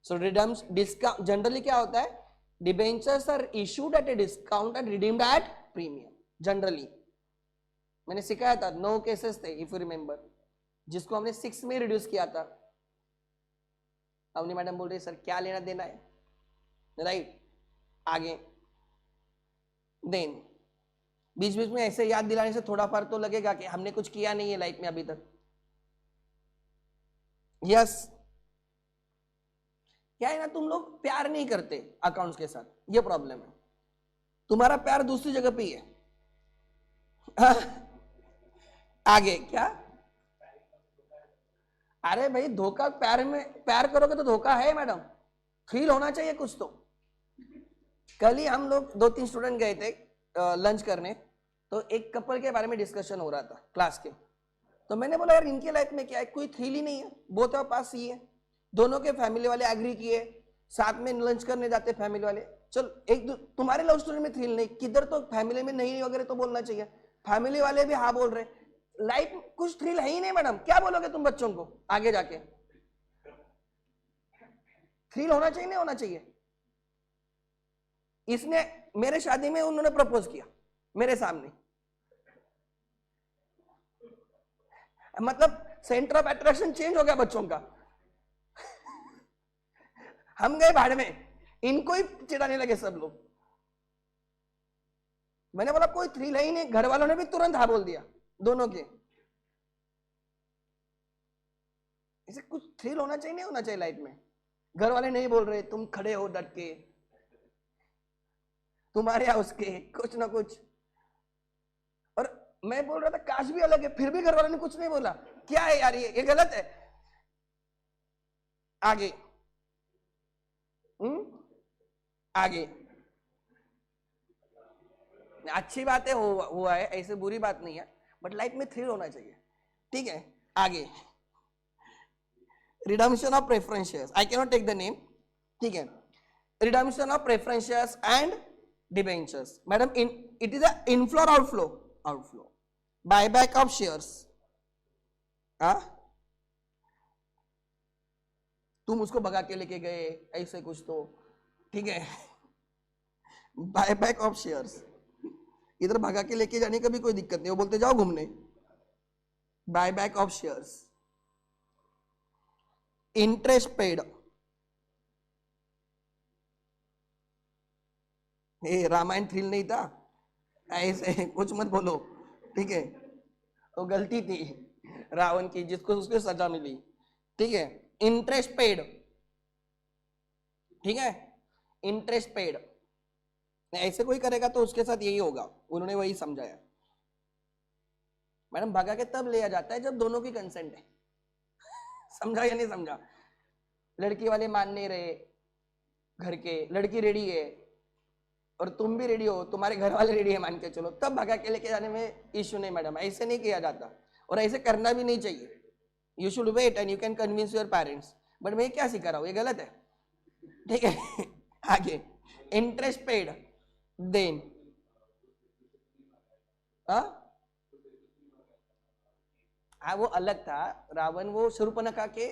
सो रिडम्पशन डिस्काउंट जनरली क्या होता है, debentures are issued at a discount and redeemed at premium. Generally मैंने सिखाया था, 9 केसेस थे इफ यू रिमेंबर, जिसको हमने 6 में रिड्यूस किया था। अवनी मैडम बोल रही सर क्या लेना देना है, राइट। आगे देन बीच बीच में ऐसे याद दिलाने से थोड़ा फर्क तो लगेगा कि हमने कुछ किया नहीं है लाइफ में अभी तक। यस, क्या है ना, तुम लोग प्यार नहीं करते अकाउंट्स के साथ, ये प्रॉब्लम है। तुम्हारा प्यार दूसरी जगह पे ही है। आगे क्या, अरे भाई धोखा, प्यार में प्यार करोगे तो धोखा है मैडम, फील होना चाहिए कुछ तो। कल ही हम लोग 2-3 स्टूडेंट गए थे लंच करने, तो एक कपल के बारे में डिस्कशन हो रहा था क्लास के। तो मैंने बोला यार इनके लाइफ में क्या है, कोई थ्रिल ही नहीं है, बोथ ऑफ पास ही है। दोनों के फैमिली वाले एग्री किए, साथ में लंच करने जाते फैमिली वाले। चल एक तुम्हारे लव स्टोरी में थ्रिल नहीं, किधर तो फैमिली में नहीं वगैरह तो बोलना चाहिए, फैमिली वाले भी हाँ बोल रहे, लाइफ में कुछ थ्रिल है ही नहीं मैडम। क्या बोलोगे तुम बच्चों को आगे जाके, थ्रिल होना चाहिए नहीं होना चाहिए? इसने मेरे शादी में उन्होंने प्रपोज किया, मेरे सामने, मतलब सेंटर ऑफ अट्रैक्शन चेंज हो गया बच्चों का। हम गए भाड़ में, इनको ही चिढ़ाने लगे सब लोग। मैंने बोला कोई थ्रिल है ही नहीं, घर वालों ने भी तुरंत हाँ बोल दिया दोनों के। इसे कुछ थ्रिल होना चाहिए, नहीं होना चाहिए लाइफ में? घर वाले नहीं बोल रहे, तुम खड़े हो डट के, तुम्हारे या उसके कुछ ना कुछ। और मैं बोल रहा था काश भी अलग है, फिर भी घर वालों ने कुछ नहीं बोला। क्या है यार, ये गलत है। आगे आगे अच्छी बात है, हुआ है, ऐसे बुरी बात नहीं है, बट लाइफ में थ्रिल होना चाहिए। ठीक है, आगे redemption of preferentials, I can not take the name. ठीक है, redemption of preferentials and debentures. Madam it is a inflow और outflow? Outflow. Buyback of shares, तुम उसको भगा के लेके गए ऐसे कुछ तो, ठीक है। बायबैक ऑफ शेयर्स, इधर भगा के लेके जाने का भी कोई दिक्कत नहीं, वो बोलते जाओ घूमने। Buyback of shares, interest paid. ये रामायण थ्रिल नहीं था, ऐसे कुछ मत बोलो, ठीक है। वो गलती थी रावण की, जिसको उसको सजा मिली। ठीक है, इंटरेस्ट पेड, ठीक है, इंटरेस्ट पेड। ऐसे कोई करेगा तो उसके साथ यही होगा, उन्होंने वही समझाया। मैडम भगा के तब लिया जाता है जब दोनों की कंसेंट है। समझा या नहीं समझा? लड़की वाले मान नहीं रहे घर के, लड़की रेडी है और तुम भी रेडी हो, तुम्हारे घर वाले रेडी है मान के चलो, तब भगा के लेके जाने में इश्यू नहीं मैडम, ऐसे नहीं किया जाता और ऐसे करना भी नहीं चाहिए। You should wait and you can convince your parents, but मैं क्या सिखा रहा हूँ, ये गलत है। ठीक है, आगे इंटरेस्ट पेड देन, हाँ वो अलग था। रावण वो शूर्पणखा के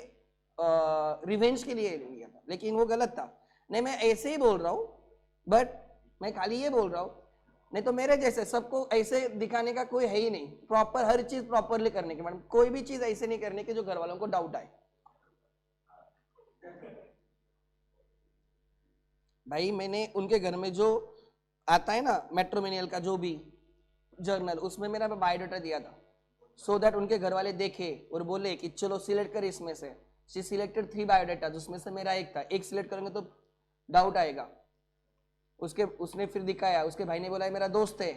रिवेंज के लिए लिया था, लेकिन वो गलत था। नहीं मैं ऐसे ही बोल रहा हूँ, बट मैं खाली ये बोल रहा हूँ, नहीं तो मेरे जैसे सबको ऐसे दिखाने का कोई है ही नहीं, प्रॉपर हर चीज प्रॉपरली करने की। मैडम कोई भी चीज ऐसे नहीं करने की जो घर वालों को डाउट आए। भाई मैंने उनके घर में जो आता है ना मैट्रिमोनियल का जो भी जर्नल, उसमें मेरा बायोडाटा दिया था, सो दैट उनके घर वाले देखे और बोले कि चलो सिलेक्ट कर इसमें से। शी सिलेक्टेड 3 बायोडाटा, जिसमें से मेरा एक था। एक सिलेक्ट करेंगे तो डाउट आएगा। उसने फिर दिखाया, उसके भाई ने बोला मेरा दोस्त है,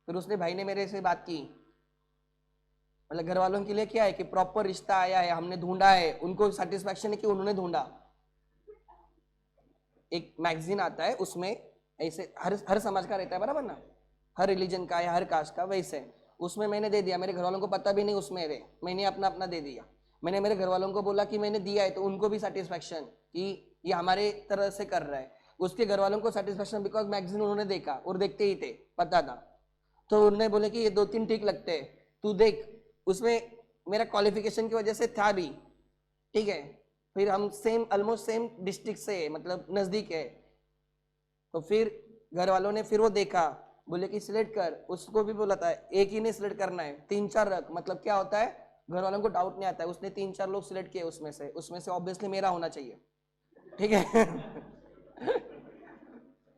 फिर उसने भाई ने मेरे से बात की। मतलब घर वालों के लिए क्या है कि प्रॉपर रिश्ता आया है, हमने ढूंढा है, उनको सेटिस्फैक्शन है कि उन्होंने ढूंढा। एक मैगजीन आता है, उसमें ऐसे हर समाज का रहता है बराबर ना, हर रिलीजन का या हर कास्ट का, वैसे उसमें मैंने दे दिया। मेरे घर वालों को पता भी नहीं उसमें है, मैंने अपना अपना दे दिया। मैंने मेरे घर वालों को बोला कि मैंने दिया है, तो उनको भी सेटिस्फैक्शन कि ये हमारे तरह से कर रहा है। उसके घर वालों को सेटिस्फैक्शन बिकॉज मैगजीन उन्होंने देखा और देखते ही थे, पता था, तो उन्होंने बोले कि ये 2-3 ठीक लगते हैं, तू देख। उसमें मेरा क्वालिफिकेशन की वजह से था भी, ठीक है। फिर हम सेम ऑलमोस्ट सेम डिस्ट्रिक्ट से, मतलब नजदीक है। तो फिर घर वालों ने फिर वो देखा, बोले कि सिलेक्ट कर। उसको भी बोला था एक ही नहीं सिलेक्ट करना है, 3-4 रख। मतलब क्या होता है, घर वालों को डाउट नहीं आता है। उसने 3-4 लोग सिलेक्ट किए, उसमें से ऑब्वियसली मेरा होना चाहिए, ठीक है।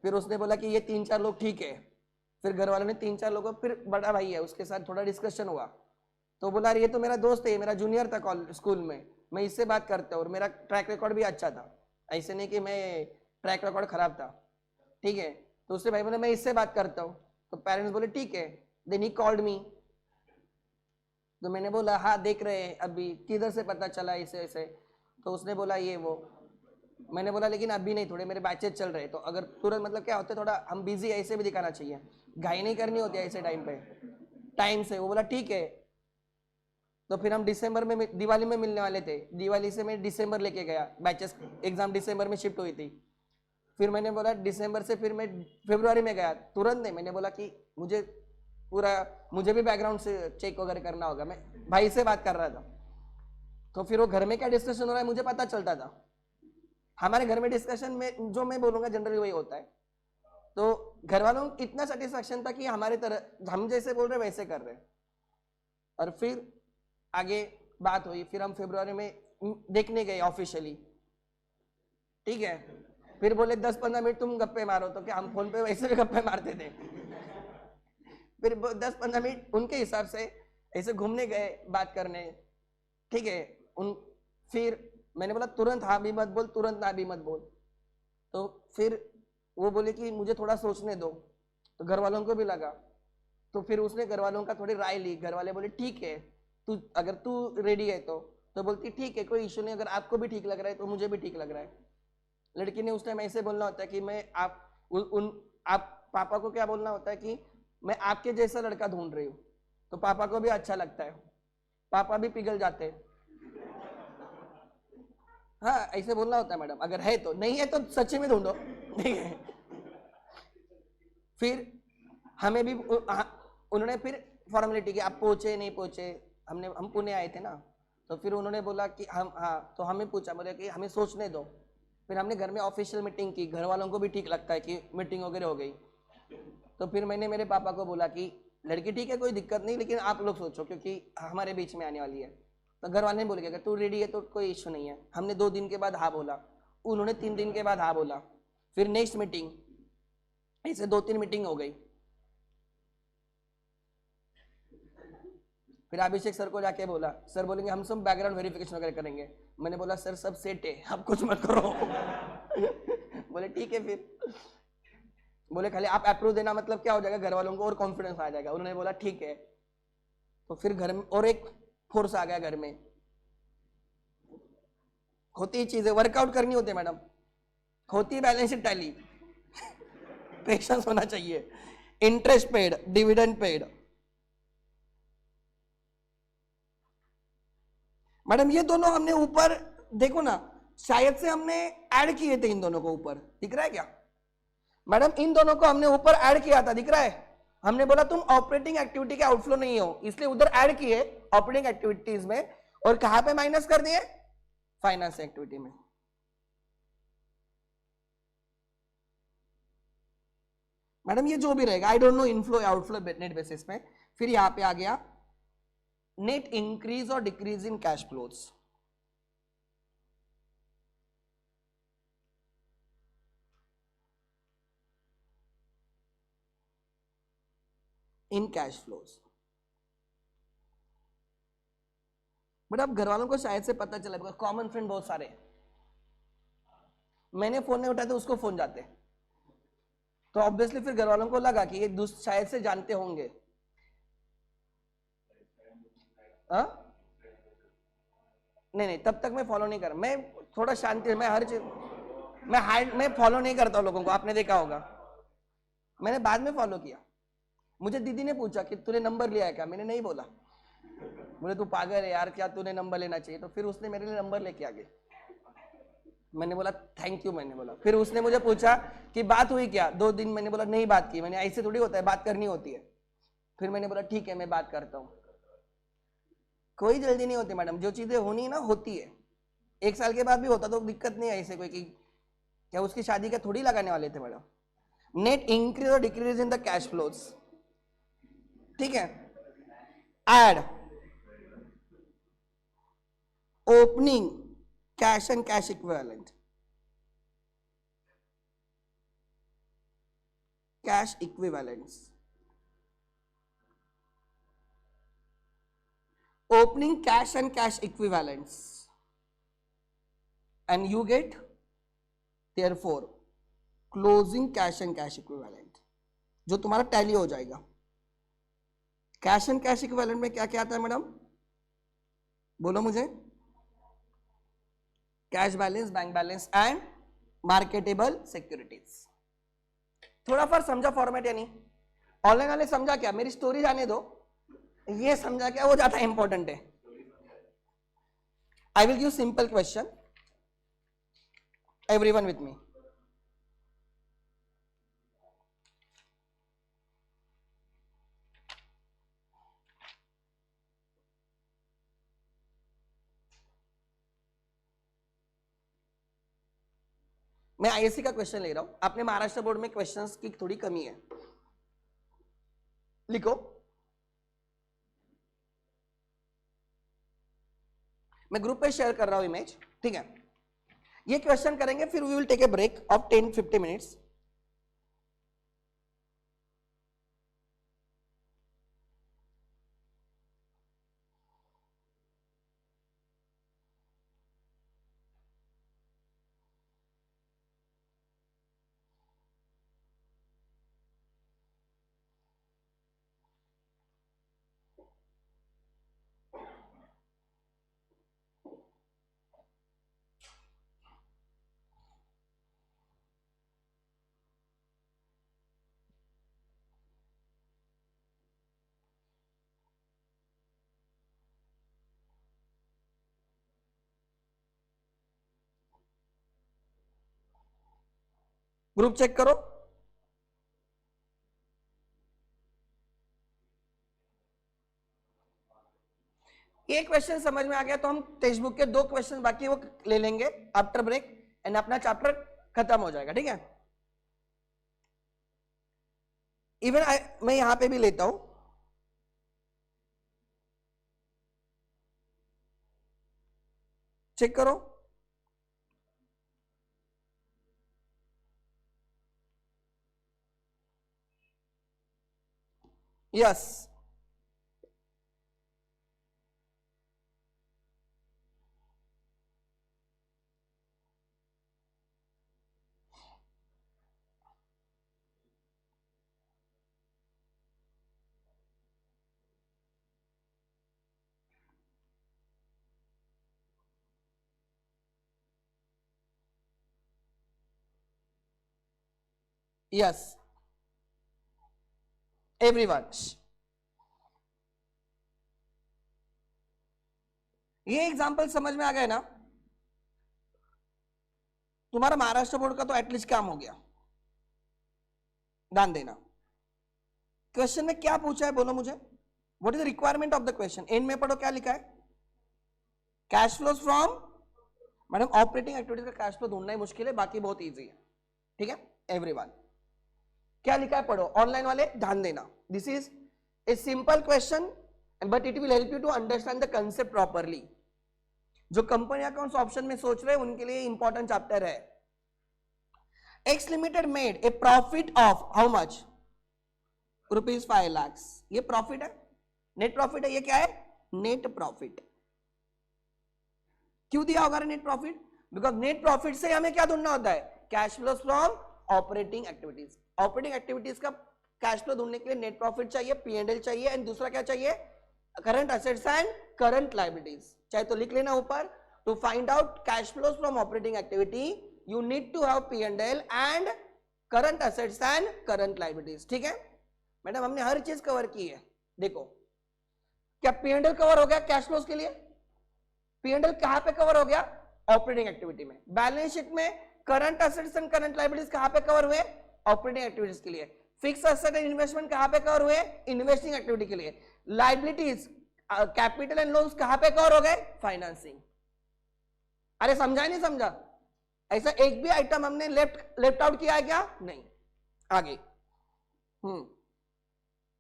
फिर उसने बोला कि ये 3-4 लोग ठीक है। फिर घर वालों ने 3-4 लोगों, फिर बड़ा भाई है उसके साथ थोड़ा डिस्कशन हुआ, तो बोला ये तो मेरा दोस्त है, मेरा जूनियर था स्कूल में, मैं इससे बात करता हूँ और मेरा ट्रैक रिकॉर्ड भी अच्छा था, ऐसे नहीं कि मैं ट्रैक रिकॉर्ड खराब था, ठीक है। तो उससे भाई बोले मैं इससे बात करता हूँ। तो पेरेंट्स बोले ठीक है। देन ही कॉल्ड मी, तो मैंने बोला हाँ देख रहे हैं अभी, किधर से पता चला ऐसे ऐसे। तो उसने बोला ये वो। मैंने बोला लेकिन अभी नहीं, थोड़े मेरे बैचेज चल रहे हैं, तो अगर तुरंत, मतलब क्या होता है थोड़ा हम बिजी, ऐसे भी दिखाना चाहिए, घाई नहीं करनी होती ऐसे टाइम पे, टाइम से। वो बोला ठीक है। तो फिर हम दिसंबर में, दिवाली में मिलने वाले थे। दिवाली से मैं दिसंबर लेके गया, बैचेस एग्जाम दिसंबर में शिफ्ट हुई थी। फिर मैंने बोला दिसंबर से फिर मैं फरवरी में गया, तुरंत नहीं। मैंने बोला कि मुझे भी बैकग्राउंड से चेक वगैरह करना होगा। मैं भाई से बात कर रहा था, तो फिर वो घर में क्या डिस्कशन हो रहा है मुझे पता चलता था। हमारे घर में डिस्कशन में जो मैं बोलूंगा जनरली वही होता है। तो घर वालों को इतना सेटिस्फैक्शन था कि हमारे तरह हम जैसे बोल रहे वैसे कर रहे। और फिर आगे बात हुई, फिर हम फरवरी में देखने गए ऑफिशियली, ठीक है। फिर बोले 10-15 मिनट तुम गप्पे मारो, तो क्या हम फोन पे वैसे भी गप्पे मारते थे। फिर 10-15 मिनट उनके हिसाब से ऐसे घूमने गए बात करने, ठीक है। उन फिर मैंने बोला तुरंत हाँ भी मत बोल, तुरंत ना भी मत बोल। तो फिर वो बोले कि मुझे थोड़ा सोचने दो, तो घर वालों को भी लगा। तो फिर उसने घर वालों का थोड़ी राय ली। घर वाले बोले ठीक है, तू अगर तू रेडी है तो बोलती ठीक है कोई इशू नहीं, अगर आपको भी ठीक लग रहा है तो मुझे भी ठीक लग रहा है। लड़की ने उस टाइम ऐसे बोलना होता है कि मैं आप पापा को क्या बोलना होता है कि मैं आपके जैसा लड़का ढूंढ रही हूँ, तो पापा को भी अच्छा लगता है, पापा भी पिघल जाते हैं। हाँ ऐसे बोलना होता है मैडम, अगर है तो, नहीं है तो सच्ची में ढूंढो, ठीक है। फिर हमें भी उन्होंने फिर फॉर्मेलिटी की, आप पहुंचे नहीं पहुंचे, हम पुणे आए थे ना, तो फिर उन्होंने बोला कि हम हाँ, तो हमें पूछा, बोले कि हमें सोचने दो। फिर हमने घर में ऑफिशियल मीटिंग की, घर वालों को भी ठीक लगता है कि मीटिंग वगैरह हो गई। तो फिर मैंने मेरे पापा को बोला कि लड़की ठीक है कोई दिक्कत नहीं, लेकिन आप लोग सोचो क्योंकि हमारे बीच में आने वाली है। तो घर वाले ने बोले कि अगर तू रेडी है तो कोई इशू नहीं है। हमने 2 दिन के बाद हाँ बोला, उन्होंने 3 दिन के बाद हाँ बोला। फिर नेक्स्ट मीटिंग, ऐसे 2-3 मीटिंग हो गई। फिर अभिषेक सर को जाके बोला, सर बोलेंगे हम सब बैकग्राउंड वेरिफिकेशन वगैरह करेंगे। मैंने बोला सर सब सेट है, आप कुछ मत करो। बोले ठीक है। फिर बोले खाली आप अप्रूव देना, मतलब क्या हो जाएगा, घर वालों को और कॉन्फिडेंस आ जाएगा। उन्होंने बोला ठीक है। तो फिर घर में और एक फोर्स आ गया घर में। होती ही चीजें वर्कआउट करनी होती है मैडम, होती बैलेंस शीट टैली। पेशेंस होना चाहिए। Interest paid, dividend paid. Madam ये दोनों हमने ऊपर देखो ना, शायद से हमने ऐड किए थे इन दोनों को ऊपर, दिख रहा है क्या मैडम? इन दोनों को हमने ऊपर ऐड किया था, दिख रहा है? हमने बोला तुम ऑपरेटिंग एक्टिविटी के आउटफ्लो नहीं हो, इसलिए उधर ऐड किए ऑपरेटिंग एक्टिविटीज में, और कहां पे माइनस कर दिए? फाइनेंस एक्टिविटी में। मैडम ये जो भी रहेगा, आई डोंट नो इनफ्लो या आउटफ्लो नेट बेसिस में। फिर यहां पे आ गया नेट इंक्रीज और decrease in cash flows in cash flows. But अब घर वालों को शायद से पता चला, बिकॉज कॉमन फ्रेंड बहुत सारे हैं। मैंने फोन नहीं उठाया तो उसको फोन जाते, तो ऑब्वियसली फिर घर वालों को लगा कि ये शायद से जानते होंगे। हाँ नहीं, तब तक मैं फॉलो नहीं कर, मैं थोड़ा शांति, मैं हर चीज मैं फॉलो नहीं करता लोगों को, आपने देखा होगा। मैंने बाद में फॉलो किया। मुझे दीदी ने पूछा कि तूने नंबर लिया है क्या, मैंने नहीं बोला। बोले तू पागल है यार, क्या तूने नंबर लेना चाहिए? तो फिर उसने मेरे लिए नंबर लेके आ गए। मैंने बोला थैंक यू, मैंने बोला। फिर उसने मुझे पूछा कि बात हुई क्या 2 दिन, मैंने बोला नहीं बात की। मैंने ऐसे थोड़ी होता है, बात करनी होती है। फिर मैंने बोला ठीक है मैं बात करता हूँ। कोई जल्दी नहीं होती मैडम, जो चीजें होनी है ना होती है। 1 साल के बाद भी होता तो दिक्कत नहीं है ऐसे कोई कि क्या उसकी शादी का थोड़ी लगाने वाले थे मैडम। नेट इंक्रीज और decrease in the cash flows, ठीक है। Add opening cash and cash equivalent, cash equivalents, opening cash and cash equivalents, and you get therefore closing cash and cash equivalent, जो तुम्हारा टैली हो जाएगा। Cash and cash equivalent में क्या क्या आता है मैडम, बोलो मुझे? Cash balance, bank balance and marketable securities. थोड़ा फर्क समझा फॉर्मेट या नहीं? ऑनलाइन वाले समझा क्या? मेरी स्टोरी जाने दो, ये समझा क्या वो ज्यादा इंपॉर्टेंट है। I will give simple question, everyone with me. मैं आईएससी का क्वेश्चन ले रहा हूं, आपने महाराष्ट्र बोर्ड में क्वेश्चंस की थोड़ी कमी है, लिखो। मैं ग्रुप पे शेयर कर रहा हूं इमेज, ठीक है। ये क्वेश्चन करेंगे, फिर we will take a break of 10-15 minutes. Group check करो। ये क्वेश्चन समझ में आ गया तो हम टेक्स्ट बुक के 2 क्वेश्चन बाकी वो ले लेंगे आफ्टर ब्रेक, एंड अपना चैप्टर खत्म हो जाएगा, ठीक है। इवन मैं यहां पे भी लेता हूं, चेक करो। Yes, yes everyone. ये एग्जांपल समझ में आ गए ना? तुम्हारा महाराष्ट्र बोर्ड का तो एटलीस्ट काम हो गया, ध्यान देना। क्वेश्चन में क्या पूछा है बोलो मुझे, what is the requirement of the question? And में पढ़ो क्या लिखा है, cash flows from, madam operating activities का कैश फ्लो ढूंढना ही मुश्किल है, बाकी बहुत इजी है, ठीक है एवरीवन। क्या लिखा है पढ़ो, ऑनलाइन वाले ध्यान देना। This is a simple question but it will help you to understand the concept properly. जो कंपनी अकाउंट्स ऑप्शन में सोच रहे हैं उनके लिए इंपॉर्टेंट चैप्टर है। X limited made a profit of how much, ₹5 lakh. ये प्रॉफिट है, नेट प्रॉफिट है, ये क्या है नेट प्रॉफिट। क्यों दिया होगा net profit? Because net profit से हमें क्या ढूंढना होता है, cash flow from operating activities. Operating activities का कैश फ्लो ढूंढने के लिए नेट प्रॉफिट चाहिए, P&L चाहिए, एंड दूसरा क्या चाहिए, current assets and current liabilities. चाहे तो लिख लेना ऊपर, to find out cash flows from operating activity you need to have P&L and current assets and current liabilities, ठीक है मैडम। हमने हर चीज कवर की है। देखो क्या P&L कवर हो गया कैश फ्लोज के लिए? P&L कहां पे कवर हो गया, ऑपरेटिंग एक्टिविटी में। बैलेंस शीट में current assets and current liabilities कहां पे कवर हुए, ऑपरेटिंग एक्टिविटीज के लिए। फिक्स एसेट एंड इन्वेस्टमेंट कहां पे कवर हुए, इन्वेस्टिंग एक्टिविटी के लिए। लायबिलिटीज कैपिटल एंड लोन्स कहां पे कवर हो गए, फाइनेंसिंग। अरे समझा नहीं समझा? ऐसा एक भी आइटम हमने लेफ्ट आउट किया है क्या? नहीं। आगे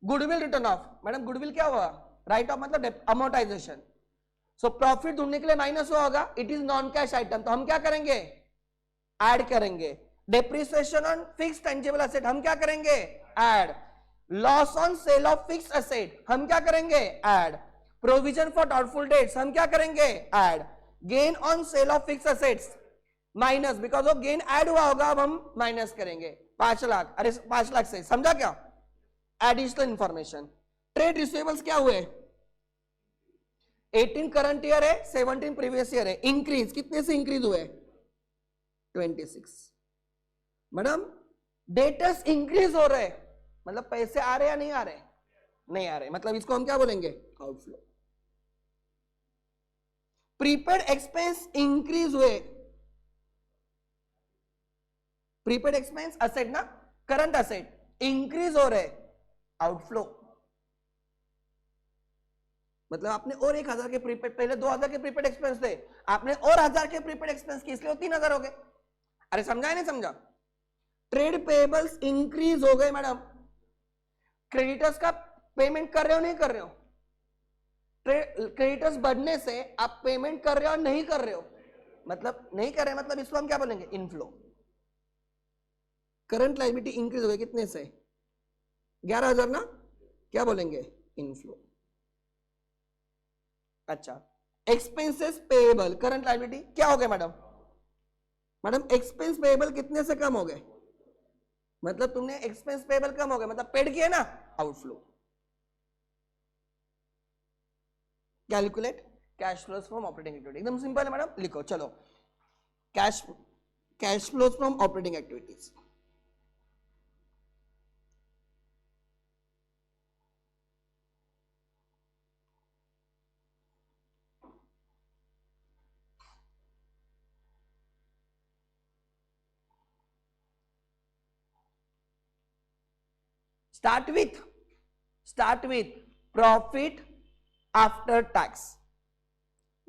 goodwill written of, madam goodwill क्या हुआ, राइट ऑफ मतलब अमोर्टाइजेशन। सो प्रॉफिट ढूंढने के लिए माइनस हुआ होगा, it is non cash item, तो हम क्या करेंगे, ऐड करेंगे। Depreciation on fixed tangible asset हम क्या करेंगे, add. Loss on sale of fixed asset हम क्या करेंगे, add. Provision for doubtful debts हम क्या करेंगे, add. Gain on sale of fixed assets minus, because वो गेन ऐड हुआ होगा, अब हम माइनस करेंगे 5 लाख। अरे 5 लाख से समझा क्या, एडिशनल इंफॉर्मेशन। ट्रेड रिसीवेबल्स क्या हुए, 18 करंट ईयर है, 17 प्रीवियस ईयर है। इंक्रीज कितने से इंक्रीज हुए, 26। मैडम डेटर्स इंक्रीज हो रहे, मतलब पैसे आ रहे या नहीं आ रहे, नहीं आ रहे, मतलब इसको हम क्या बोलेंगे, आउटफ्लो। प्रीपेड एक्सपेंस इंक्रीज हुए, प्रीपेड एक्सपेंस असेट ना, करंट असेट इंक्रीज हो रहे, आउटफ्लो। मतलब आपने और 1000 के प्रीपेड, पहले 2000 के प्रीपेड एक्सपेंस थे, आपने और 1000 के प्रीपेड एक्सपेंस किए, इसलिए 3000 हो गए। अरे समझा है नहीं समझा? ट्रेड पेबल्स इंक्रीज हो गए मैडम, क्रेडिटर्स का पेमेंट कर रहे हो नहीं कर रहे हो? क्रेडिटर्स बढ़ने से आप पेमेंट कर रहे हो और नहीं कर रहे हो, मतलब नहीं कर रहे, मतलब इसको हम क्या बोलेंगे? इनफ्लो। करंट लायबिलिटी इंक्रीज हो गई कितने से? 11,000 ना, क्या बोलेंगे? इनफ्लो। अच्छा, एक्सपेंसेस पेएबल करंट लायबिलिटी क्या हो गया मैडम? मैडम एक्सपेंस पेएबल कितने से कम हो गए? मतलब तुमने एक्सपेंस पेएबल कम हो गए, मतलब पेड किया ना, outflow. Calculate cash flows from operating activity, एकदम सिंपल है मैडम, लिखो चलो। Cash flows from operating activities, start with profit after tax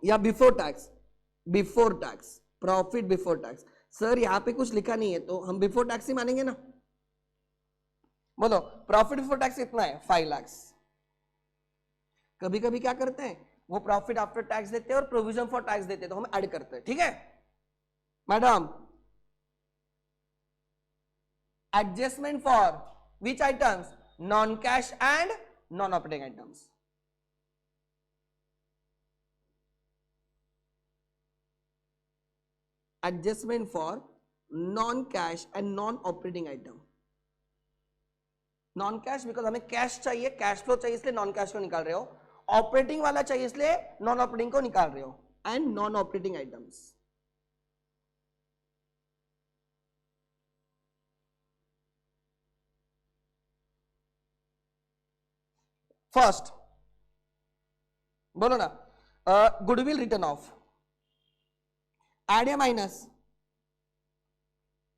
या before tax? Before tax, profit before tax. Sir यहां पे कुछ लिखा नहीं है तो हम बिफोर टैक्स ही मानेंगे ना। बोलो प्रॉफिट बिफोर टैक्स कितना है? 5 लाख। कभी कभी क्या करते हैं, वो प्रॉफिट आफ्टर टैक्स देते हैं और प्रोविजन फॉर टैक्स देते हैं, तो हम ऐड करते हैं, ठीक है madam? Adjustment for which items? Non cash and non operating items. Adjustment for non cash and non operating item. Non cash because हमें कैश चाहिए, कैश फ्लो चाहिए, इसलिए नॉन कैश को निकाल रहे हो। ऑपरेटिंग वाला चाहिए इसलिए नॉन ऑपरेटिंग को निकाल रहे हो। And non operating items, first बोलो ना, गुडविल रिटर्न ऑफ, ऐड या minus?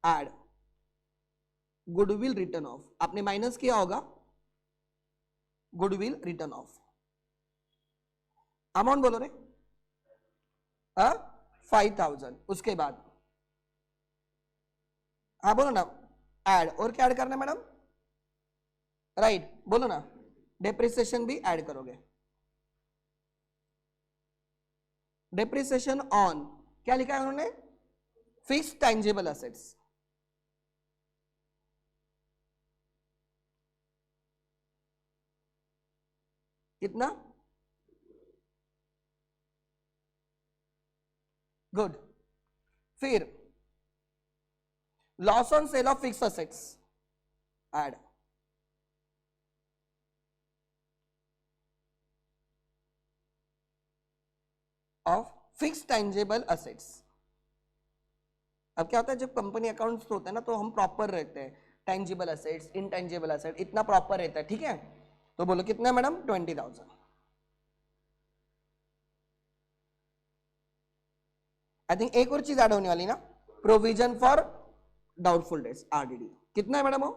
Add. Goodwill written of आपने माइनस किया होगा, गुडविल रिटर्न ऑफ। अमाउंट बोलो रे, 5,000। उसके बाद हाँ बोलो ना, ऐड। और क्या ऐड करना है मैडम? राइट, बोलो ना, डेप्रिसिएशन भी ऐड करोगे। डेप्रिसिएशन ऑन क्या लिखा है उन्होंने? Fixed tangible assets. कितना? गुड। फिर loss on sale of fixed assets add. Of fixed tangible assets. अब क्या होता है जब कंपनी अकाउंट्स होता है ना तो हम प्रॉपर रहते हैं, टैंजिबल असेट्स, इनटैंजिबल असेट इतना प्रॉपर रहता है, ठीक है? तो बोलो कितना है मैडम? 20,000। आई थिंक एक और चीज ऐड होने वाली ना, provision for doubtful debts, RDD. कितना है मैडम वो?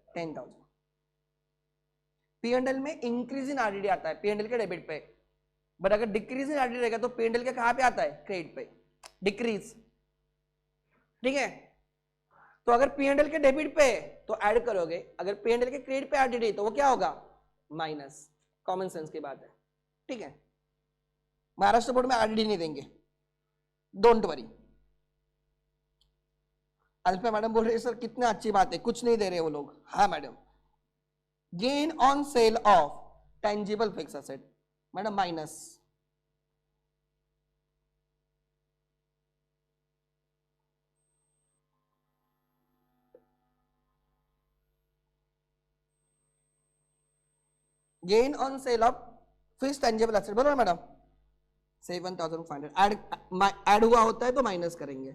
10,000। पीएनएल में इंक्रीज इन आरडीडी आता है, पीएनएल के डेबिट पे, बट अगर डिक्रीज इन आरडीडी रहेगा तो पीएनएल के कहां पे आता है? क्रेडिट पे, डिक्रीज, ठीक है? तो अगर पीएनएल के डेबिट पे तो ऐड करोगे, अगर पीएनएल के क्रेडिट पे आरडीडी तो वो क्या होगा? माइनस। कॉमन सेंस की बात है, ठीक है? महाराष्ट्र बोर्ड में आरडीडी नहीं देंगे, डोंट वरी। अल्फा मैडम बोल रहे सर कितना अच्छी बात है, कुछ नहीं दे रहे वो लोग। हाँ madam, gain on sale of tangible fixed asset madam minus. Gain on sale of fix tangible asset, बरोबर मैडम? 7,500 ऐड हुआ होता है तो माइनस करेंगे।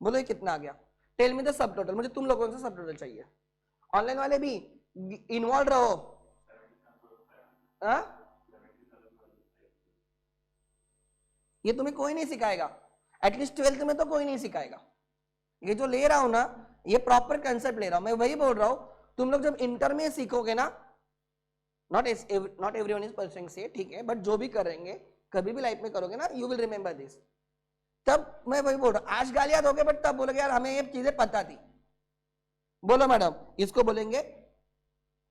बोलो ये कितना आ गया? Tell me the subtotal, मुझे तुम लोगों से सब टोटल चाहिए। ऑनलाइन वाले भी इन्वॉल्व रहो। ये तुम्हें कोई नहीं सिखाएगा, एटलीस्ट 12th में तो कोई नहीं सिखाएगा। ये जो ले रहा हूं ना, ये प्रॉपर कंसेप्ट ले रहा हूं, मैं वही बोल रहा हूं। तुम लोग जब इंटर में सीखोगे ना, नॉट एवरीवन इज परसुइंग से, ठीक है, बट जो भी करेंगे कभी भी लाइफ में करोगे ना, यू विल रिमेंबर दिस। तब मैं वही बोल रहा हूं, आज गालियां दोगे बट तब बोलोगे यार हमें ये चीजें पता थी। बोलो मैडम, इसको बोलेंगे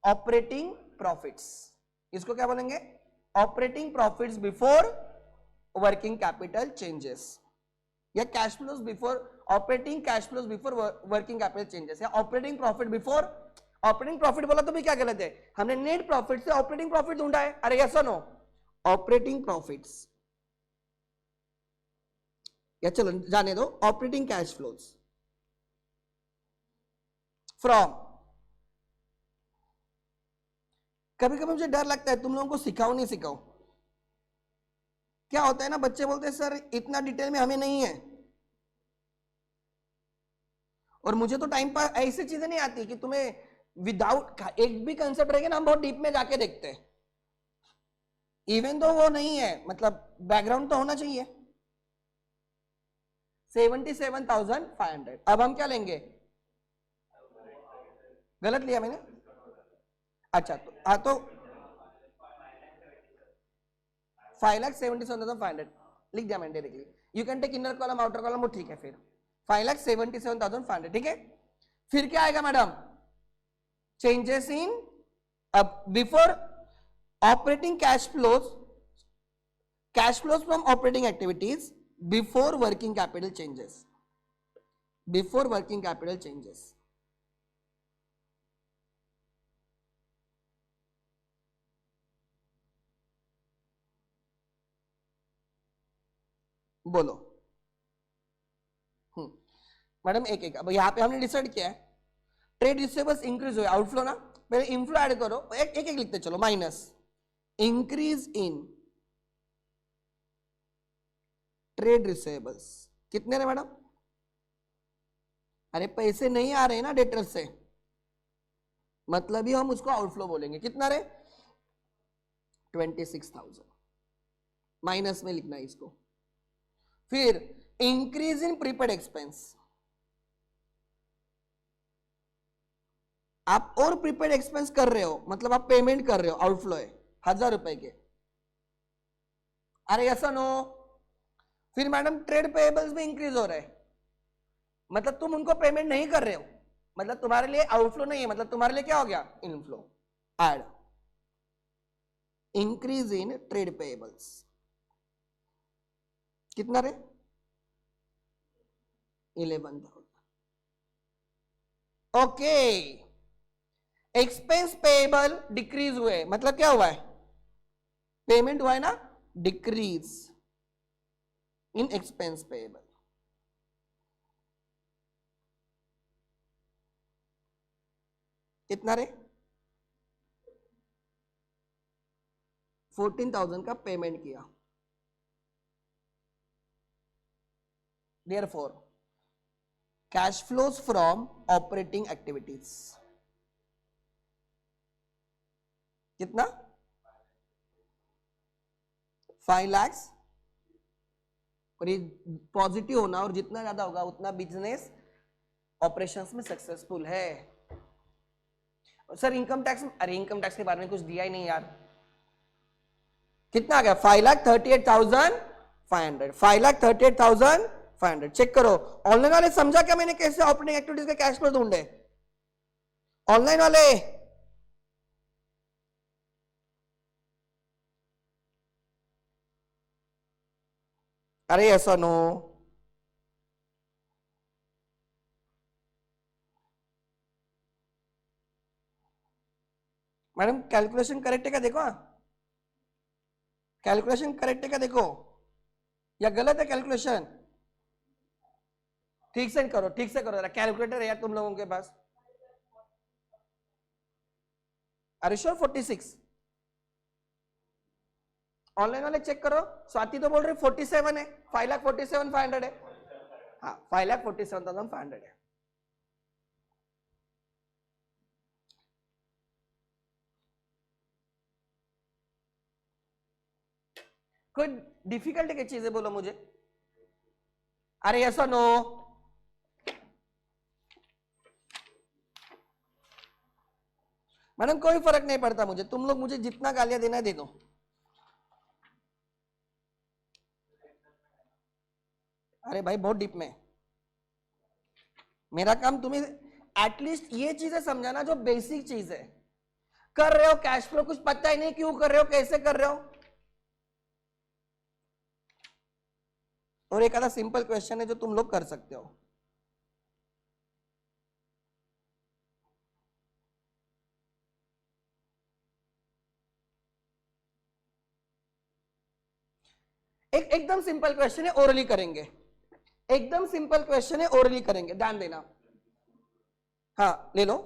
ऑपरेटिंग प्रॉफिट्स। इसको क्या बोलेंगे? Operating profits before working capital changes, या cash flows before, operating cash flows before working capital changes, या operating profit before. Operating profit बोला तो भी क्या गलत है, हमने नेट प्रॉफिट से ऑपरेटिंग प्रॉफिट ढूंढा है। अरे यस और नो? ऑपरेटिंग प्रॉफिट्स, या चलो जाने दो, ऑपरेटिंग कैश फ्लोज फ्रॉम। कभी कभी मुझे डर लगता है तुम लोगों को सिखाओ नहीं सिखाओ। क्या होता है ना, बच्चे बोलते हैं सर इतना डिटेल में हमें नहीं है, और मुझे तो टाइम पर ऐसी चीजें नहीं आती कि तुम्हें विदाउट एक भी कंसेप्ट रहेगा ना, हम बहुत डीप में जाके देखते हैं, इवन तो वो नहीं है, मतलब बैकग्राउंड तो होना चाहिए। 77,500। अब हम क्या लेंगे? गलत लिया मैंने? अच्छा तो 5,77,500 लिख दिया मैंने directly. You can take inner column outer column, वो ठीक है। फिर 5,77,500, ठीक है। फिर क्या आएगा मैडम? चेंजेस इन, अब before operating cash flows from operating activities before working capital changes, before working capital changes. बोलो। मैडम एक एक, अब यहां पे हमने डिसाइड किया है ट्रेड रिसीवेबल्स इंक्रीज हुए, आउटफ्लो ना, पहले इनफ्लो ऐड करो, एक एक लिखते चलो। Minus increase in trade receivables, कितने रहे मैडम? अरे पैसे नहीं आ रहे ना डेटर से, मतलब ही हम उसको आउटफ्लो बोलेंगे। कितना रहे? 26,000। माइनस में लिखना है इसको। फिर इंक्रीज इन प्रीपेड एक्सपेंस, आप और प्रीपेड एक्सपेंस कर रहे हो, मतलब आप पेमेंट कर रहे हो, आउटफ्लो है 1,000 रुपए के। अरे ऐसा नो। फिर मैडम ट्रेड पेएबल्स भी इंक्रीज हो रहे हैं, मतलब तुम उनको पेमेंट नहीं कर रहे हो, मतलब तुम्हारे लिए आउटफ्लो नहीं है, मतलब तुम्हारे लिए क्या हो गया? Inflow. Add increase in trade payables, कितना रे? 11,000। ओके, एक्सपेंस पेएबल डिक्रीज हुए, मतलब क्या हुआ है? पेमेंट हुआ है ना, डिक्रीज इन एक्सपेंस पेएबल। कितना रे? 14,000 का पेमेंट किया। Therefore, cash flows from operating activities कितना? 5 lakhs। और ये पॉजिटिव होना, और जितना ज्यादा होगा उतना बिजनेस ऑपरेशंस में सक्सेसफुल है। सर इनकम टैक्स, अरे इनकम टैक्स के बारे में कुछ दिया ही नहीं यार। कितना आ गया? 5,38,500। 5,38,500 चेक करो। ऑनलाइन वाले समझा क्या मैंने कैसे ऑपरेटिंग एक्टिविटीज के कैश फ्लो ढूंढे? ऑनलाइन वाले अरे ऐसा नो। मैडम कैलकुलेशन करेक्ट है क्या देखो, कैलकुलेशन करेक्ट है क्या देखो, या गलत है कैलकुलेशन? ठीक से करो, ठीक से करो, कैलकुलेटर है यार तुम लोगों के पास। अरे श्योर 46? ऑनलाइन वाले चेक करो, स्वाति तो बोल रही 47 है, 5,47,500 है। हाँ 5,47,500 है। कोई डिफिकल्टी की चीजें बोलो मुझे। अरे ऐसा नो। मैडम कोई फर्क नहीं पड़ता मुझे, तुम लोग मुझे जितना गालियां देना है दे दो। अरे भाई बहुत डीप में, मेरा काम तुम्हें एटलीस्ट ये चीजें समझाना जो बेसिक चीज है। कर रहे हो कैश फ्लो, कुछ पता ही नहीं क्यों कर रहे हो, कैसे कर रहे हो। और एक आधा सिंपल क्वेश्चन है जो तुम लोग कर सकते हो। एकदम सिंपल क्वेश्चन है, ओरली करेंगे। एकदम सिंपल क्वेश्चन है, ओरली करेंगे, ध्यान देना। हाँ ले लो।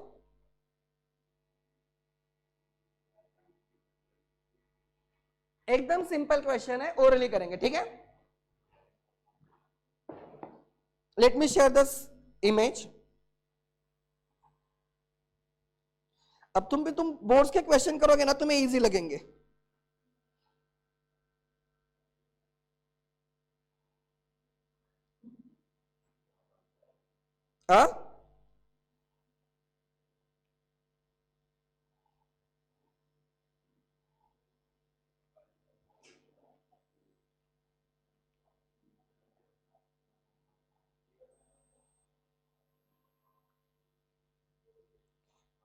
एकदम सिंपल क्वेश्चन है, ओरली करेंगे, ठीक है। Let me share this image. अब तुम बोर्ड्स के क्वेश्चन करोगे ना, तुम्हें इजी लगेंगे। हाँ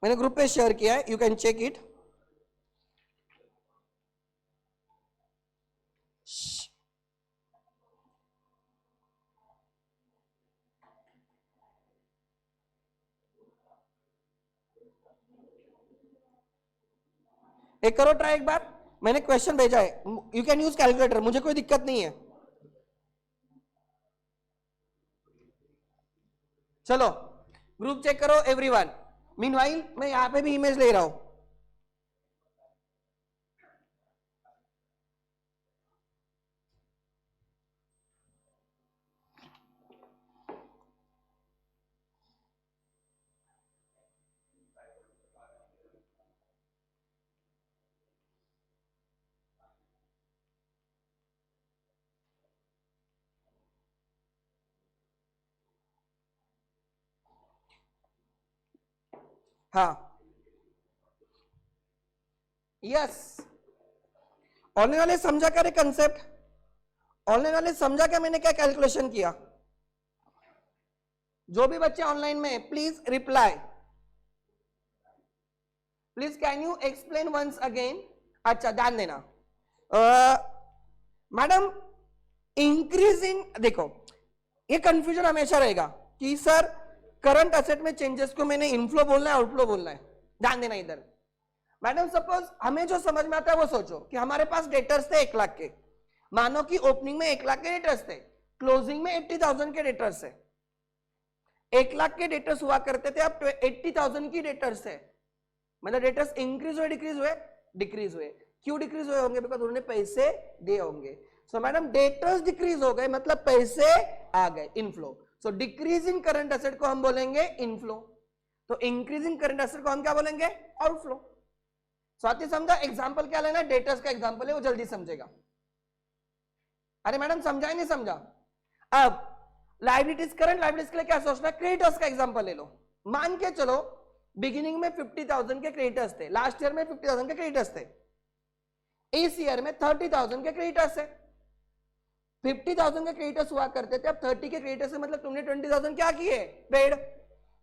मैंने ग्रुप पे शेयर किया है, यू कैन चेक इट। एक करो ट्राई एक बार, मैंने क्वेश्चन भेजा है, यू कैन यूज कैलकुलेटर, मुझे कोई दिक्कत नहीं है। चलो ग्रुप चेक करो एवरीवन। मीनवाइल मैं यहां पे भी इमेज ले रहा हूं। हाँ यस, ऑनलाइन वाले समझा क्या रे कंसेप्ट, ऑनलाइन वाले समझा क्या मैंने क्या कैलकुलेशन किया। जो भी बच्चे ऑनलाइन में, please reply, please can you explain once again. अच्छा ध्यान देना मैडम, इंक्रीज इन, देखो ये कंफ्यूजन हमेशा रहेगा कि सर करंट असेट में चेंजेस को मैंने इनफ्लो बोलना है आउटफ्लो बोलना है। ध्यान देना इधर। मैडम सपोज हमें जो समझ में आता है वो सोचो कि हमारे पास डेटर्स थे 1 लाख के, मानो कि ओपनिंग में 1 लाख के डेटर्स थे, क्लोजिंग में 80,000 के डेटर्स है। 1 लाख के डेटर्स हुआ करते थे, अब 80,000 की डेटर्स है। मतलब डेटर्स इंक्रीज हुए डिक्रीज हुए, डिक्रीज हुए। क्यों डिक्रीज हुए होंगे? बिकॉज उन्होंने पैसे दिए होंगे। सो मैडम डेटर्स डिक्रीज हो गए मतलब पैसे आ गए, इनफ्लो। सो डिक्रीजिंग करंट एसेट को हम बोलेंगे इनफ्लो, तो इंक्रीजिंग करंट एसेट को हम क्या बोलेंगे? आउटफ्लो। साथ ही समझा? एग्जांपल क्या लेना है? डेटर्स का एग्जांपल है, वो जल्दी समझेगा। अरे मैडम समझा ही नहीं समझा? अब लायबिलिटीज, करंट लायबिलिटीज के लिए क्या सोचना है? क्रेडिटर्स का एग्जांपल ले लो। मान के चलो बिगिनिंग में 50,000 के क्रेडिटर्स थे, लास्ट ईयर में 50,000 के क्रेडिटर्स थे, इस ईयर में 30,000 के क्रेडिटर्स है। 50,000 के क्रेडिटर्स हुआ करते थे, अब 30 के क्रेडिटर्स है, मतलब तुमने 20,000 क्या किए? पेड।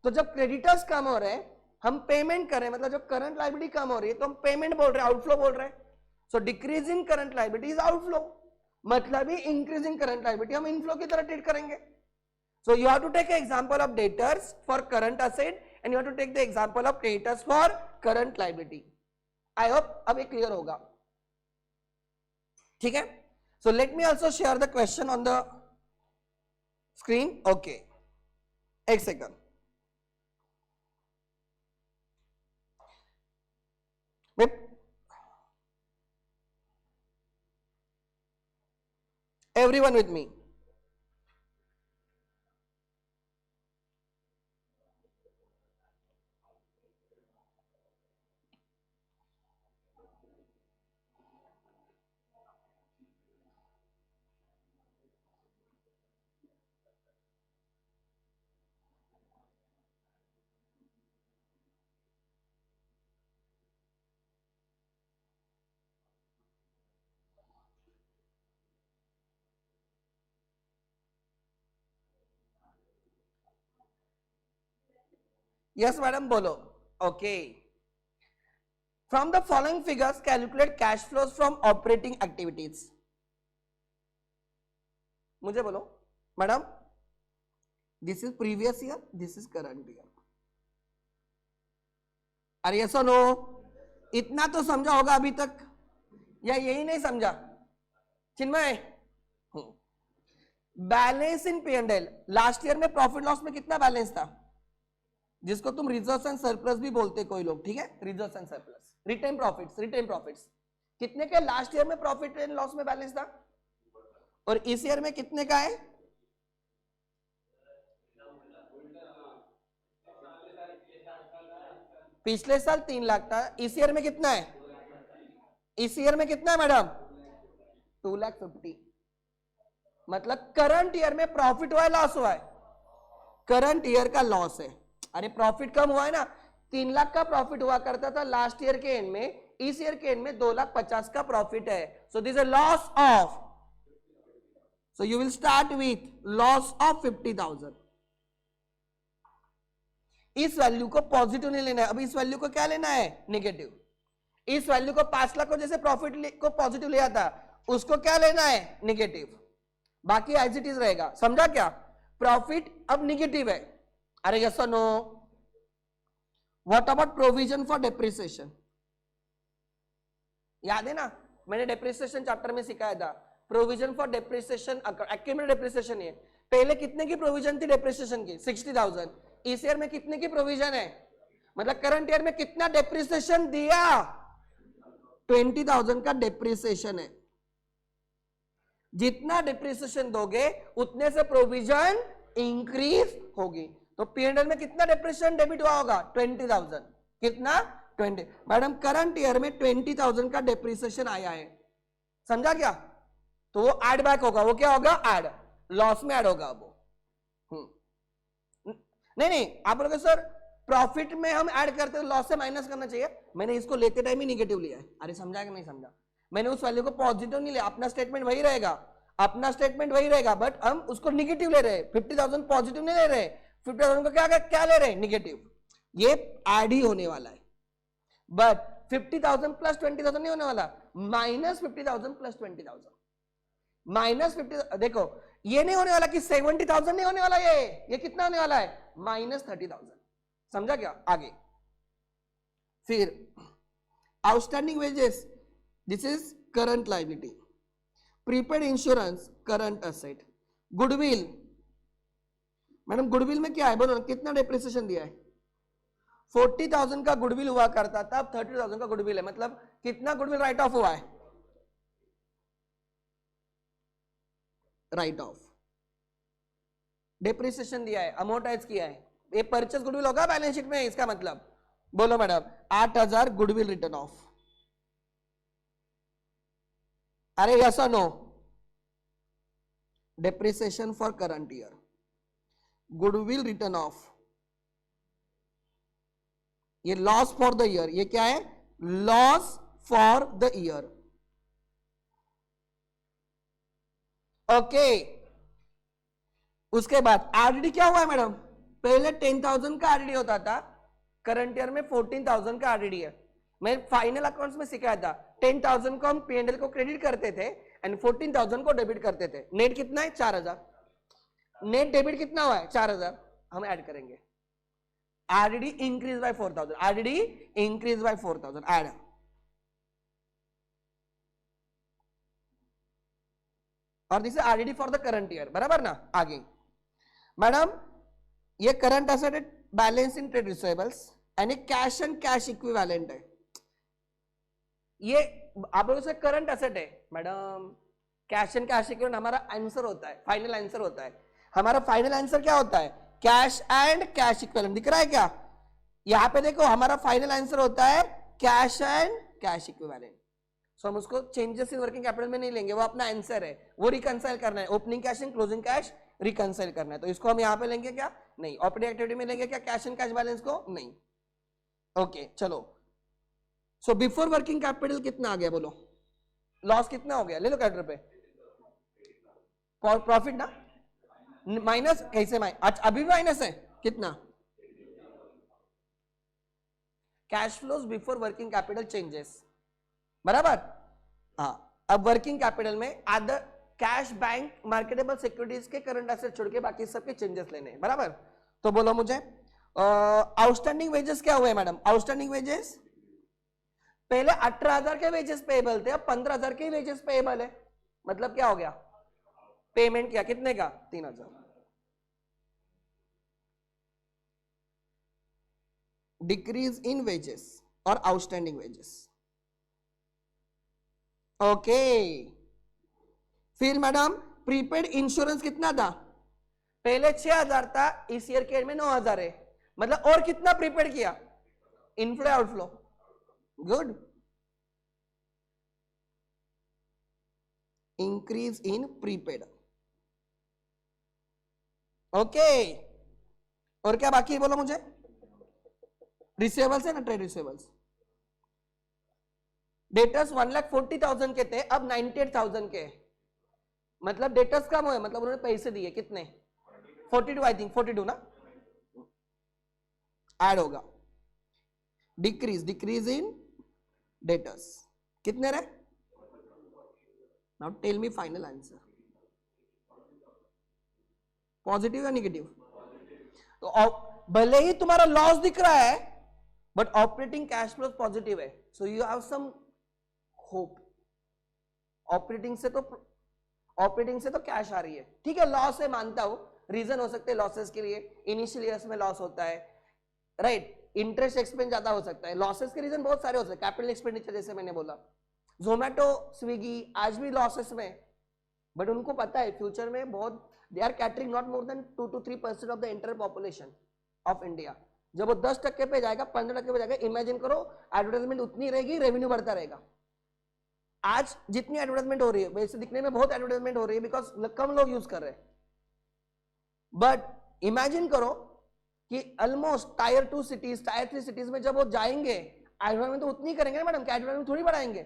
तो जब क्रेडिटर्स कम हो रहे हैं, हम पेमेंट कर रहे हैं, मतलब जब करंट लायबिलिटी कम हो रही है तो हम पेमेंट बोल रहे हैं, आउटफ्लो बोल रहे हैं। So decreasing current liability is outflow, मतलब ही इंक्रीजिंग करंट लायबिलिटी हम इनफ्लो की तरह ट्रीट करेंगे। So you have to take an example of debtors for current asset and you have to take the example of creditors for current liability. I hope अब ये clear होगा, ठीक है? So let me also share the question on the screen. Okay, एक second. Everyone with me. Yes madam बोलो. Okay. From the following figures calculate cash flows from operating activities. मुझे बोलो madam. This is previous year, this is current year. अरे yes और no? इतना तो समझा होगा अभी तक, या यही नहीं समझा? Chinmay, balance in P and L. Last year में प्रॉफिट लॉस में कितना बैलेंस था, जिसको तुम रिजर्व्स एंड सरप्लस भी बोलते कोई लोग, ठीक है? Reserves and surplus, retained profits. Retained profits कितने के लास्ट ईयर में प्रॉफिट एंड लॉस में बैलेंस था, और इस ईयर में कितने का है? पिछले साल 3 लाख था, इस ईयर में कितना है? इस ईयर में कितना है मैडम? 2,50,000. मतलब करंट ईयर में प्रॉफिट हुआ है, लॉस हुआ है? करंट ईयर का लॉस है. अरे प्रॉफिट कम हुआ है ना. 3 लाख का प्रॉफिट हुआ करता था लास्ट ईयर के एंड में, इस ईयर के एंड में 2,50,000 का प्रॉफिट है. सो this is a loss of, so you will start with loss of 50,000. इस वैल्यू को पॉजिटिव नहीं लेना है. अभी इस वैल्यू को क्या लेना है? नेगेटिव. इस वैल्यू को 5 लाख को जैसे प्रॉफिट को पॉजिटिव लिया था, उसको क्या लेना है? नेगेटिव. बाकी एज इट इज रहेगा. समझा क्या? प्रॉफिट अब नेगेटिव है. अरे यस और no? What about provision for depreciation? याद है ना, मैंने डेप्रिसिएशन चैप्टर में सिखाया था. Provision for depreciation, accumulated depreciation है. पहले कितने की प्रोविजन थी डेप्रिसिएशन की? 60,000. इस ईयर में कितने की प्रोविजन है? मतलब करंट ईयर में कितना डेप्रिसिएशन दिया? 20,000 का डेप्रिसिएशन है. जितना डेप्रिसिएशन दोगे उतने से प्रोविजन इंक्रीज होगी. तो पीएनएल में कितना डेप्रिसिएशन डेबिट हुआ होगा? 20,000. कितना? 20. मैडम करंट ईयर में 20,000 का डेप्रिसिएशन आया है. समझा क्या? तो वो ऐड बैक होगा. वो क्या होगा? ऐड. लॉस में ऐड होगा वो. नहीं, आप बोलोगे सर प्रॉफिट में हम ऐड करते हैं, लॉस से माइनस करना चाहिए. मैंने इसको लेते टाइम ही निगेटिव लिया है. अरे समझा कि नहीं समझा? मैंने उस वैल्यू को पॉजिटिव नहीं लिया. अपना स्टेटमेंट वही रहेगा, अपना स्टेटमेंट वही रहेगा, बट हम उसको निगेटिव ले रहे हैं. 50,000 पॉजिटिव नहीं ले रहे, 50,000 को क्या ले रहे हैं? निगेटिव. ये ऐड ही होने वाला है. बट 50,000 प्लस 20,000 नहीं होने वाला, माइनस 50,000 प्लस 20,000. माइनस 50. देखो ये नहीं होने वाला कि 70,000 नहीं होने वाला. ये कितना होने वाला है? माइनस 30,000. समझा क्या? आगे फिर outstanding wages, this is current liability. Prepaid insurance current asset. Goodwill, madam goodwill में क्या है बोलो? कितना डेप्रिसिएशन दिया है? 40,000 का गुडविल हुआ करता था, अब 30,000 का गुडविल है. मतलब कितना गुडविल राइट ऑफ हुआ है? Right of. डेप्रिसिएशन दिया है, अमोर्टाइज किया है. ये परचेस गुडविल होगा बैलेंस शीट में. इसका मतलब बोलो मैडम 8,000 गुडविल रिटर्न ऑफ. अरे यस और no? Depreciation for current year, goodwill written off. ये लॉस फॉर द ईयर. ये क्या है? Loss for the year. Okay. उसके बाद आरडीडी क्या हुआ है मैडम? पहले 10,000 का आरडीडी होता था, करंट ईयर में 14,000 का आरडीडी है. मैं फाइनल अकाउंट्स में सिखाया था. 10,000 को हम पीएनएल को क्रेडिट करते थे एंड 14,000 को डेबिट करते थे. नेट कितना है? 4,000. नेट डेबिट कितना हुआ है? 4,000. हम ऐड करेंगे. RDD increase by 4,000. RDD increase by 4,000. Add. और this is RDD for the current year. बराबर ना? आगे मैडम ये करंट एसेट है, बैलेंस इन ट्रेड रिसीवेबल्स, यानी कैश एंड कैश इक्विवेलेंट है. ये आप लोगों से करंट एसेट है madam. Cash and cash equivalent हमारा आंसर होता है, फाइनल आंसर होता है. हमारा फाइनल आंसर क्या होता है? Cash and cash equivalent. दिख रहा है क्या? यहां पे देखो हमारा फाइनल आंसर होता है कैश एंड कैश इक्विवेलेंट. सो हम उसको चेंजेस इन वर्किंग कैपिटल में नहीं लेंगे, वो अपना आंसर है. वो रिकंसाइल करना है. Opening cash and closing cash reconcile करना है. तो इसको हम यहां पे लेंगे क्या? नहीं. ऑपरेटिंग एक्टिविटी में लेंगे क्या कैश एंड कैश बैलेंस को? नहीं. ओके चलो. सो बिफोर वर्किंग कैपिटल कितना आ गया बोलो? लॉस कितना हो गया? ले लो कैपिटल पे. प्रॉफिट ना माइनस. कैसे माइनस? अच्छा अभी भी माइनस है. कितना? Cash flows before working capital changes, बराबर। हाँ, अब वर्किंग कैपिटल में at the cash, bank, marketable securities के करंट एसेट छोड़ के बाकी सबके चेंजेस लेने, बराबर। तो बोलो मुझे आउटस्टैंडिंग वेजेस क्या हुए मैडम? आउटस्टैंडिंग वेजेस पहले 18,000 के वेजेस पेएबल थे, अब 15,000 के वेजेस पेएबल है, मतलब क्या हो गया? पेमेंट किया कितने का? 3,000। डिक्रीज इन वेजेस और आउटस्टैंडिंग वेजेस, ओके। फिर मैडम प्रीपेड इंश्योरेंस कितना था? पहले 6,000 था, इस ईयर के एंड में 9,000 है, मतलब और कितना प्रीपेड किया? Inflow outflow, good. Increase in prepaid, okay. और क्या बाकी है बोलो मुझे? रिसीवेबल्स है ना, ट्रेड रिसीवेबल्स। डेटर्स 1,40,000 के थे, अब 98,000 के, मतलब डेटर्स कम हुए, मतलब उन्होंने पैसे दिए कितने? 42, आई थिंक 42 ना, ऐड होगा। डिक्रीज इन डेटर्स कितने रहे? Now tell me final answer, positive या निगेटिव? तो भले ही तुम्हारा लॉस दिख रहा है but operating cash flow positive है, so you have some hope. Operating से तो कैश आ रही है, ठीक है। लॉस है मानता हूं, रीजन हो सकते हैं लॉसेस के लिए, इनिशियल ईयर्स में लॉस होता है, राइट। इंटरेस्ट एक्सपेंस ज्यादा हो सकता है, लॉसेस के रीजन बहुत सारे हो सकते हैं, कैपिटल एक्सपेंडिचर जैसे मैंने बोला, जोमेटो, स्विगी आज भी लॉसेस में, बट उनको पता है फ्यूचर में बहुत, they are catering not more than 2 to 3% of the entire population of India. जब वो 10% पे जाएगा, 15% पे जाएगा, इमेजिन करो एडवर्टाइजमेंट उतनी रहेगी, रेवेन्यू बढ़ता रहेगा। आज जितनी एडवर्टाइजमेंट हो रही है, वैसे दिखने में बहुत एडवर्टाइजमेंट हो रही है बिकॉज कम लोग यूज कर रहे हैं, बट इमेजिन करो कि almost tyre 2 cities, tyre 3 cities में जब वो जाएंगे, एडवर्टाइजमेंट तो उतनी करेंगे ना मैडम, क्या एडवर्टाइजमेंट थोड़ी बढ़ाएंगे?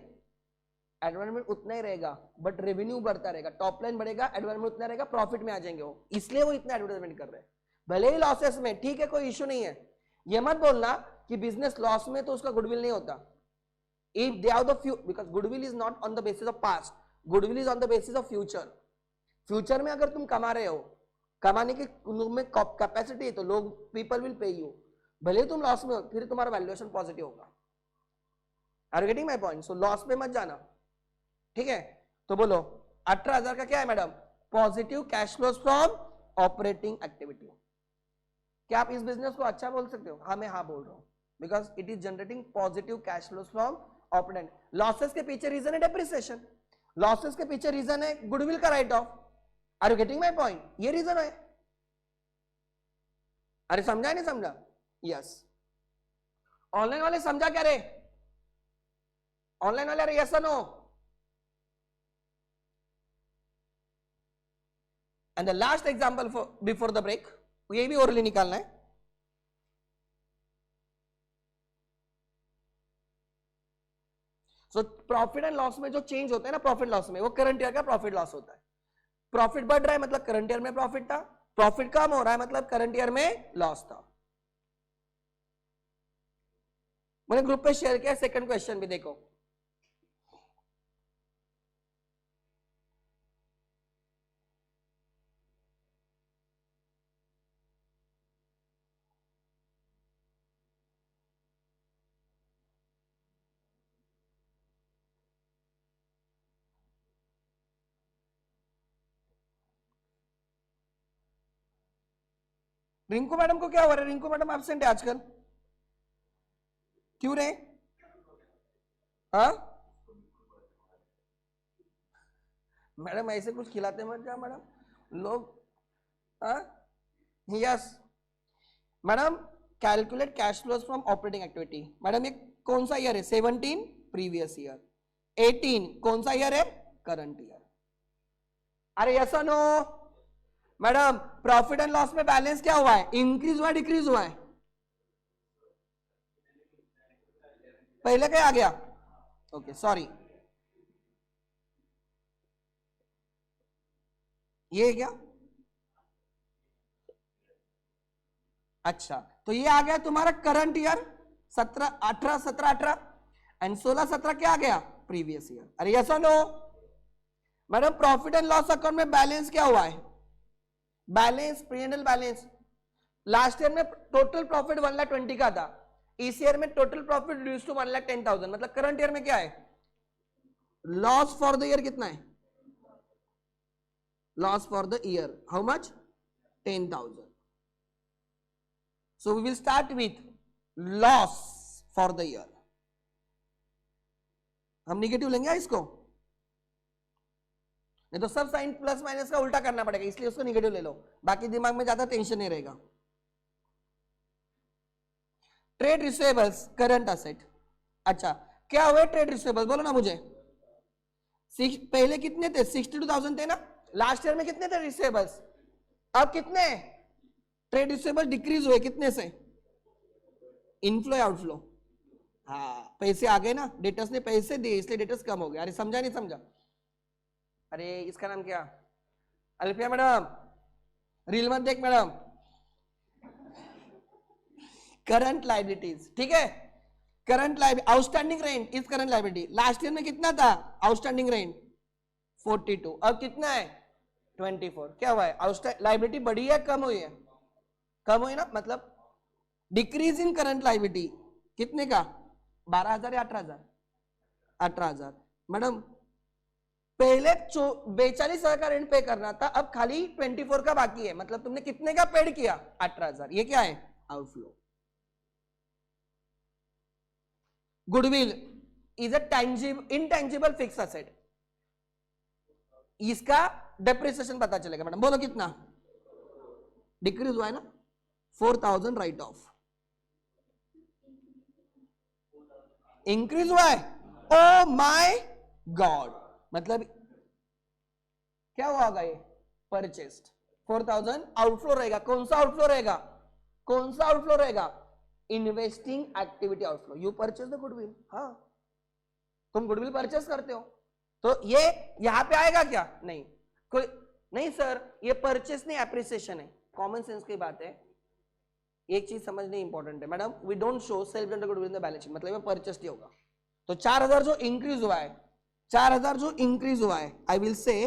एडवर्टाइजमेंट उतना ही रहेगा बट रेवेन्यू बढ़ता रहेगा, टॉप लाइन बढ़ेगा, एडवर्टाइजमेंट उतना रहेगा, प्रॉफिट में आ जाएंगे वो, इसलिए वो इतना एडवर्टाइजमेंट कर रहे हैं। भले ही लॉसेस में, ठीक है, कोई इश्यू नहीं है। ये मत बोलना कि बिजनेस लॉस में तो उसका गुडविल नहीं होता। If they have the because goodwill is not on the basis of past, goodwill is on the basis of future. Future में अगर तुम कमा रहे हो, कमाने की में कैपेसिटी है, तो लोग, पीपल विल पे यू, भले तुम लॉस में हो, फिर तुम्हारा वैल्यूएशन पॉजिटिव होगा। Are you getting my point? So loss में मत जाना, ठीक है। तो बोलो 18,000 का क्या है madam? Positive cash flows from operating activity. क्या आप इस बिजनेस को अच्छा बोल सकते हो? हाँ, मैं हाँ बोल रहा हूं, because it is generating positive cash flows from operating. Losses के पीछे रीजन है डेप्रिसिएशन, लॉसेस के पीछे रीजन है गुडविल का write off. Are you getting my point? ये रीजन है। अरे समझा नहीं समझा? यस। ऑनलाइन वाले समझा क्या रे? ऑनलाइन वाले अरे yes no? And the last example before the break, ये भी ओरली निकालना है। सो प्रॉफिट एंड लॉस में जो चेंज होता है ना, प्रॉफिट लॉस में, वो करंट ईयर का प्रॉफिट लॉस होता है। प्रॉफिट बढ़ रहा है मतलब करंट ईयर में प्रॉफिट था, प्रॉफिट कम हो रहा है मतलब करंट ईयर में लॉस था। मैंने ग्रुप पे शेयर किया, सेकंड क्वेश्चन भी देखो। रिंकू मैडम को क्या हो रहा है? रिंकू मैडम एब्सेंट है आजकल, क्यों रे? हाँ मैडम, ऐसे कुछ खिलाते मत जा मैडम लोग। हाँ yes madam, calculate cash flows from operating activity. Madam ये कौन सा ईयर है? 17 प्रीवियस ईयर, 18 कौन सा ईयर है? Current year. अरे yes no madam, profit and loss में बैलेंस क्या हुआ है? इंक्रीज हुआ है, डिक्रीज हुआ है? पहले क्या आ गया? ओके सॉरी, ये क्या? अच्छा, तो ये आ गया तुम्हारा करंट ईयर 17 18 17 18 एंड 16 17 क्या आ गया प्रीवियस ईयर. अरे यस और no madam. Profit and loss account में बैलेंस क्या हुआ है? Balance P&L balance. Last year में टोटल प्रॉफिट 1,20,000 का था. इस ईयर में टोटल प्रॉफिट रिड्यूस टू 1,10,000. मतलब करंट ईयर में क्या है? लॉस फॉर द ईयर कितना है? Loss for the year how much? 10,000. So we will start with loss for the year. हम निगेटिव लेंगे इसको, नहीं तो सब साइन प्लस माइनस का उल्टा करना पड़ेगा, इसलिए उसको निगेटिव ले लो. बाकी दिमाग में ज्यादा टेंशन नहीं रहेगा. Trade receivables current asset. अच्छा क्या हुए ट्रेड रिसीवेबल्स? बोलो ना मुझे. पहले कितने थे? 62,000 थे ना. लास्ट ईयर में कितने थे रिसीवेबल्स? अब कितने? ट्रेड रिसीवेबल डिक्रीज हुए कितने से? इनफ्लो या आउटफ्लो? हाँ पैसे आ गए ना, डेटर्स ने पैसे दिए इसलिए डेटर्स कम हो गया. अरे समझा नहीं समझा? अरे इसका नाम क्या? अल्फिया मैडम रील मत देख मैडम. Current liabilities. ठीक है. Current liability outstanding rent is current liability. Last year में कितना था आउटस्टैंडिंग रेंट? 42. अब कितना है? 24. क्या हुआ है? आउटस्टैंडिंग लाइबिलिटी बढ़ी है कम हुई है? कम हुई ना. मतलब डिक्रीज इन करंट लाइबिलिटी कितने का? 12,000 या 18,000? 18,000. मैडम पहले 42,000 का रेंट पे करना था, अब खाली 24 का बाकी है. मतलब तुमने कितने का पेड किया? 18,000. ये क्या है? Outflow. Goodwill is a intangible fix asset. इसका डेप्रिसिएशन पता चलेगा मैडम. बोलो कितना डिक्रीज हुआ है ना? 4,000 राइट ऑफ. इंक्रीज हुआ है. ओ माय गॉड. मतलब क्या हुआ होगा? ये परचेस्ड 4,000 आउटफ्लो रहेगा. कौन सा आउटफ्लो रहेगा? कौन सा आउटफ्लो रहेगा? Investing activity outflow. You purchase the goodwill. हाँ तुम गुडविल परचेस करते हो तो ये यहां पे आएगा क्या? नहीं. कोई नहीं सर ये परचेस नहीं एप्रिसिएशन है. कॉमन सेंस की बात है. एक चीज समझनी इंपॉर्टेंट है madam. We don't show self generated goodwill in the balance sheet. मतलब ये परचेस नहीं होगा. तो 4,000 जो इंक्रीज हुआ है, 4,000 जो इंक्रीज हुआ है, I will say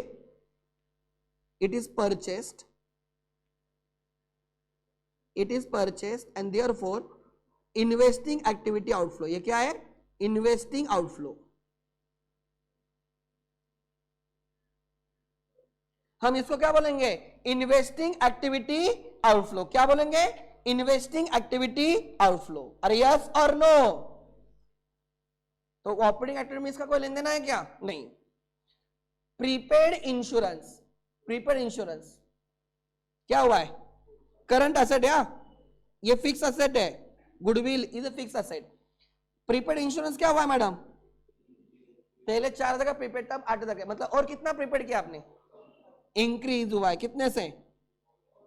it is purchased. It is purchased and therefore investing activity outflow. ये क्या है? Investing outflow. हम इसको क्या बोलेंगे? Investing activity outflow. क्या बोलेंगे? Investing activity outflow. अरे यस और नो? तो ऑपरेटिंग एक्टिविटी में इसका कोई लेन देन है क्या? नहीं. Prepaid insurance. प्रीपेड इंश्योरेंस क्या हुआ है? करंट असेट है. ये फिक्स असेट है. Goodwill is a fix asset. Prepaid insurance क्या हुआ है मैडम? पहले 4,000 का प्रीपेड था, 8,000 का. मतलब और कितना प्रीपेड किया आपने? इंक्रीज हुआ है. कितने से?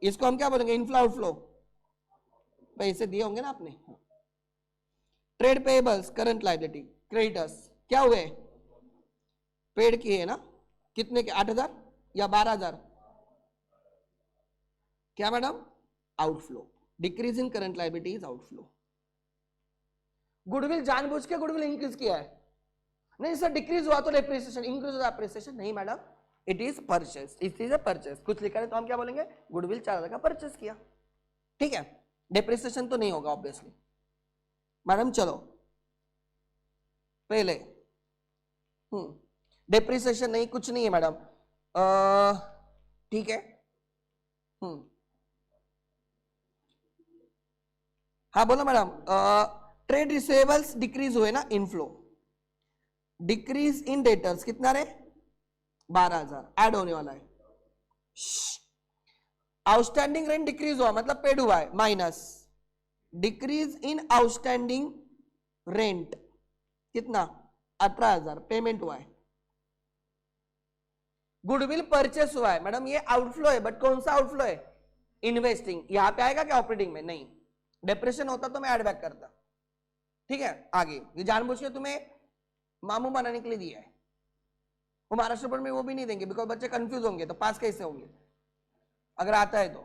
इसको हम क्या बोलेंगे? Inflow outflow. पैसे दिए होंगे ना आपने. Trade payables current liability. Creditors क्या हुए? पेड किए ना. कितने के? 8,000 या 12,000? क्या madam? Outflow. Decrease in current liability is outflow. Goodwill जानबूझ के गुडविल इंक्रीज किया है? नहीं सर डिक्रीज हुआ तो डेप्रिसिएशन, इंक्रीज हुआ एप्रिसिएशन. नहीं madam it is purchase. It is a purchase. कुछ लिखा है तो हम क्या बोलेंगे? गुडविल 4,000 का परचेस किया. ठीक है. डेप्रिसिएशन तो नहीं होगा ऑब्वियसली. मैडम चलो पहले डेप्रिसिएशन नहीं, कुछ नहीं है मैडम. ठीक है. हाँ बोलो मैडम. ट्रेड रिसीवेबल्स डिक्रीज हुए ना, इनफ्लो. डिक्रीज इन डेटर्स कितना रे? 12,000 ऐड होने वाला है. आउटस्टैंडिंग रेंट डिक्रीज हुआ मतलब पेड हुआ है, minus. Decrease in outstanding rent कितना? 18,000 पेमेंट हुआ है. गुडविल परचेस हुआ है मैडम. ये आउटफ्लो है बट कौन सा आउटफ्लो है? इन्वेस्टिंग. यहां पे आएगा क्या ऑपरेटिंग में? नहीं. डिप्रेशन होता तो मैं ऐड बैक करता. ठीक है. आगे ये जानबूझ के तुम्हें मामू बनाने के लिए दिया है. वो महाराष्ट्र बोर्ड में वो भी नहीं देंगे बिकॉज बच्चे कंफ्यूज होंगे तो पास कैसे होंगे अगर आता है तो.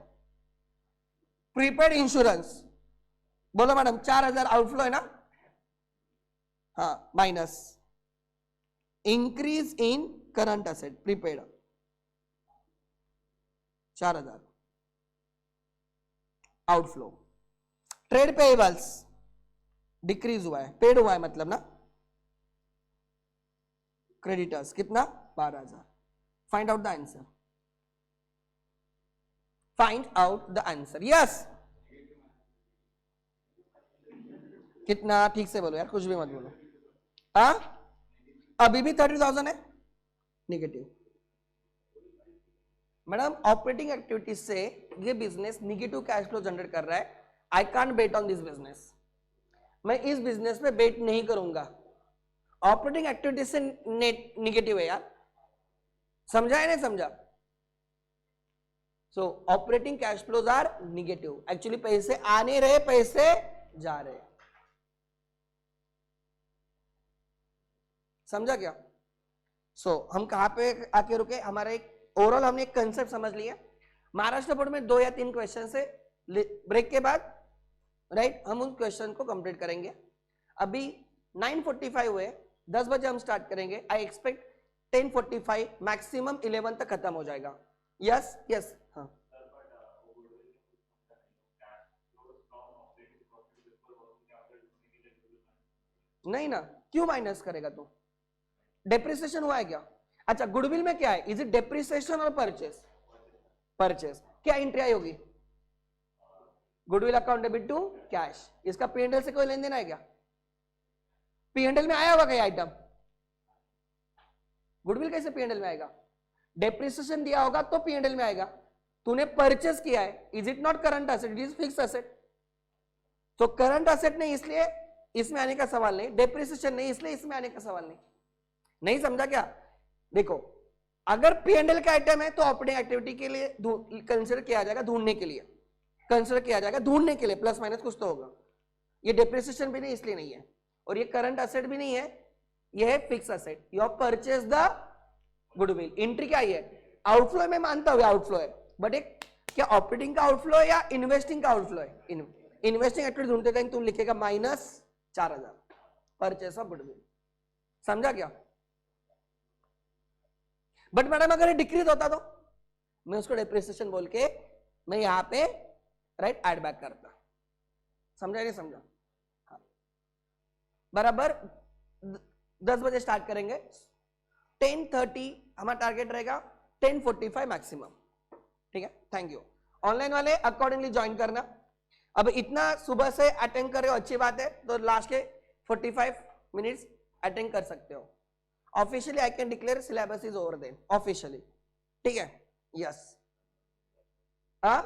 प्रीपेड इंश्योरेंस बोलो मैडम. 4,000 आउटफ्लो है ना. हाँ minus increase in current asset prepaid 4000 outflow, trade payables decrease हुआ है, पेड हुआ है मतलब ना, क्रेडिटर्स कितना 12000. Find out the answer, find out the answer. Yes कितना, ठीक से बोलो यार, कुछ भी मत बोलो. हाँ अभी भी 30,000 है निगेटिव. मैडम ऑपरेटिंग एक्टिविटीज से ये business negative cash flow generate कर रहा है. I can't bet on this business, मैं इस बिजनेस पे बेट नहीं करूंगा. ऑपरेटिंग एक्टिविटीज से निगेटिव है यार, समझा है नहीं समझा. So operating cash flows are negative. Actually पैसे आ नहीं रहे, पैसे जा रहे. समझा क्या. सो हम कहां पे आके रुके, हमारा एक ओवरऑल हमने एक कंसेप्ट समझ लिया. महाराष्ट्र बोर्ड में 2 या 3 क्वेश्चन से ब्रेक के बाद राइट हम उन क्वेश्चन को कंप्लीट करेंगे. अभी 9:45 हुए, 10 बजे हम स्टार्ट करेंगे. आई एक्सपेक्ट 10:45 मैक्सिमम 11 तक खत्म हो जाएगा. यस यस हाँ नहीं ना, क्यों माइनस करेगा तू. डेप्रिसिएशन हुआ है क्या. अच्छा गुडविल में क्या है, इज इट डेप्रिसिएशन और परचेस. परचेस क्या एंट्री आई होगी, goodwill account debit to cash. इसका पीएनएल से कोई लेन देन है क्या, पीएनएल में आया होगा क्या आइटम. गुडविल कैसे पीएनएल में आएगा, डेप्रिसिएशन दिया होगा तो पीएनएल में आएगा. तूने परचेस किया है, is it not current asset, it is fix asset. तो करंट असेट नहीं इसलिए इसमें आने का सवाल नहीं, डेप्रिसिएशन नहीं इसलिए इसमें आने का सवाल नहीं. नहीं समझा क्या. देखो अगर पीएनएल का आइटम है तो ऑपरेटिंग एक्टिविटी के लिए कंसिडर किया जाएगा, ढूंढने के लिए कंसिडर किया जाएगा, ढूंढने के लिए प्लस माइनस कुछ तो होगा. ये डेप्रिसिएशन भी नहीं इसलिए नहीं है, और ये करंट असेट भी नहीं है, ये है fix asset. You have purchase the goodwill. Entry क्या है, आउटफ्लो में मानता हूं आउटफ्लो है, बट एक क्या ऑपरेटिंग का आउटफ्लो है या इन्वेस्टिंग का आउटफ्लो है. इन्वेस्टिंग एक्टिविटी ढूंढते टाइम तुम लिखेगा -4000 परचेस ऑफ गुडविल. समझा क्या. बट मैडम अगर ये डिक्रीज होता तो मैं उसको डेप्रिसिएशन बोल के मैं यहां पे राइट ऐड बैक करता. समझा नहीं समझा. हाँ बराबर 10 बजे स्टार्ट करेंगे, 10:30 हमारा टारगेट रहेगा, 10:45 मैक्सिमम. ठीक है, थैंक यू. ऑनलाइन वाले अकॉर्डिंगली ज्वाइन करना. अब इतना सुबह से अटेंड कर रहे हो अच्छी बात है, तो लास्ट के 45 मिनट्स अटेंड कर सकते हो. Officially I can declare syllabus is over then officially. ठीक है यस हाँ